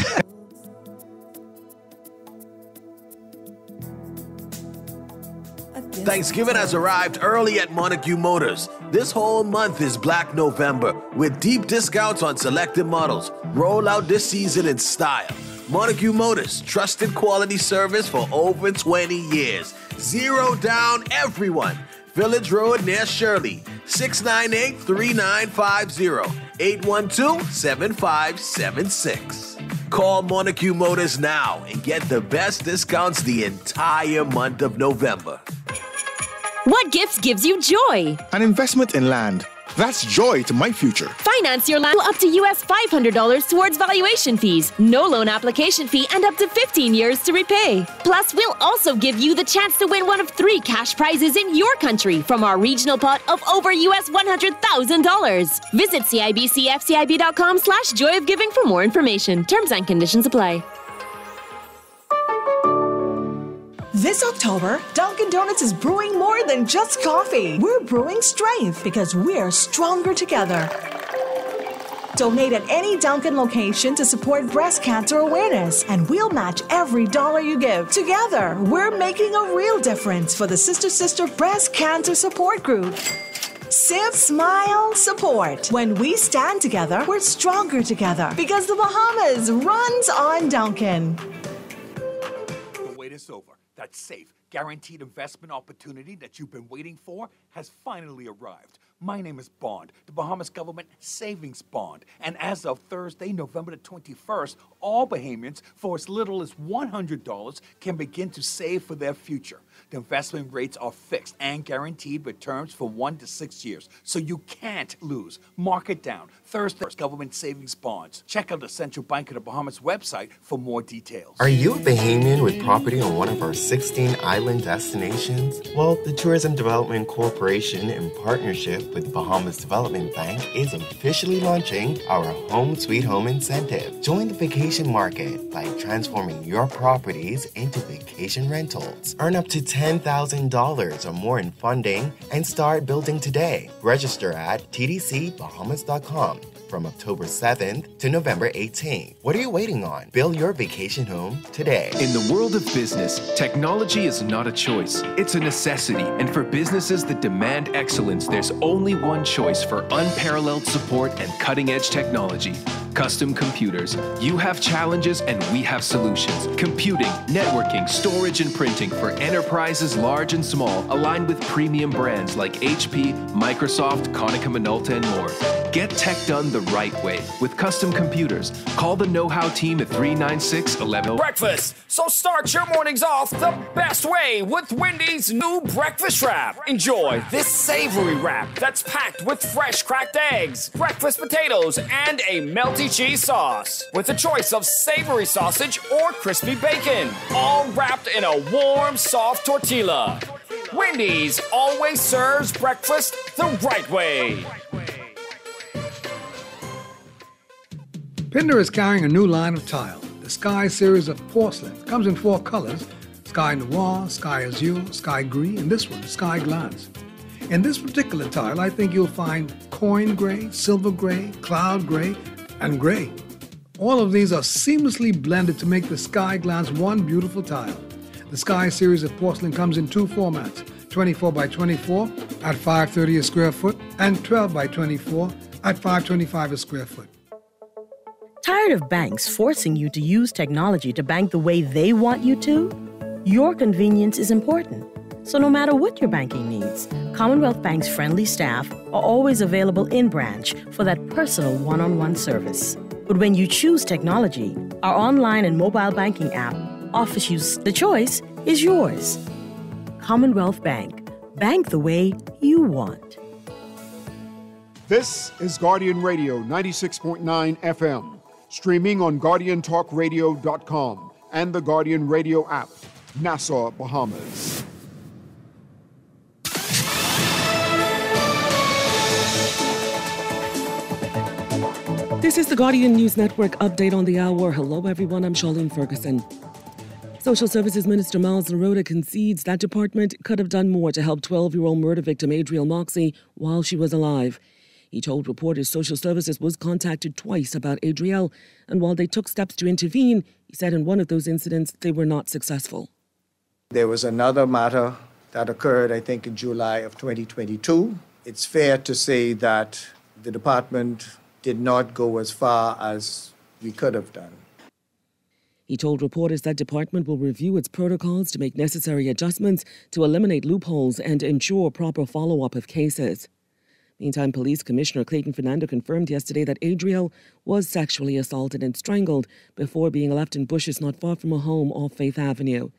Thanksgiving has arrived early at Montague Motors. This whole month is Black November with deep discounts on selected models. Roll out this season in style. Montague Motors, trusted quality service for over 20 years. Zero down, everyone. Village Road near Shirley. 698-3950. 812-7576. Call Montague Motors now and get the best discounts the entire month of November. What gift gives you joy? An investment in land. That's joy to my future. Finance your land up to US $500 towards valuation fees, no loan application fee, and up to 15 years to repay. Plus, we'll also give you the chance to win one of 3 cash prizes in your country from our regional pot of over US $100,000. Visit CIBCFCIB.com/joyofgiving for more information. Terms and conditions apply. This October, Dunkin' Donuts is brewing more than just coffee. We're brewing strength because we're stronger together. Donate at any Dunkin' location to support breast cancer awareness, and we'll match every dollar you give. Together, we're making a real difference for the Sister Breast Cancer Support Group. Sip, smile, support. When we stand together, we're stronger together because the Bahamas runs on Dunkin'. The wait is over. That safe, guaranteed investment opportunity that you've been waiting for has finally arrived. My name is Bond, the Bahamas Government Savings Bond. And as of Thursday, November the 21st, all Bahamians, for as little as $100, can begin to save for their future. The investment rates are fixed and guaranteed with terms for 1 to 6 years, so you can't lose. Mark it down. Thursday's Government Savings Bonds. Check out the Central Bank of the Bahamas website for more details. Are you a Bahamian with property on one of our 16 islands? island destinations? Well, the Tourism Development Corporation, in partnership with Bahamas Development Bank, is officially launching our Home Sweet Home incentive. Join the vacation market by transforming your properties into vacation rentals. Earn up to $10,000 or more in funding and start building today. Register at tdcbahamas.com. from October 7th to November 18th. What are you waiting on? Build your vacation home today. In the world of business, technology is not a choice. It's a necessity. And for businesses that demand excellence, there's only one choice for unparalleled support and cutting-edge technology. Custom Computers. You have challenges and we have solutions. Computing, networking, storage, and printing for enterprises large and small, aligned with premium brands like HP, Microsoft, Konica Minolta, and more. Get tech done the right way with Custom Computers. Call the know-how team at 396-11. Breakfast. So start your mornings off the best way with Wendy's new breakfast wrap. Enjoy this savory wrap that's packed with fresh cracked eggs, breakfast potatoes, and a melty cheese sauce with a choice of savory sausage or crispy bacon, all wrapped in a warm, soft tortilla. Wendy's always serves breakfast the right way. Pinder is carrying a new line of tile, the Sky series of porcelain. It comes in 4 colors, Sky Noir, Sky Azure, Sky Gris, and this one, Sky Glance. In this particular tile, I think you'll find coin gray, silver gray, cloud gray, and gray. All of these are seamlessly blended to make the Sky Glance one beautiful tile. The Sky series of porcelain comes in 2 formats, 24 by 24 at $5.30 a square foot and 12 by 24 at $5.25 a square foot. Tired of banks forcing you to use technology to bank the way they want you to? Your convenience is important. So no matter what your banking needs, Commonwealth Bank's friendly staff are always available in branch for that personal one-on-one service. But when you choose technology, our online and mobile banking app offers you the choice is yours. Commonwealth Bank. Bank the way you want. This is Guardian Radio 96.9 FM. Streaming on GuardianTalkRadio.com and the Guardian Radio app, Nassau, Bahamas. This is the Guardian News Network update on the hour. Hello, everyone. I'm Charlene Ferguson. Social Services Minister LaRoda concedes that department could have done more to help 12-year-old murder victim Adriel Moxie while she was alive. He told reporters Social Services was contacted twice about Adriel, and while they took steps to intervene, he said in one of those incidents they were not successful. There was another matter that occurred, I think, in July of 2022. It's fair to say that the department did not go as far as we could have done. He told reporters that department will review its protocols to make necessary adjustments to eliminate loopholes and ensure proper follow-up of cases. Meantime, Police Commissioner Clayton Fernando confirmed yesterday that Adriel was sexually assaulted and strangled before being left in bushes not far from a home off Faith Avenue.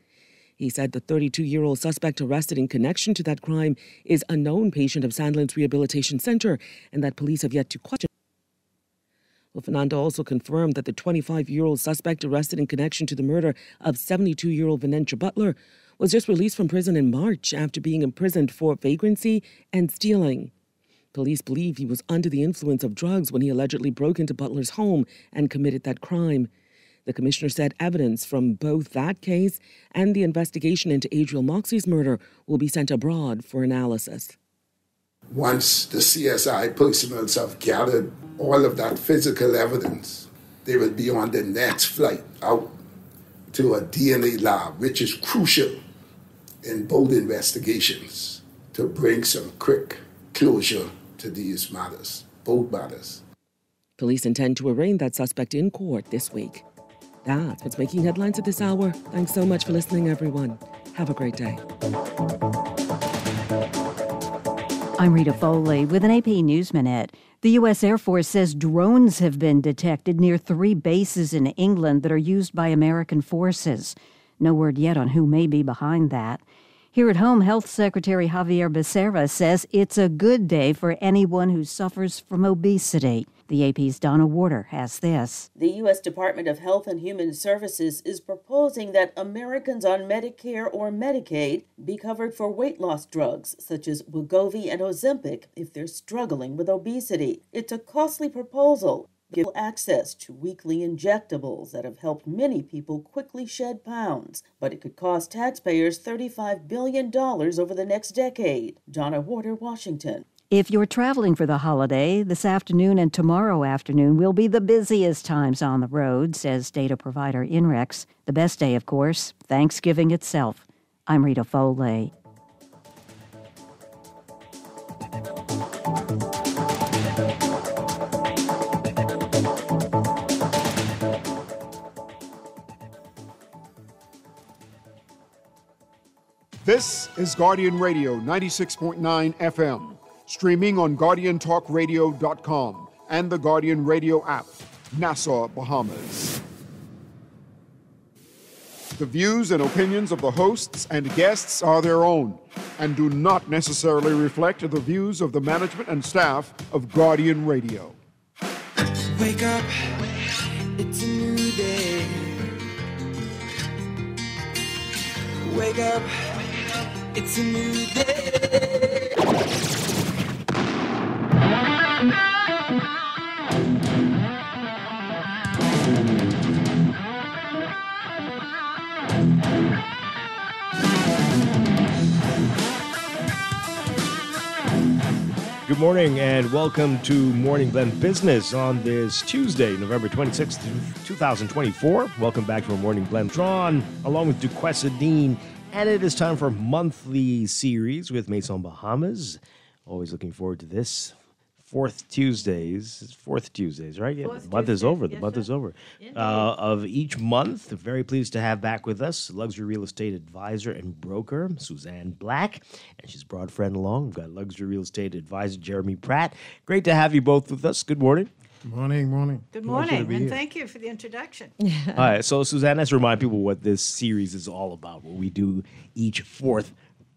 He said the 32-year-old suspect arrested in connection to that crime is a known patient of Sandlands Rehabilitation Center and that police have yet to question. Well, Fernando also confirmed that the 25-year-old suspect arrested in connection to the murder of 72-year-old Venetia Butler was just released from prison in March after being imprisoned for vagrancy and stealing. Police believe he was under the influence of drugs when he allegedly broke into Butler's home and committed that crime. The commissioner said evidence from both that case and the investigation into Adriel Moxie's murder will be sent abroad for analysis. Once the CSI personnel have gathered all of that physical evidence, they will be on the next flight out to a DNA lab, which is crucial in both investigations to bring some quick closure to these matters, both matters. Police intend to arraign that suspect in court this week. That's what's making headlines at this hour. Thanks so much for listening, everyone. Have a great day. I'm Rita Foley with an AP News Minute. The U.S. Air Force says drones have been detected near 3 bases in England that are used by American forces. No word yet on who may be behind that. Here at home, Health Secretary Javier Becerra says it's a good day for anyone who suffers from obesity. The AP's Donna Warder has this. The U.S. Department of Health and Human Services is proposing that Americans on Medicare or Medicaid be covered for weight loss drugs such as Wegovy and Ozempic if they're struggling with obesity. It's a costly proposal. Give access to weekly injectables that have helped many people quickly shed pounds, but it could cost taxpayers $35 billion over the next decade. Donna Warder, Washington. If you're traveling for the holiday, this afternoon and tomorrow afternoon will be the busiest times on the road, says data provider INREX. The best day, of course, Thanksgiving itself. I'm Rita Foley. This is Guardian Radio 96.9 FM, streaming on GuardianTalkRadio.com and the Guardian Radio app, Nassau, Bahamas. The views and opinions of the hosts and guests are their own and do not necessarily reflect the views of the management and staff of Guardian Radio. Wake up, it's a new day. Wake up, it's a new day. Good morning and welcome to Morning Blend Business on this Tuesday, November 26th, 2024. Welcome back to our Morning Blend. Drawn along with Duquesa Dean, and it is time for a monthly series with Maison Bahamas. Always looking forward to this. Fourth Tuesdays, right? Yeah, the month is over. The month is over. Of each month, very pleased to have back with us luxury real estate advisor and broker Suzanne Black, and she's brought a friend along. We've got luxury real estate advisor Jeremy Pratt. Great to have you both with us. Good morning. Morning. Good morning, and thank you for the introduction. All right, so Suzanne, let's remind people what this series is all about, what we do each fourth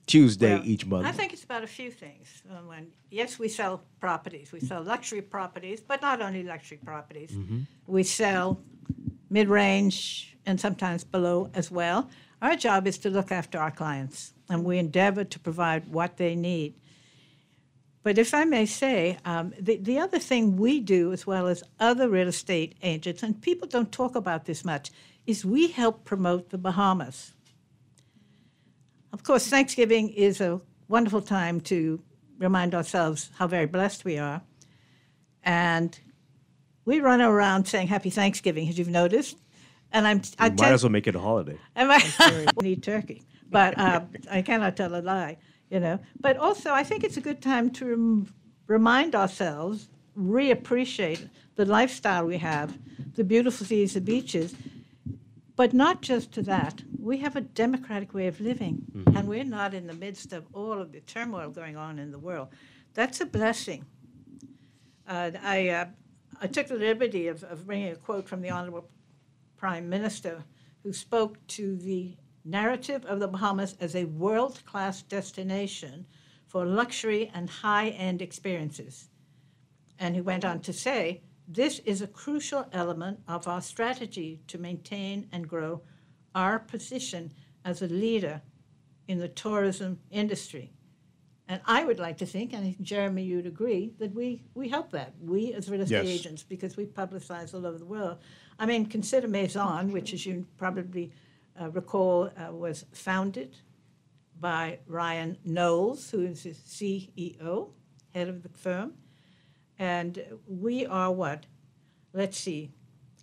Tuesday each month. I think it's about a few things. Yes, we sell properties. We sell luxury properties, but not only luxury properties. Mm-hmm. We sell mid-range and sometimes below as well. Our job is to look after our clients, and we endeavor to provide what they need. But if I may say, the other thing we do, as well as other real estate agents, and people don't talk about this much, is we help promote the Bahamas. Of course, Thanksgiving is a wonderful time to remind ourselves how very blessed we are. And we run around saying Happy Thanksgiving, as you've noticed. And I might as well make it a holiday. We need turkey, but I cannot tell a lie, you know. But also, I think it's a good time to remind ourselves, reappreciate the lifestyle we have, the beautiful seas, the beaches. But not just to that, we have a democratic way of living, and we're not in the midst of all of the turmoil going on in the world. That's a blessing. I took the liberty of bringing a quote from the Honorable Prime Minister, who spoke to the narrative of the Bahamas as a world-class destination for luxury and high-end experiences. And he went on to say, this is a crucial element of our strategy to maintain and grow our position as a leader in the tourism industry. And I would like to think, and Jeremy, you'd agree, that we help that. We as real estate agents, because we publicize all over the world. I mean, consider Maison, which, as you probably recall, was founded by Ryan Knowles, who is the CEO, head of the firm. And we are what? Let's see,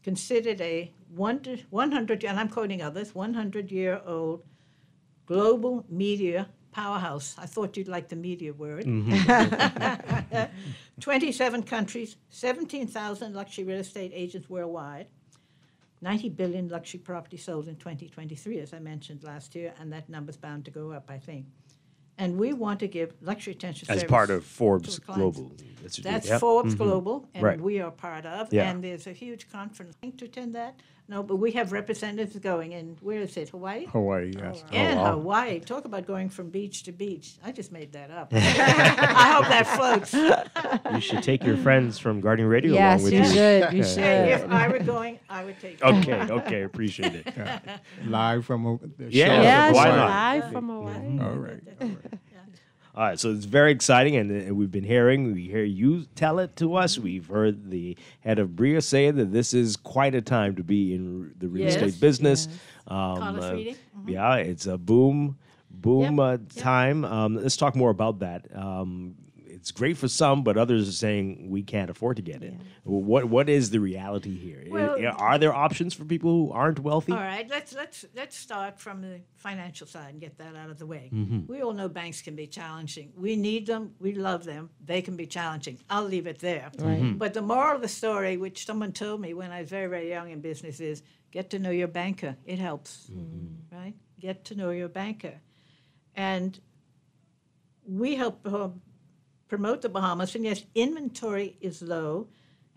considered a 100, and I'm quoting others, 100-year-old global media powerhouse. I thought you'd like the media word. 27 countries, 17,000 luxury real estate agents worldwide, 90 billion luxury property sold in 2023, as I mentioned last year, and that number's bound to go up, I think. And we want to give luxury attention service as part of Forbes Global. That's Forbes Global, and we are part of. Yeah. And there's a huge conference to attend that. No, but we have representatives going in, where is it, Hawaii? Hawaii, yes. In Hawaii. Talk about going from beach to beach. I just made that up. I hope that floats. You should take your friends from Guardian Radio Yes, along with you you. should. You Hey, should. if I were going, I would take them. Okay, appreciate it. Live from the Yeah, shores yes, of why Hawaii. not? Live from Hawaii. All right. All right, so it's very exciting, and we've been hearing, we hear you tell it to us. We've heard the head of BRIA say that this is quite a time to be in the real estate business. College reading. Yeah, it's a boom time. Let's talk more about that. It's great for some, but others are saying we can't afford to get in. What is the reality here? Well, Are there options for people who aren't wealthy? All right, let's start from the financial side and get that out of the way. Mm-hmm. We all know banks can be challenging. We need them. We love them. They can be challenging. I'll leave it there. Right. Mm-hmm. But the moral of the story, which someone told me when I was very, very young in business, is get to know your banker. It helps, right? Get to know your banker. And we help promote the Bahamas. And yes, inventory is low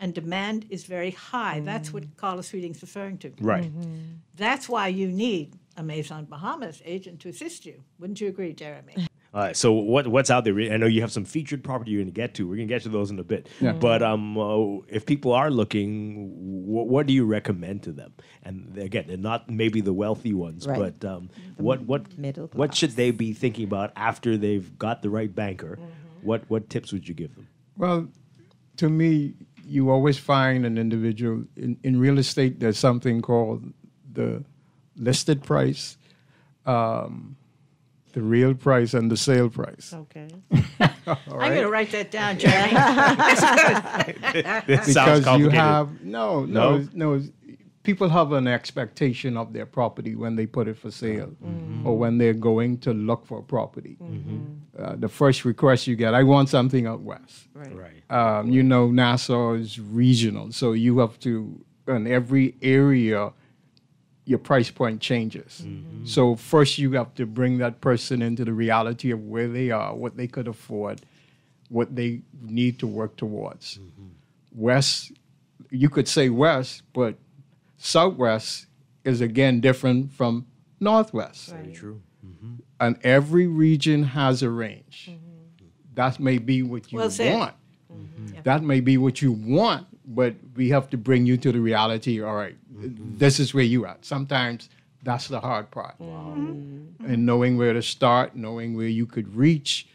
and demand is very high. That's what Carlos Reading's referring to. Right. That's why you need a Maison Bahamas agent to assist you. Wouldn't you agree, Jeremy? All right, so what's out there? I know you have some featured property you're going to get to. We're going to get to those in a bit. Yeah. But if people are looking, what do you recommend to them? And again, they're not maybe the wealthy ones, Right. but what should they be thinking about after they've got the right banker? What tips would you give them? Well, to me, you always find an individual in real estate. There's something called the listed price, the real price, and the sale price. Okay. I'm going to write that down, Jeremy. This sounds Because you complicated. have no. People have an expectation of their property when they put it for sale, or when they're going to look for a property. The first request you get, I want something out west. Right. Nassau is regional, so you have to, in every area, your price point changes. So first you have to bring that person into the reality of where they are, what they could afford, what they need to work towards. West, you could say west, but Southwest is again different from Northwest. Very true. And every region has a range. That may be what you Well said. want. That may be what you want, but we have to bring you to the reality. All right, this is where you at. Sometimes that's the hard part. And knowing where to start, knowing where you could reach,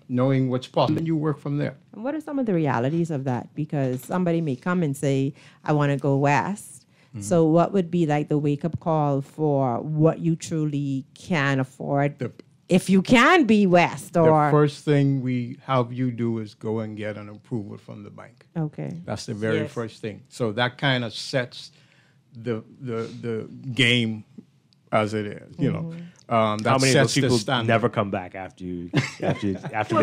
knowing what's possible, and you work from there. And what are some of the realities of that? Because somebody may come and say, I want to go west. So what would be like the wake-up call for what you truly can afford if you can be west? Or The first thing we have you do is go and get an approval from the bank. Okay. That's the very first thing. So that kind of sets the game as it is. How That many of those sets the people standard. never come back after they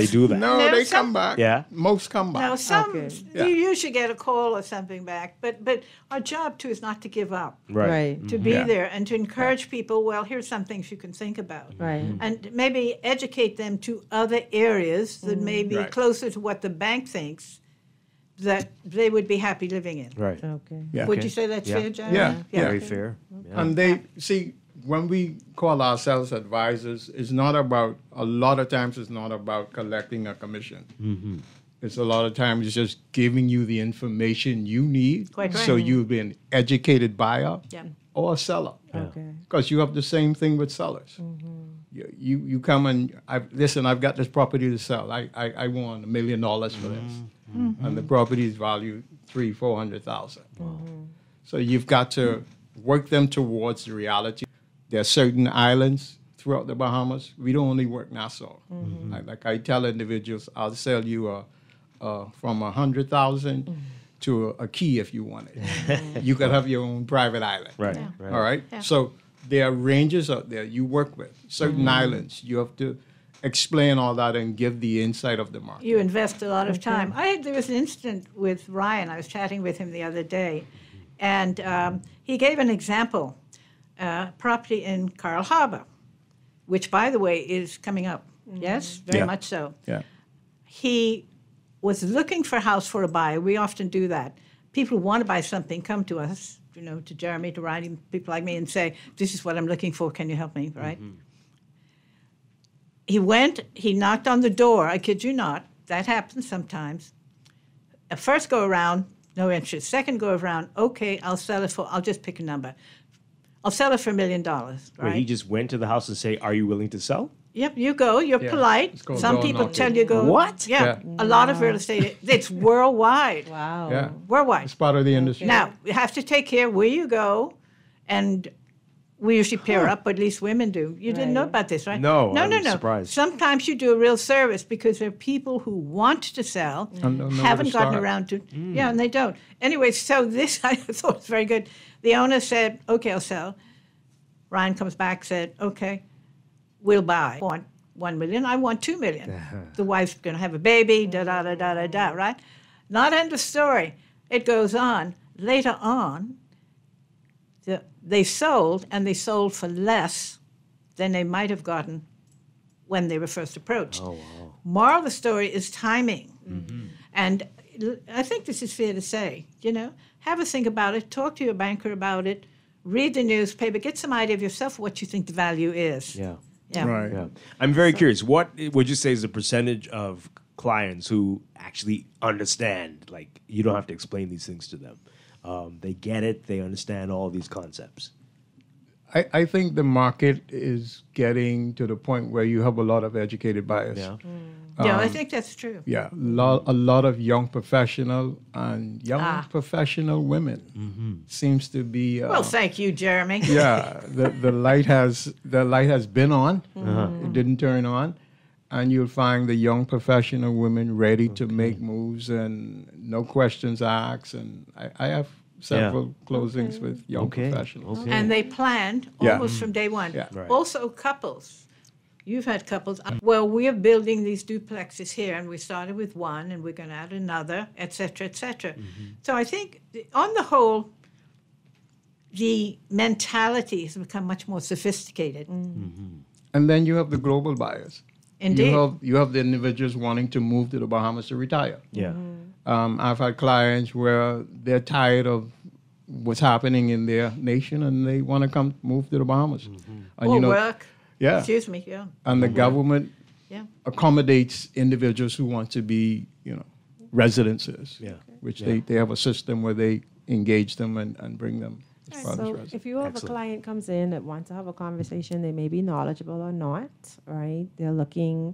do that? No, they come back. Yeah. Most come back. Now, some Yeah. you usually get a call or something back, but our job too is not to give up. Right. To be Yeah. there and to encourage people. Well, here's some things you can think about, Right. and maybe educate them to other areas that may be Right. closer to what the bank thinks that they would be happy living in. Right. Okay. Yeah. Would you say that's fair, Jeremy? Yeah. Very fair. Yeah. And they see when we call ourselves advisors, it's not about a lot of times. It's not about collecting a commission. It's a lot of times it's just giving you the information you need, Quite right. so you've been educated buyer or a seller. Okay. Because you have the same thing with sellers. You come and I've got this property to sell. I want $1 million for this, and the property is valued $300,000-400,000. So you've got to work them towards the reality. There are certain islands throughout the Bahamas. We don't only work Nassau. Like I tell individuals, I'll sell you from $100,000 to a key if you want it. You could have your own private island. Right. All right. Yeah. So there are ranges out there you work with. Certain islands, you have to explain all that and give the insight of the market. You invest a lot of time. There was an incident with Ryan. I was chatting with him the other day, and he gave an example, property in Coral Harbor, which, by the way, is coming up. Yes, very much so. Yeah. He was looking for a house for a buyer. We often do that. people who want to buy something come to us, to Jeremy, to Ryan, people like me, and say, this is what I'm looking for, can you help me, right? He knocked on the door, I kid you not, that happens sometimes. A first go around, no interest. Second go around, okay, I'll just pick a number. I'll sell it for $1 million, right? Wait, he just went to the house and say, are you willing to sell? Yep, you go. You're polite. Some people tell you go. What? Yeah, a lot of real estate. It's worldwide. Wow. Yeah. Worldwide. It's part of the industry. Now, you have to take care where you go, and we usually pair up, but at least women do. You didn't know about this, right? No, No. Surprised. Sometimes you do a real service because there are people who want to sell, haven't gotten around to. Yeah, and they don't. Anyway, so this I thought was very good. The owner said, okay, I'll sell. Ryan comes back, said, okay, we'll buy. I want $1 million. I want $2 million. The wife's going to have a baby, da-da-da-da-da-da, right? Not end of story. It goes on. Later on, they sold, and they sold for less than they might have gotten when they were first approached. Oh, wow. Moral of the story is timing. And I think this is fair to say, have a think about it, talk to your banker about it, read the newspaper, get some idea of yourself what you think the value is. Yeah. Right. Yeah. I'm very curious. What would you say is the percentage of clients who actually understand? Like, you don't have to explain these things to them. They get it. They understand all these concepts. I think the market is getting to the point where you have a lot of educated buyers. Yeah. Yeah, I think that's true. Yeah, a lot of young professional and young professional women seems to be. Well, thank you, Jeremy. Yeah, the light has been on. It didn't turn on, and you'll find the young professional women ready to make moves and no questions asked. And I have several closings with young professionals. And they planned almost from day one. Yeah. Right. Also, couples. You've had couples. Well, we're building these duplexes here, and we started with one, and we're going to add another, et cetera, et cetera. So I think, on the whole, the mentality has become much more sophisticated. And then you have the global buyers. Indeed. You have the individuals wanting to move to the Bahamas to retire. Yeah. I've had clients where they're tired of what's happening in their nation, and they want to move to the Bahamas. And, Or work. Yeah. Excuse me, yeah. And the government accommodates individuals who want to be, residences. Yeah. Which they have a system where they engage them and bring them as part of So residence. if you have a client comes in that wants to have a conversation, they may be knowledgeable or not, right? They're looking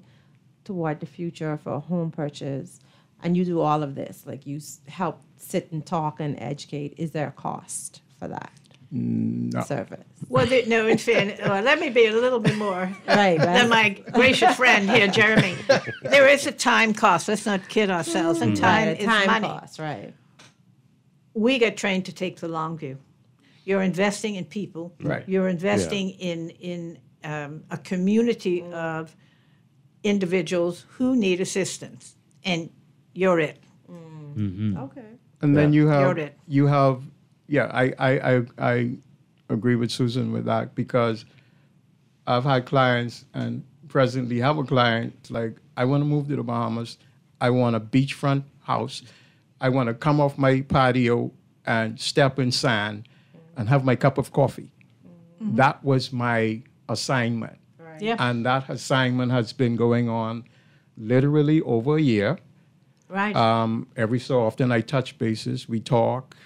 toward the future for a home purchase, and you do all of this, like you help sit and talk and educate. Is there a cost for that? No. Service. Well, no, in fairness, let me be a little bit more right. than my gracious friend here, Jeremy. There is a time cost. Let's not kid ourselves. And time is money. Cost, right. We get trained to take the long view. You're investing in people. Right. You're investing in a community of individuals who need assistance, and you're it. Okay. And then you You're it. have. Yeah, I agree with Susan with that, because I've had clients and presently have a client like, I want to move to the Bahamas. I want a beachfront house. I want to come off my patio and step in sand and have my cup of coffee. That was my assignment. Right. Yeah. And that assignment has been going on literally over a year. Right. Every so often I touch bases, we talk.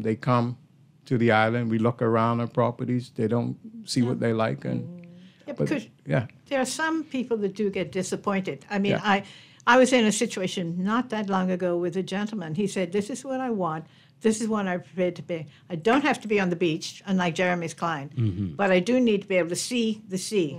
They come to the island, we look around at properties, they don't see what they like. Because there are some people that do get disappointed. I mean, I was in a situation not that long ago with a gentleman. He said, this is what I want. This is what I'm prepared to pay. I don't have to be on the beach, unlike Jeremy's client, but I do need to be able to see the sea.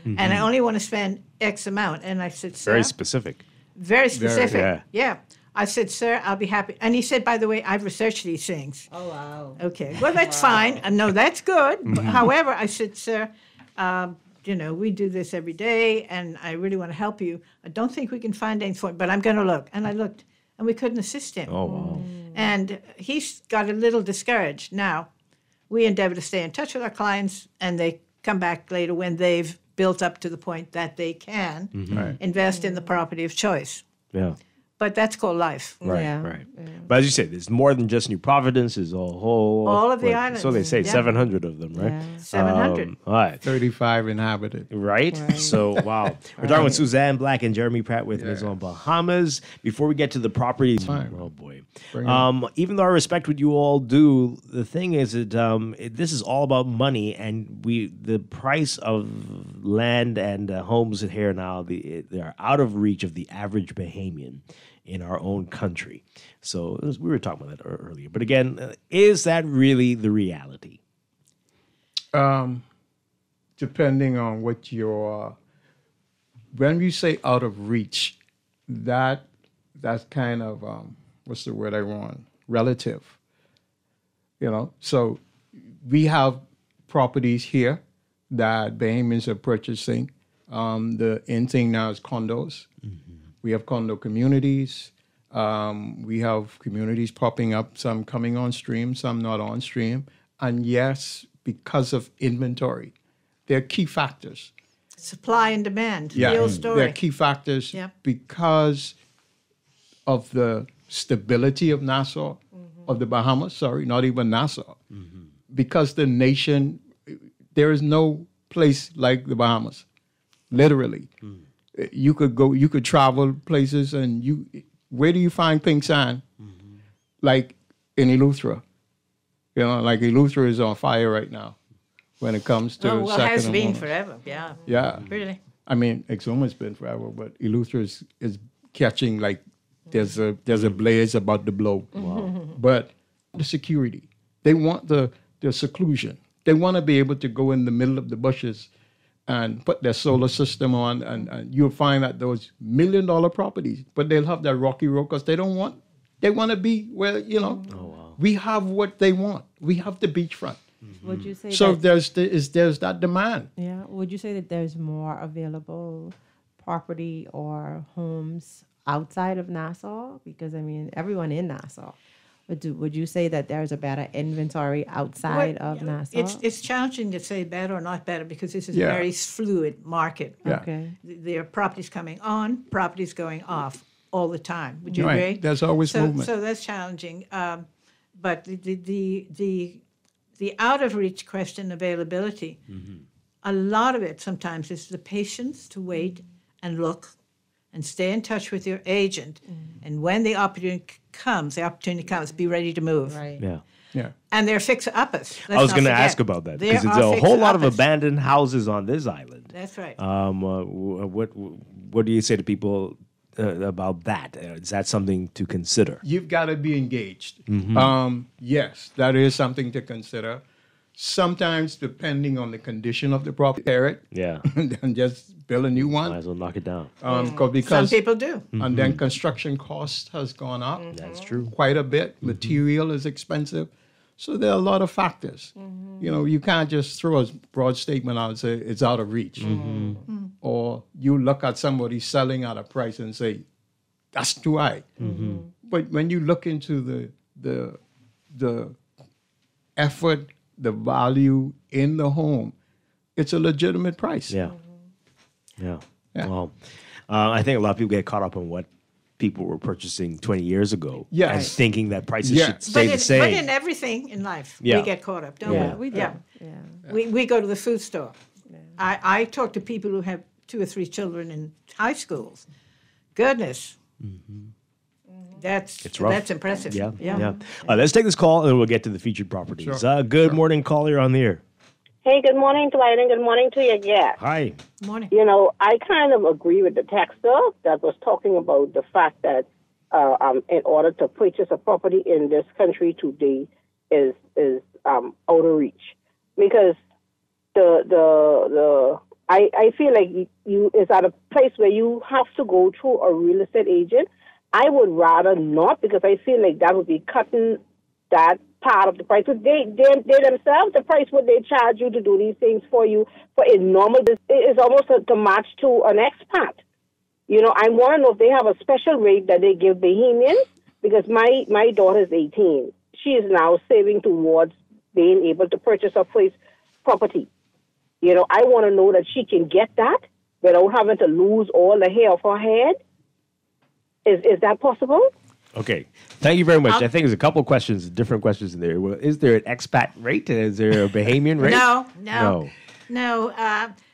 And I only want to spend X amount. And I said, sir. Very specific. Very specific. Yeah. I said, sir, I'll be happy. And he said, by the way, I've researched these things. Oh, wow. Okay. Well, that's fine. No, that's good. However, I said, sir, we do this every day, and I really want to help you. I don't think we can find anything for it, but I'm going to look. And I looked, and we couldn't assist him. Oh, wow. And he's got a little discouraged. Now, we endeavor to stay in touch with our clients, and they come back later when they've built up to the point that they can invest in the property of choice. Yeah. But that's called life. Right, right. But as you say, there's more than just New Providence. There's a whole... All of the islands. So they say 700 of them, right? 700. All right. 35 inhabited. Right? So, wow. We're talking with Suzanne Black and Jeremy Pratt with Maison Bahamas. Before we get to the properties... Oh, boy. Even though I respect what you all do, the thing is that this is all about money, and the price of land and homes here now, they're out of reach of the average Bahamian in our own country. So we were talking about that earlier. But again, is that really the reality? Depending on what when you say out of reach, that's kind of, what's the word I want? Relative. So we have properties here that Bahamians are purchasing. The in thing now is condos. We have condo communities. We have communities popping up, some coming on stream, some not on stream. And yes, because of inventory, they're key factors. Supply and demand, yeah, real story. They're key factors because of the stability of Nassau, of the Bahamas, sorry, not even Nassau. Because the nation, there is no place like the Bahamas, literally. You could travel places, and where do you find pink sand? Like in Eleuthera. Like Eleuthera is on fire right now when it comes to it has been forever, Yeah. Really. I mean, Exuma's been forever, but Eleuthera is catching, like, there's a blaze about to blow. Wow. But the security, they want the seclusion. They want to be able to go in the middle of the bushes and put their solar system on, and you'll find that those $1 million properties, but they'll have that rocky road because they want to be where, we have what they want. We have the beachfront. Would you say so? that There's that demand. Yeah. Would you say that there's more available property or homes outside of Nassau? Because I mean, everyone in Nassau. Would you say that there's a better inventory outside of Nassau? It's challenging to say better or not better because this is a very fluid market. Yeah. Okay. There are properties coming on, properties going off all the time. Would you agree? There's always movement. So that's challenging. But the out of reach question, availability, a lot of it sometimes is the patience to wait and look and stay in touch with your agent. And when the opportunity comes, be ready to move. Right. Yeah. And they're fixer-uppers. I was going to ask about that because it's a whole lot of abandoned houses on this island. That's right. What do you say to people about that? Is that something to consider? You've got to be engaged. Yes, that is something to consider. Sometimes, depending on the condition of the property, and just build a new one. Might as well knock it down. Because some people do. And then construction cost has gone up. That's true. Quite a bit. Material is expensive. So there are a lot of factors. You can't just throw a broad statement out and say it's out of reach. Or you look at somebody selling at a price and say, that's too high. But when you look into the effort, the value in the home, it's a legitimate price. Yeah. Well, I think a lot of people get caught up on what people were purchasing 20 years ago and thinking that prices should stay the same. But in everything in life, we get caught up, don't we? We do. We go to the food store. I talk to people who have 2 or 3 children in high schools. Goodness. That's impressive. Yeah. Let's take this call and then we'll get to the featured properties. Good morning, caller. You're on the air. Hey, good morning, Dwight, and good morning to you, guest. Hi. Morning. I kind of agree with the texter that was talking about the fact that in order to purchase a property in this country today is out of reach, because I feel like you is at a place where you have to go through a real estate agent. I would rather not, because I feel like that would be cutting that part of the price. They themselves, the price what they charge you to do these things for you for a normal, is almost to match to an expat. I want to know if they have a special rate that they give Bahamians, because my daughter is 18. She is now saving towards being able to purchase her first property. I want to know that she can get that without having to lose all the hair off her head. Is that possible? Okay. Thank you very much. I think there's a couple of questions, different questions in there. Well, is there an expat rate? Is there a Bahamian rate? No.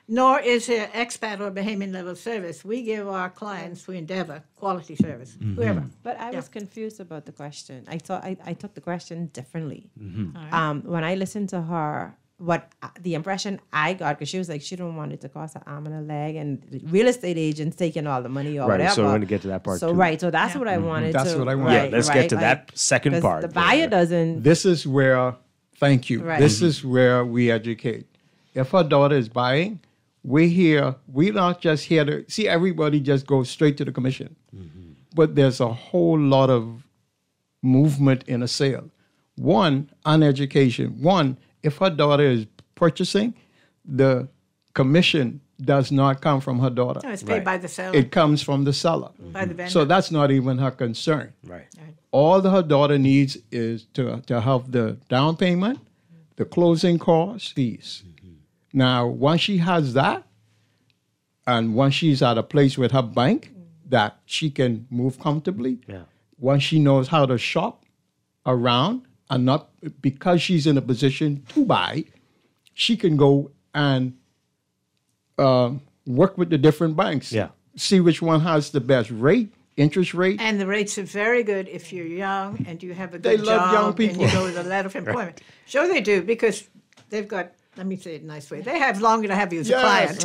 Nor is there expat or Bahamian level service. We give our clients who endeavor quality service, whoever. But I was confused about the question. I thought I took the question differently. Right. When I listened to her, the impression I got, because she was like, she don't want it to cost an arm and a leg, and the real estate agents taking all the money or whatever. So we're going to get to that part too. So that's what I wanted to. That's what I wanted. Yeah, let's get to that second part. The buyer doesn't. This is where, thank you. Right. This is where we educate. If her daughter is buying, we're not just here to see everybody just go straight to the commission. But there's a whole lot of movement in a sale. One, on education. One, if her daughter is purchasing, the commission does not come from her daughter. No, it's paid by the seller. It comes from the seller. By the vendor. So that's not even her concern. Right. All her daughter needs is to have the down payment, the closing costs, fees. Now, once she has that, and once she's at a place with her bank that she can move comfortably, once she knows how to shop around, and not because she's in a position to buy, she can go and work with the different banks. See which one has the best rate, interest rate. And the rates are very good if you're young and you have a good They job love young people. and you go with a letter of employment. Sure they do, because they've got, let me say it a nice way, they have longer to have you as a client.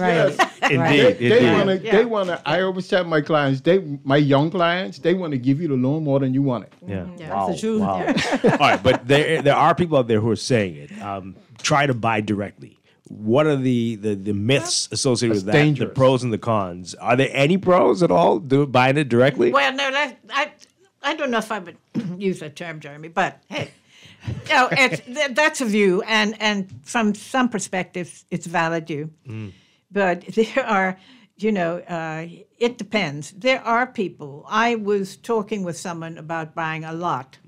Indeed. They want to. I always tell my clients, my young clients, they want to give you the loan more than you want it. Wow. That's the truth. Wow. All right, but there are people out there who are saying it. Try to buy directly. What are the myths associated with that? Dangerous. The pros and the cons. Are there any pros at all buying it directly? Well, no, I don't know if I would use that term, Jeremy, but hey, that's a view, and from some perspectives, it's valid view. But there are, it depends. There are people. I was talking with someone about buying a lot.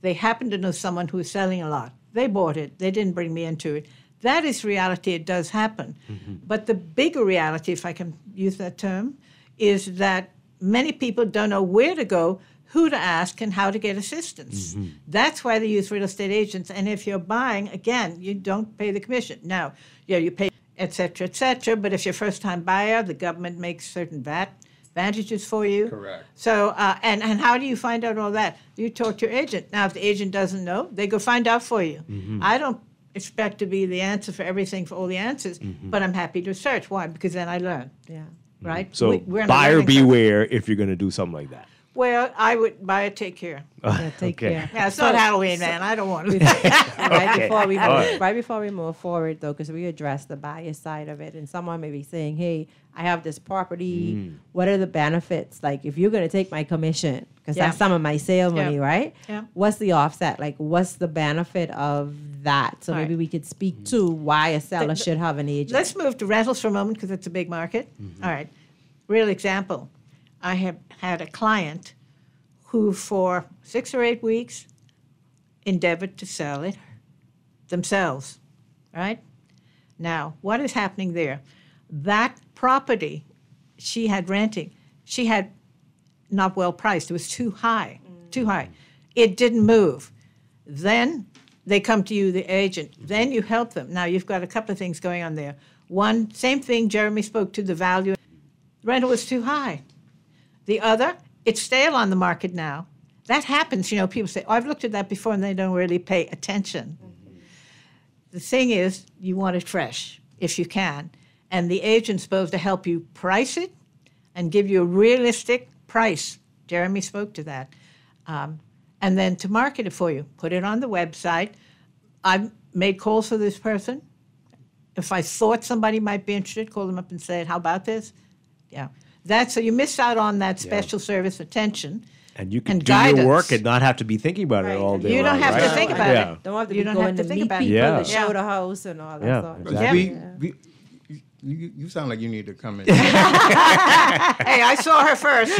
They happened to know someone who was selling a lot. They bought it. They didn't bring me into it. That is reality. It does happen. But the bigger reality, if I can use that term, is that many people don't know where to go, who to ask, and how to get assistance. That's why they use real estate agents. And if you're buying, again, you don't pay the commission. Now, you pay, et cetera, but if you're a first-time buyer, the government makes certain VAT advantages for you. Correct. So, and how do you find out all that? You talk to your agent. Now, if the agent doesn't know, they go find out for you. I don't expect to be the answer for everything, for all the answers, but I'm happy to search. Why? Because then I learn. Right? So We're in a buyer learning curve. beware if you're going to do something like that. Well, I would buy it, take care. Take care. Yeah, it's not Halloween, man. I don't want it. Right before we move forward, though, because we address the buyer side of it, and someone may be saying, hey, I have this property. What are the benefits? Like, if you're going to take my commission, because that's some of my sale money, right? Yeah. What's the offset? Like, what's the benefit of that? So maybe we could speak to why a seller should have an agent. Let's move to rentals for a moment, because it's a big market. All right. Real example. I have had a client who, for 6 or 8 weeks, endeavored to sell it themselves, right? Now, what is happening there? That property she had renting, she had not well priced. It was too high, too high. It didn't move. Then they come to you, the agent. Then you help them. Now, you've got a couple of things going on there. One, same thing Jeremy spoke to, the value. The rental was too high. The other, it's stale on the market now. That happens. People say, I've looked at that before, and they don't really pay attention. The thing is, you want it fresh, if you can. And the agent's supposed to help you price it and give you a realistic price. Jeremy spoke to that. And then to market it for you. Put it on the website. I've made calls for this person. If I thought somebody might be interested, call them up and say, how about this? Yeah. So you miss out on that special service attention. And you can do your work and not have to be thinking about it all day. You don't have to think about it. Don't have to you be don't going have to to think meet about people it. to show the house and all that stuff. Exactly. You sound like you need to come in. Hey, I saw her first.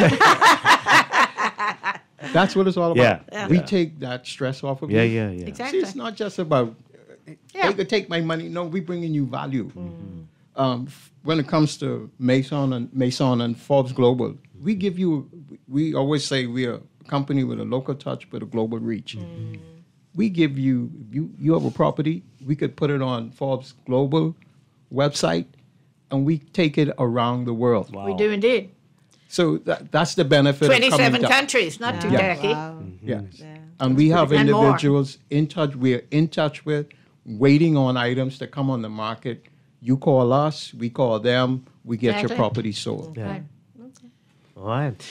That's what it's all about. Yeah. We take that stress off of you. Yeah. Exactly. See, it's not just about, they could take my money. No, we bringing you value. When it comes to Mason and Forbes Global, we give you we always say we're a company with a local touch but a global reach. We give you have a property, we could put it on Forbes Global website, and we take it around the world. We do indeed. So that's the benefit. 27 countries, not too tacky. Yes. And we have And more. individuals in touch. We're in touch with, waiting on items to come on the market. You call us, we call them, we get your Exactly. property sold. Okay. All right.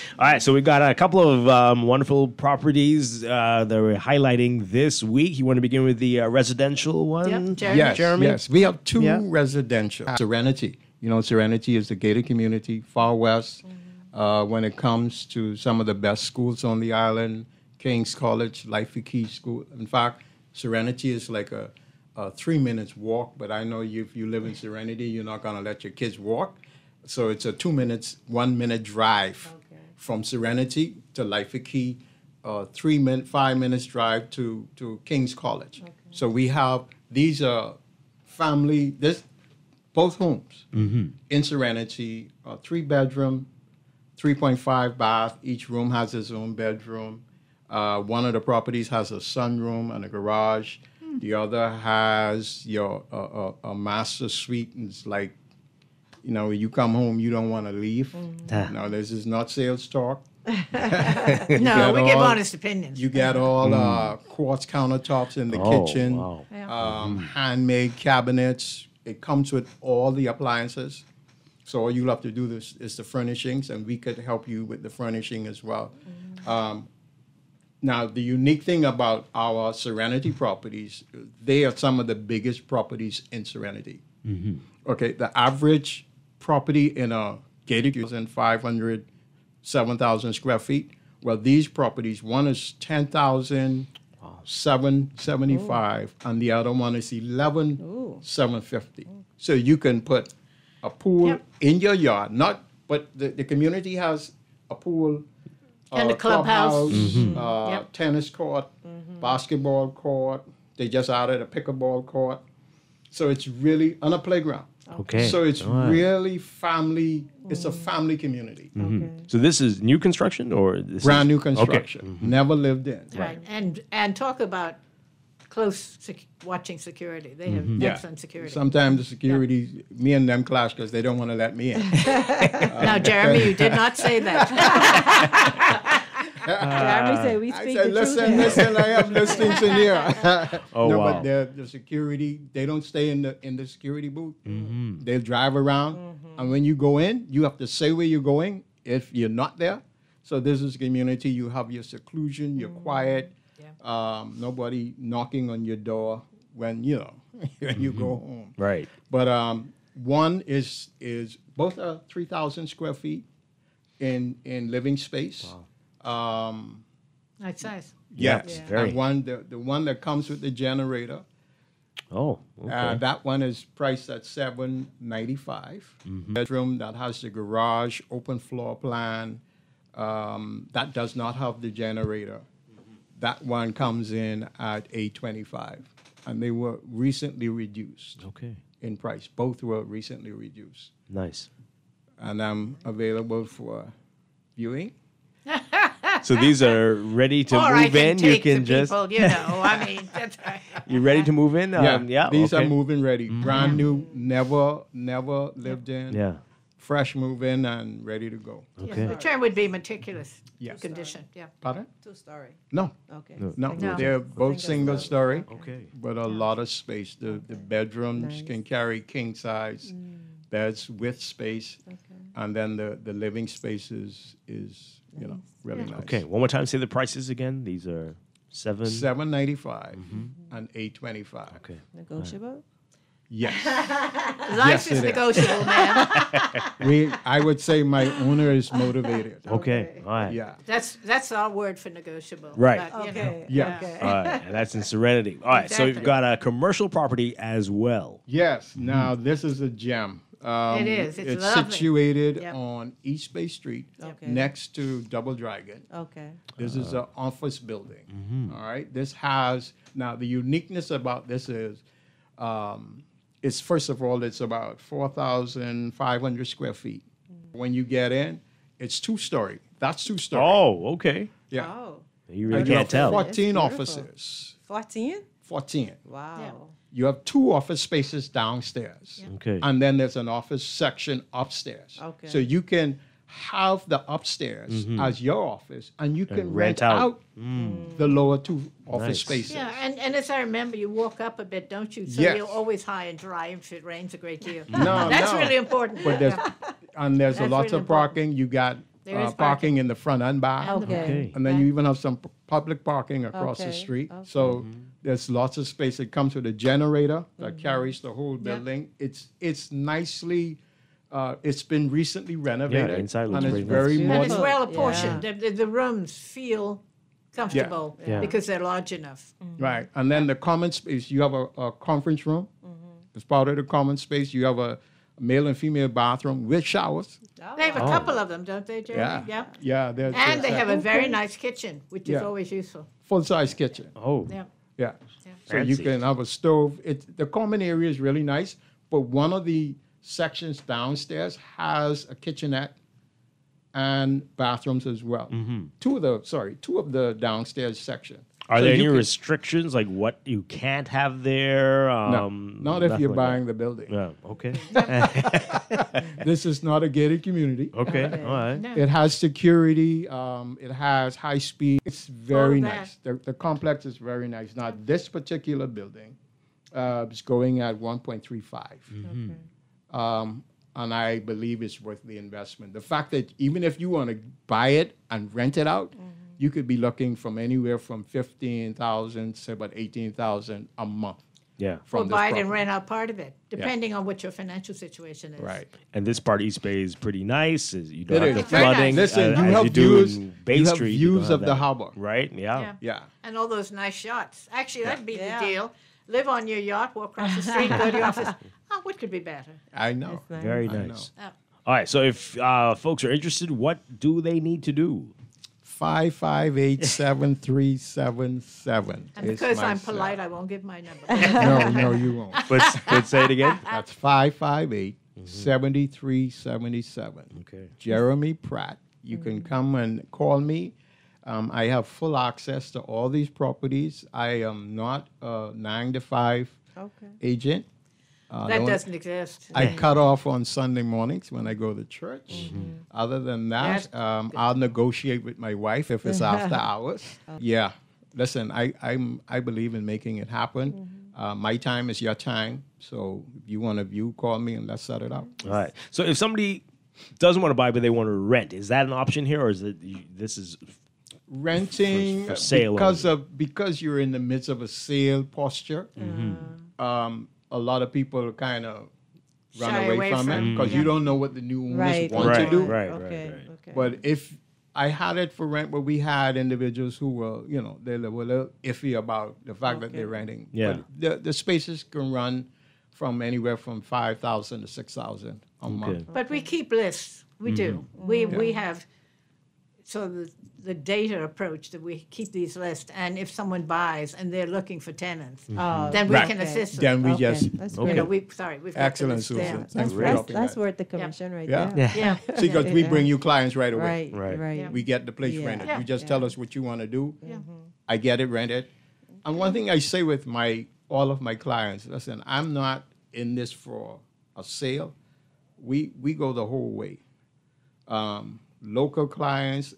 So we've got a couple of wonderful properties that we're highlighting this week. You want to begin with the residential one? Yes, Jeremy? yes. We have two residential. Serenity. You know, Serenity is the gated community, far west. When it comes to some of the best schools on the island, King's College, Life Key School. In fact, Serenity is like a 3 minutes walk, but I know if you live in Serenity, you're not going to let your kids walk. So it's a 1 minute drive from Serenity to Life Key, 5 minutes drive to King's College. So we have, these are both homes in Serenity, 3-bedroom, 3.5 bath. Each room has its own bedroom. One of the properties has a sunroom and a garage. The other has a master suite, and it's like, you know, you come home, you don't want to leave. No, this is not sales talk. No, we give honest opinions. You get all quartz countertops in the kitchen, handmade cabinets. It comes with all the appliances. So all you have to do is the furnishings, and we could help you with the furnishing as well. Now, the unique thing about our Serenity properties, they are some of the biggest properties in Serenity. Okay, the average property in a gated community is 500, 7,000 square feet. Well, these properties, one is 10,775, and the other one is 11,750. So you can put a pool in your yard, but the community has a pool, and a clubhouse, tennis court, basketball court. They just added a pickleball court. So it's really on a playground. Okay. So it's really family. It's a family community. So this is new construction or this Brand is, new construction. Never lived in. Right. And talk about watching security. They have excellent security. Sometimes the security, me and them clash because they don't want to let me in. Now, Jeremy, you did not say that. Jeremy said we speak the truth. Listen, I have listings in here. Wow. But the security, they don't stay in the security booth. They drive around, and when you go in, you have to say where you're going if you're not there. So this is community. You have your seclusion. You're quiet. Nobody knocking on your door when when you go home. Right. But one is both are 3,000 square feet in living space. Nice size. Yes. Very. And the one that comes with the generator. Oh, okay. That one is priced at $795. Bedroom that has the garage, open floor plan. That does not have the generator. That one comes in at $825, and they were recently reduced. In price, both were recently reduced. Nice. And I'm available for viewing. So these are ready to or move I can in. Take You can the just. people, I mean, that's right. You ready to move in? These are move-in ready, brand new, never lived in. Yeah. Fresh move-in and ready to go. Okay. The term would be meticulous Yes. condition. Yeah. Pardon? 2-story. No. Okay. No, No. they're both single story. Okay. But a lot of space. The bedrooms can carry king size beds with space, and then the living space is really nice. Okay. One more time. Say the prices again. These are $795 and $825. Okay. Negotiable? Yes. Life is negotiable, man. I would say my owner is motivated. Okay. All right. Yeah. That's our word for negotiable. Right. But, Yeah. All right. And that's in Serenity. All right. So Exactly. we've got a commercial property as well. Yes. Now this is a gem. It is. It's lovely. situated Yep. on East Bay Street, Okay. next to Double Dragon. Okay. This is an office building. All right. This has now the uniqueness about this is, it's first of all it's about 4,500 square feet. When you get in, it's 2-story, That's two-story. Oh, okay. Yeah. Oh. You really And you can't have tell. 14 Beautiful. offices. 14? 14. Wow. You have 2 office spaces downstairs. Okay. And then there's an office section upstairs. Okay. So you can have the upstairs as your office, and you can rent rent out. out the lower 2 office Nice. spaces. Yeah, and as I remember, you walk up a bit, don't you? So Yes. you're always high and dry if it rains a great deal. No, That's no. really important. But there's That's a lot really of parking. You got There is parking in the front and back. And the back. Okay. And then you even have some public parking across the Okay, street. okay. So there's lots of space. It comes with a generator that carries the whole building. It's nicely, it's been recently renovated. inside looks and it's pretty nice. very And modern. it's well apportioned. The rooms feel comfortable Yeah. because they're large enough. Right. And then the common space, you have a conference room. As part of the common space, you have a male and female bathroom with showers. They have a couple of them, don't they, Jeremy? Yeah. Yeah. And they have a very Okay. nice kitchen, which is Yeah. always useful. Full-size kitchen. Oh. Yeah. Yeah. So you Fancy. can have a stove. The common area is really nice, but one of the sections downstairs has a kitchenette and bathrooms as well. Two of the downstairs section. Are So there you any can- restrictions, like what you can't have there? No, not if nothing you're like buying that. the building. Yeah, okay. This is not a gated community. Okay, all right. No. It has security. It has high speed. It's very All of nice. The complex is very nice. Now, this particular building is going at 1.35. And I believe it's worth the investment. The fact that even if you want to buy it and rent it out, you could be looking from anywhere from $15,000 to about $18,000 a month. Yeah. Or From this buy it and property. rent out part of it, depending on what your financial situation is. Right. And this part of East Bay is pretty nice. You don't It have is. the It's very nice. flooding. Listen, you as have you do views- in Bay you have Street. You views don't of have the that. harbor. Right? Yeah. Yeah. Yeah. And all those nice yachts. Actually, that'd be Yeah. the deal. Live on your yacht, walk across the street, go to your office. Oh, what could be better? I know. That's nice. Very I know. nice. Oh. All right. So if folks are interested, what do they need to do? 558-7377. And is because my I'm cell. polite, I won't give my number. No, you won't. But say it again. That's 558-7377. Okay. Jeremy Pratt. You can come and call me. I have full access to all these properties. I am not a 9-to-5 agent. That doesn't exist. I cut off on Sunday mornings when I go to church. Other than that, I'll negotiate with my wife if it's after hours. Yeah. Listen, I believe in making it happen. My time is your time. So if you want to view, call me and let's set it up. All right. So if somebody doesn't want to buy but they want to rent, is that an option here, or is it this is Renting for sale because you're in the midst of a sale posture. A lot of people kind of run Shy away away from it from- because you don't know what the new owners Right. want to do. Right. Okay. But if I had it for rent, but we had individuals who were, they were a little iffy about the fact that they're renting. Yeah. But the spaces can run from anywhere from $5,000 to $6,000 a month. But we keep lists. We do. We have the data approach that we keep these lists, and if someone buys and they're looking for tenants, then we Right. can assist them. Then we just That's You great. know, we've got Excellent, the list Susan. there. Thanks for That's, helping that's that. worth the commission right Yeah. there. Yeah. See, because we bring you clients right away. Right. Yeah. We get the place Yeah. rented. Yeah. You just tell us what you want to do. Yeah. I get it rented. And one thing I say with all of my clients, listen, I'm not in this for a sale. We go the whole way. Local clients,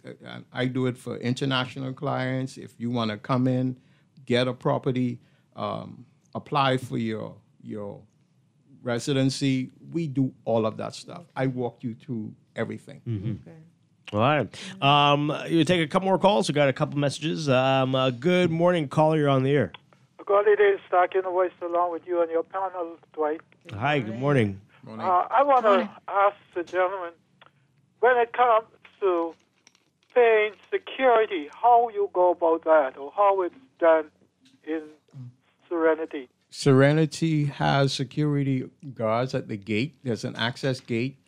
I do it for international clients. If you want to come in, get a property, apply for your residency, we do all of that stuff. I walk you through everything. All right. You take a couple more calls. We got a couple messages. Good morning, caller. You're on the air. Equality is Strachan, voice along with you and your panel, Dwight. Hi. Good morning. I want to ask the gentleman, when it comes to paying security, how you go about that, or how it's done in Serenity. Serenity has security guards at the gate. There's an access gate.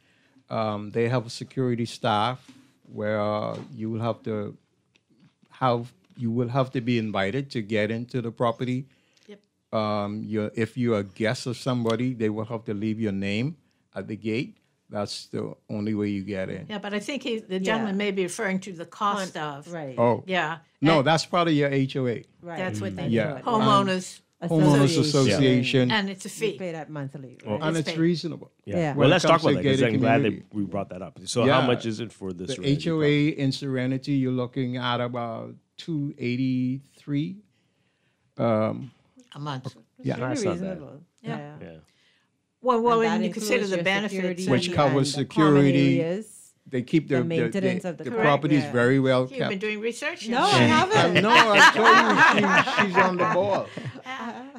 They have a security staff where you will have to be invited to get into the property. Yep. If you're a guest of somebody, they will have to leave your name at the gate. That's the only way you get in. Yeah, but I think the gentleman may be referring to the cost of. Right. Oh. Yeah. No, And that's part of your HOA. Right. That's what they Yeah. do. Homeowners. Homeowners Association. And it's a fee. You pay that monthly. Well, and it's reasonable. Yeah. Well, let's talk about that, because I'm glad that we brought that up. So how much is it for this? The HOA in Serenity, you're looking at about $283 a month. Yeah. That's reasonable. Yeah. Yeah. Well, And when that you consider includes the your benefits. security which covers and the common security. areas, They keep the the maintenance of the properties very well You've kept. been doing research? No, I haven't. No, I told you she's on the ball.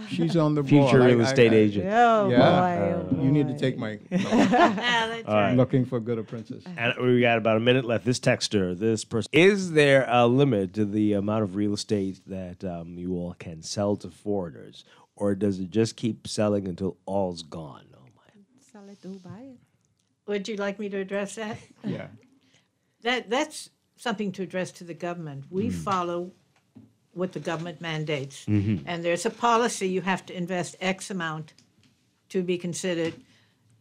She's on the ball. Future real estate agent. Oh, Yeah. boy. You need to take my. That's All right. Looking for good apprentices. And we got about a minute left. This texter, this person, is there a limit to the amount of real estate that you all can sell to foreigners, or does it just keep selling until all's gone? Oh my! Sell it, do buy it. Would you like me to address that? Yeah. That's something to address to the government. We follow what the government mandates. And there's a policy you have to invest X amount to be considered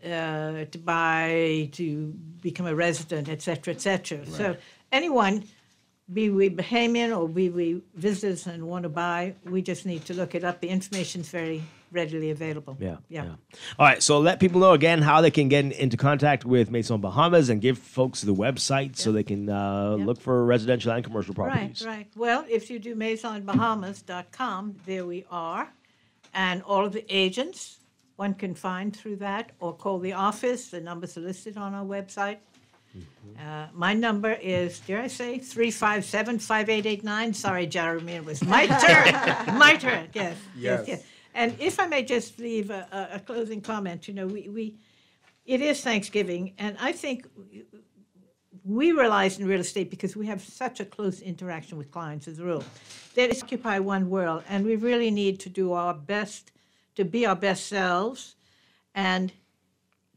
to buy, to become a resident, et cetera, et cetera. Right. So anyone, be we Bahamian or be we visitors and want to buy, we just need to look it up. The information's very readily available. Yeah. All right, so let people know again how they can get into contact with Maison Bahamas, and give folks the website so they can look for residential and commercial properties. Right. Well, if you do MaisonBahamas.com, there we are. And all of the agents one can find through that, or call the office. The numbers are listed on our website. My number is, dare I say, 357-5889. Sorry, Jeremy, it was my turn. My turn, yes. And if I may just leave a closing comment, it is Thanksgiving, and I think we realize in real estate, because we have such a close interaction with clients as a rule, that it's Occupy One World, and we really need to do our best to be our best selves and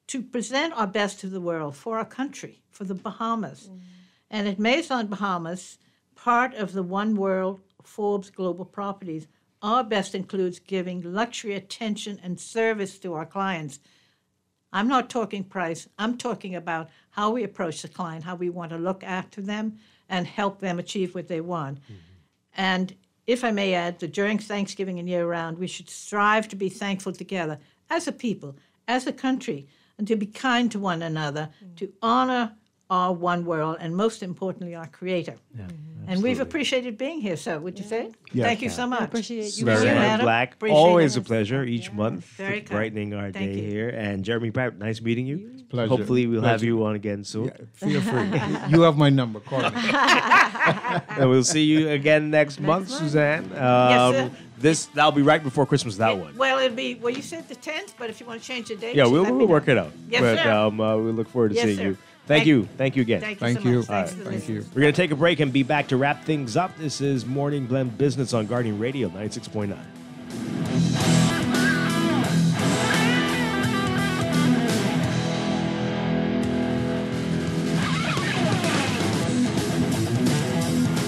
to present our best to the world for our country, for the Bahamas. And at Maison Bahamas, part of the One World Forbes Global Properties, our best includes giving luxury attention and service to our clients. I'm not talking price. I'm talking about how we approach the client, how we want to look after them and help them achieve what they want. And if I may add, that during Thanksgiving and year-round, we should strive to be thankful together as a people, as a country, and to be kind to one another, to honor our one world, and most importantly, our Creator. And we've appreciated being here, so would you say? Yes. Thank you so much. Appreciate you. Very Madam. Black, Appreciate always it. a pleasure each month, Very kind. brightening our Thank day you. here. And Jeremy Pratt, nice meeting you. Pleasure. Hopefully we'll have Pleasure. you on again soon. Feel free. You have my number. Call me. And we'll see you again next month, Suzanne. Yes, sir. That'll be right before Christmas, that one. Well, it'll be, you said the 10th, but if you want to change the date, Yeah, just we'll let me work know. it out. Yes, But sir. we look forward to Yes, seeing sir. you. Thank you. Thank you again. Thank Thank so you. much. Thanks for Thank listening. you. We're going to take a break and be back to wrap things up. This is Morning Blend Business on Guardian Radio 96.9.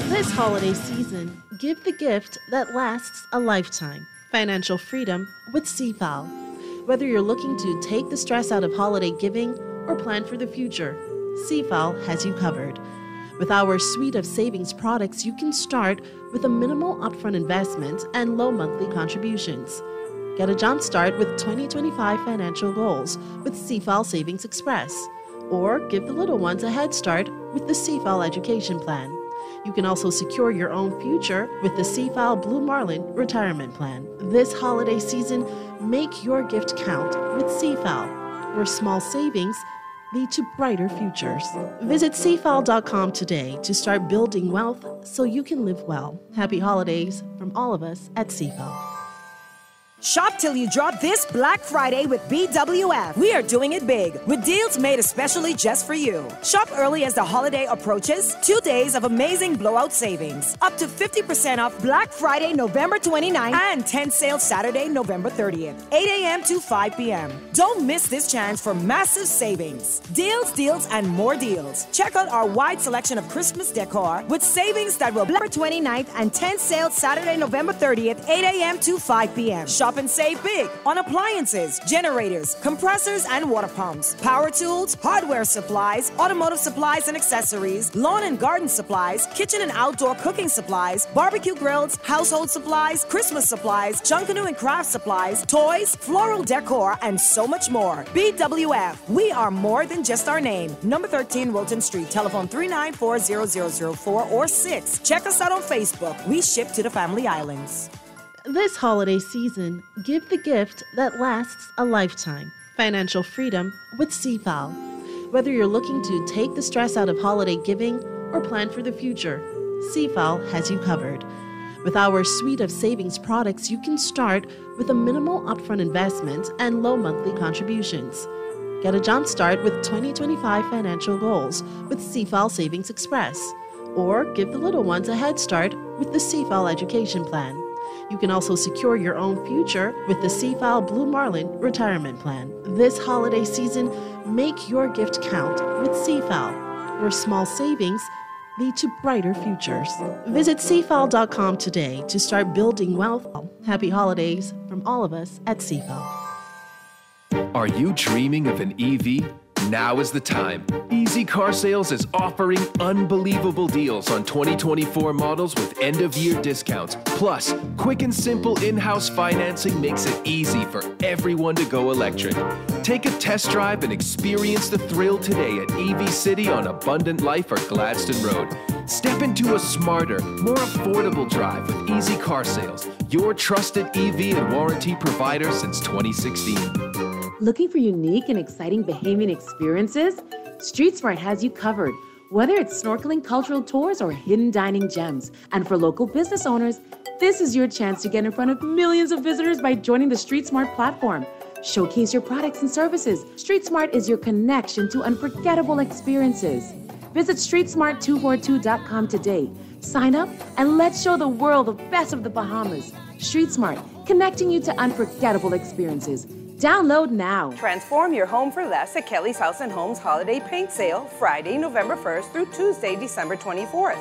This holiday season, give the gift that lasts a lifetime. Financial freedom with CFAL. Whether you're looking to take the stress out of holiday giving or plan for the future, CFAL has you covered. With our suite of savings products, you can start with a minimal upfront investment and low monthly contributions. Get a jump start with 2025 financial goals with CFAL Savings Express, or give the little ones a head start with the CFAL Education Plan. You can also secure your own future with the CFAL Blue Marlin Retirement Plan. This holiday season, make your gift count with CFAL, where small savings lead to brighter futures. Visit CFAL.com today to start building wealth so you can live well. Happy holidays from all of us at CFAL. Shop till you drop this Black Friday with BWF. We are doing it big with deals made especially just for you. Shop early as the holiday approaches. 2 days of amazing blowout savings. Up to 50% off Black Friday, November 29th and 10 sales Saturday, November 30th, 8 a.m. to 5 p.m. Don't miss this chance for massive savings. Deals, and more deals. Check out our wide selection of Christmas decor with savings that will November 29th and 10 sales Saturday, November 30th, 8 a.m. to 5 p.m. Shop shop and save big on appliances, generators, compressors, and water pumps, power tools, hardware supplies, automotive supplies and accessories, lawn and garden supplies, kitchen and outdoor cooking supplies, barbecue grills, household supplies, Christmas supplies, Junkanoo and craft supplies, toys, floral decor, and so much more. BWF, we are more than just our name. Number 13 Wilton Street, telephone 394-0004 or 6. Check us out on Facebook. We ship to the Family Islands. This holiday season, give the gift that lasts a lifetime. Financial freedom with CFAL. Whether you're looking to take the stress out of holiday giving or plan for the future, CFAL has you covered. With our suite of savings products, you can start with a minimal upfront investment and low monthly contributions. Get a jump start with 2025 financial goals with CFAL Savings Express. Or give the little ones a head start with the CFAL Education Plan. You can also secure your own future with the CFAL Blue Marlin Retirement Plan. This holiday season, make your gift count with CFAL, where small savings lead to brighter futures. Visit CFAL.com today to start building wealth. Happy holidays from all of us at CFAL. Are you dreaming of an EV? Now is the time. Easy Car Sales is offering unbelievable deals on 2024 models with end-of-year discounts. Plus, quick and simple in-house financing makes it easy for everyone to go electric. Take a test drive and experience the thrill today at EV City on Abundant Life or Gladstone Road. Step into a smarter, more affordable drive with Easy Car Sales, your trusted EV and warranty provider since 2016. Looking for unique and exciting Bahamian experiences? Street Smart has you covered. Whether it's snorkeling, cultural tours, or hidden dining gems. And for local business owners, this is your chance to get in front of millions of visitors by joining the Street Smart platform. Showcase your products and services. Street Smart is your connection to unforgettable experiences. Visit StreetSmart242.com today. Sign up and let's show the world the best of the Bahamas. Street Smart, connecting you to unforgettable experiences. Download now. Transform your home for less at Kelly's House and Homes Holiday Paint Sale, Friday, November 1st through Tuesday, December 24th.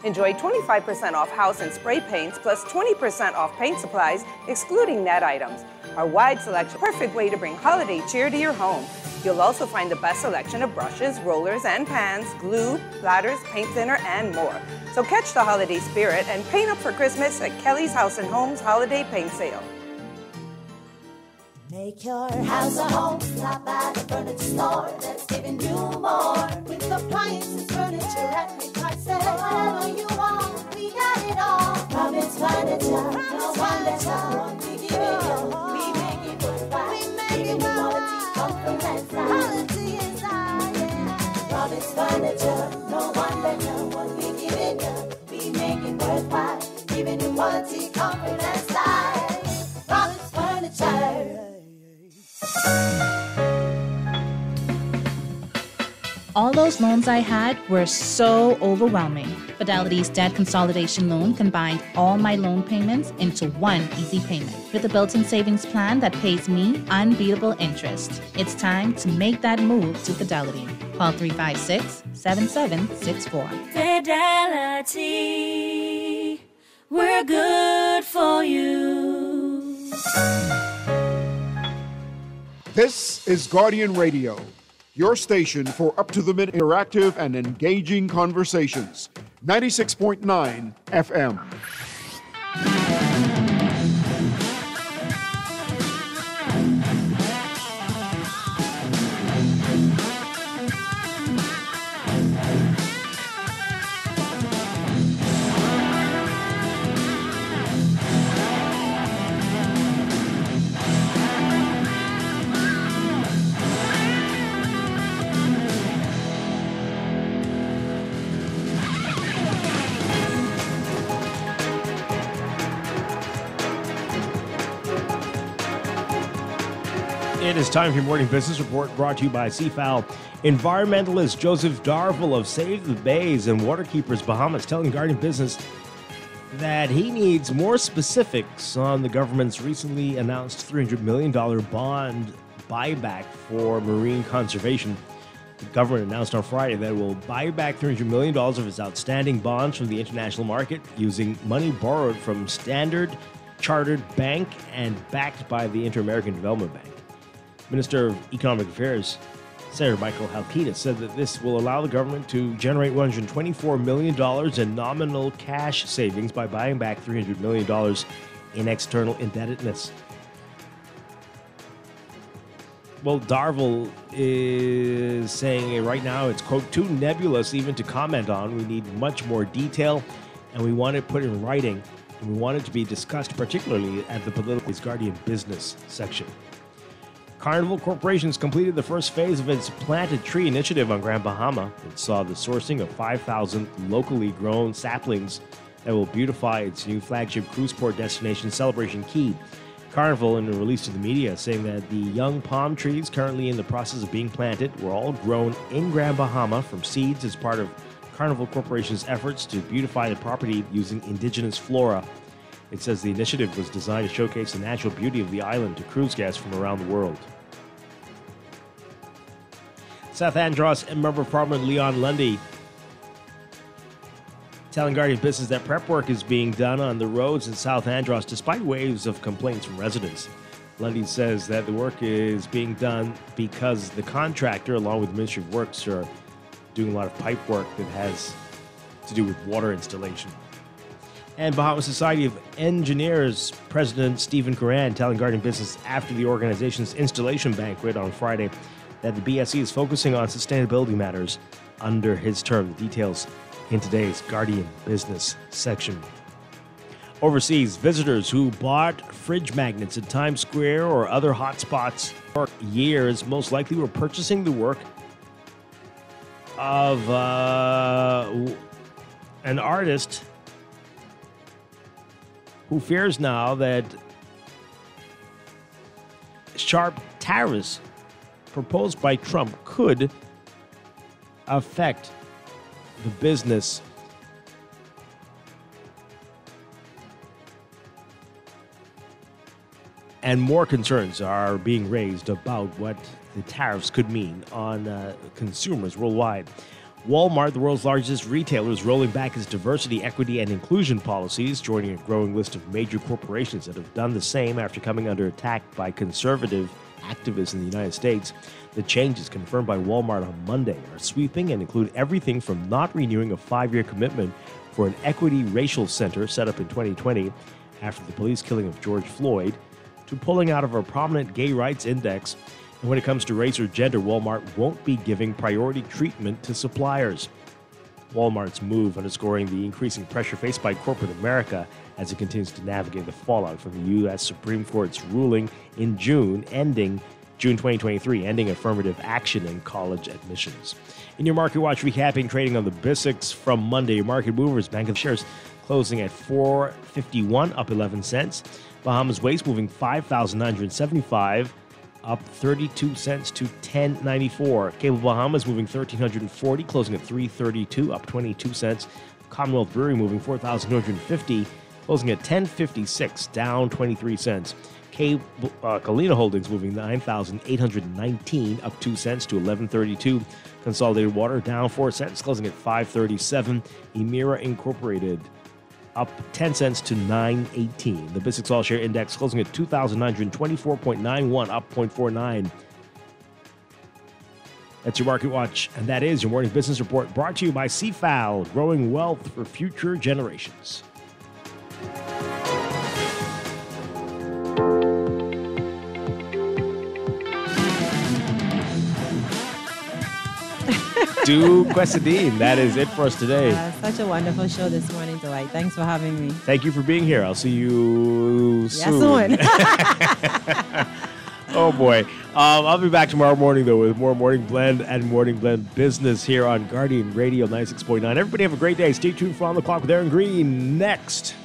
Enjoy 25% off house and spray paints plus 20% off paint supplies, excluding net items. Our wide selection, perfect way to bring holiday cheer to your home. You'll also find the best selection of brushes, rollers, and pans, glue, bladders, paint thinner, and more. So catch the holiday spirit and paint up for Christmas at Kelly's House and Homes Holiday Paint Sale. Make your house a home, stop by the furniture store that's giving you more. With appliances, furniture, and prices, whatever you want, we got it all. Promise Furniture, no wonder, we give it you, we make it worthwhile. We make it quality, comfort, and style. Quality and style, yeah. Promise Furniture, no wonder, what we give it you, we make it worthwhile. Giving you quality, comfort, and style. Promise Furniture. All those loans I had were so overwhelming. Fidelity's debt consolidation loan combined all my loan payments into one easy payment with a built-in savings plan that pays me unbeatable interest. It's time to make that move to Fidelity. Call 356-7764. Fidelity, we're good for you. This is Guardian Radio, your station for up-to-the-minute interactive and engaging conversations. 96.9 FM. It is time for your morning business report brought to you by CFAL. Environmentalist Joseph Darville of Save the Bays and Waterkeepers Bahamas telling Guardian Business that he needs more specifics on the government's recently announced $300 million bond buyback for marine conservation. The government announced on Friday that it will buy back $300 million of its outstanding bonds from the international market using money borrowed from standard chartered bank and backed by the Inter-American Development Bank. Minister of Economic Affairs, Senator Michael Halkitis, said that this will allow the government to generate $124 million in nominal cash savings by buying back $300 million in external indebtedness. Well, Darville is saying right now it's, quote, too nebulous even to comment on. We need much more detail, and we want it put in writing, and we want it to be discussed particularly at the Political Guardian business section. Carnival Corporation's completed the first phase of its Plant a Tree initiative on Grand Bahama. It saw the sourcing of 5,000 locally grown saplings that will beautify its new flagship cruise port destination, Celebration Key. Carnival, in a release to the media, saying that the young palm trees currently in the process of being planted were all grown in Grand Bahama from seeds as part of Carnival Corporation's efforts to beautify the property using indigenous flora. It says the initiative was designed to showcase the natural beauty of the island to cruise guests from around the world. South Andros and Member of Parliament Leon Lundy telling Guardian Business that prep work is being done on the roads in South Andros despite waves of complaints from residents. Lundy says that the work is being done because the contractor, along with the Ministry of Works, are doing a lot of pipe work that has to do with water installation. And Bahamas Society of Engineers President Stephen Coran telling Guardian Business after the organization's installation banquet on Friday that the BSE is focusing on sustainability matters under his term. The details in today's Guardian Business section. Overseas, visitors who bought fridge magnets in Times Square or other hotspots for years most likely were purchasing the work of an artist who fears now that sharp tariffs proposed by Trump could affect the business and more concerns are being raised about what the tariffs could mean on consumers worldwide. Walmart, the world's largest retailer, is rolling back its diversity, equity, and inclusion policies, joining a growing list of major corporations that have done the same after coming under attack by conservative activists in the United States. The changes, confirmed by Walmart on Monday, are sweeping and include everything from not renewing a 5-year commitment for an equity racial center set up in 2020 after the police killing of George Floyd, to pulling out of a prominent gay rights index. And when it comes to race or gender, Walmart won't be giving priority treatment to suppliers. Walmart's move underscoring the increasing pressure faced by corporate America as it continues to navigate the fallout from the U.S. Supreme Court's ruling in June 2023, ending affirmative action in college admissions. In your Market Watch, recapping trading on the BISX from Monday, your market movers, Bank of shares closing at $4.51, up 11 cents. Bahamas Waste moving 5,975, up 32 cents to 10.94. Cable Bahamas moving 1,340, closing at 3.32, up 22 cents. Commonwealth Brewery moving 4,250, closing at 10.56, down 23 cents. Kalina Holdings moving 9,819, up 2 cents to 11.32. Consolidated Water down 4 cents, closing at 5.37. Emira Incorporated up 10 cents to 9.18. The BISX All-Share Index closing at 2,924.91, up 0.49. That's your Market Watch, and that is your Morning Business Report, brought to you by CFAL, growing wealth for future generations. Du Quesadine. That is it for us today. Such a wonderful show this morning, Dwight. Thanks for having me. Thank you for being here. I'll see you soon. Oh, boy. I'll be back tomorrow morning, though, with more Morning Blend and Morning Blend Business here on Guardian Radio 96.9. Everybody have a great day. Stay tuned for On the Clock with Aaron Green next.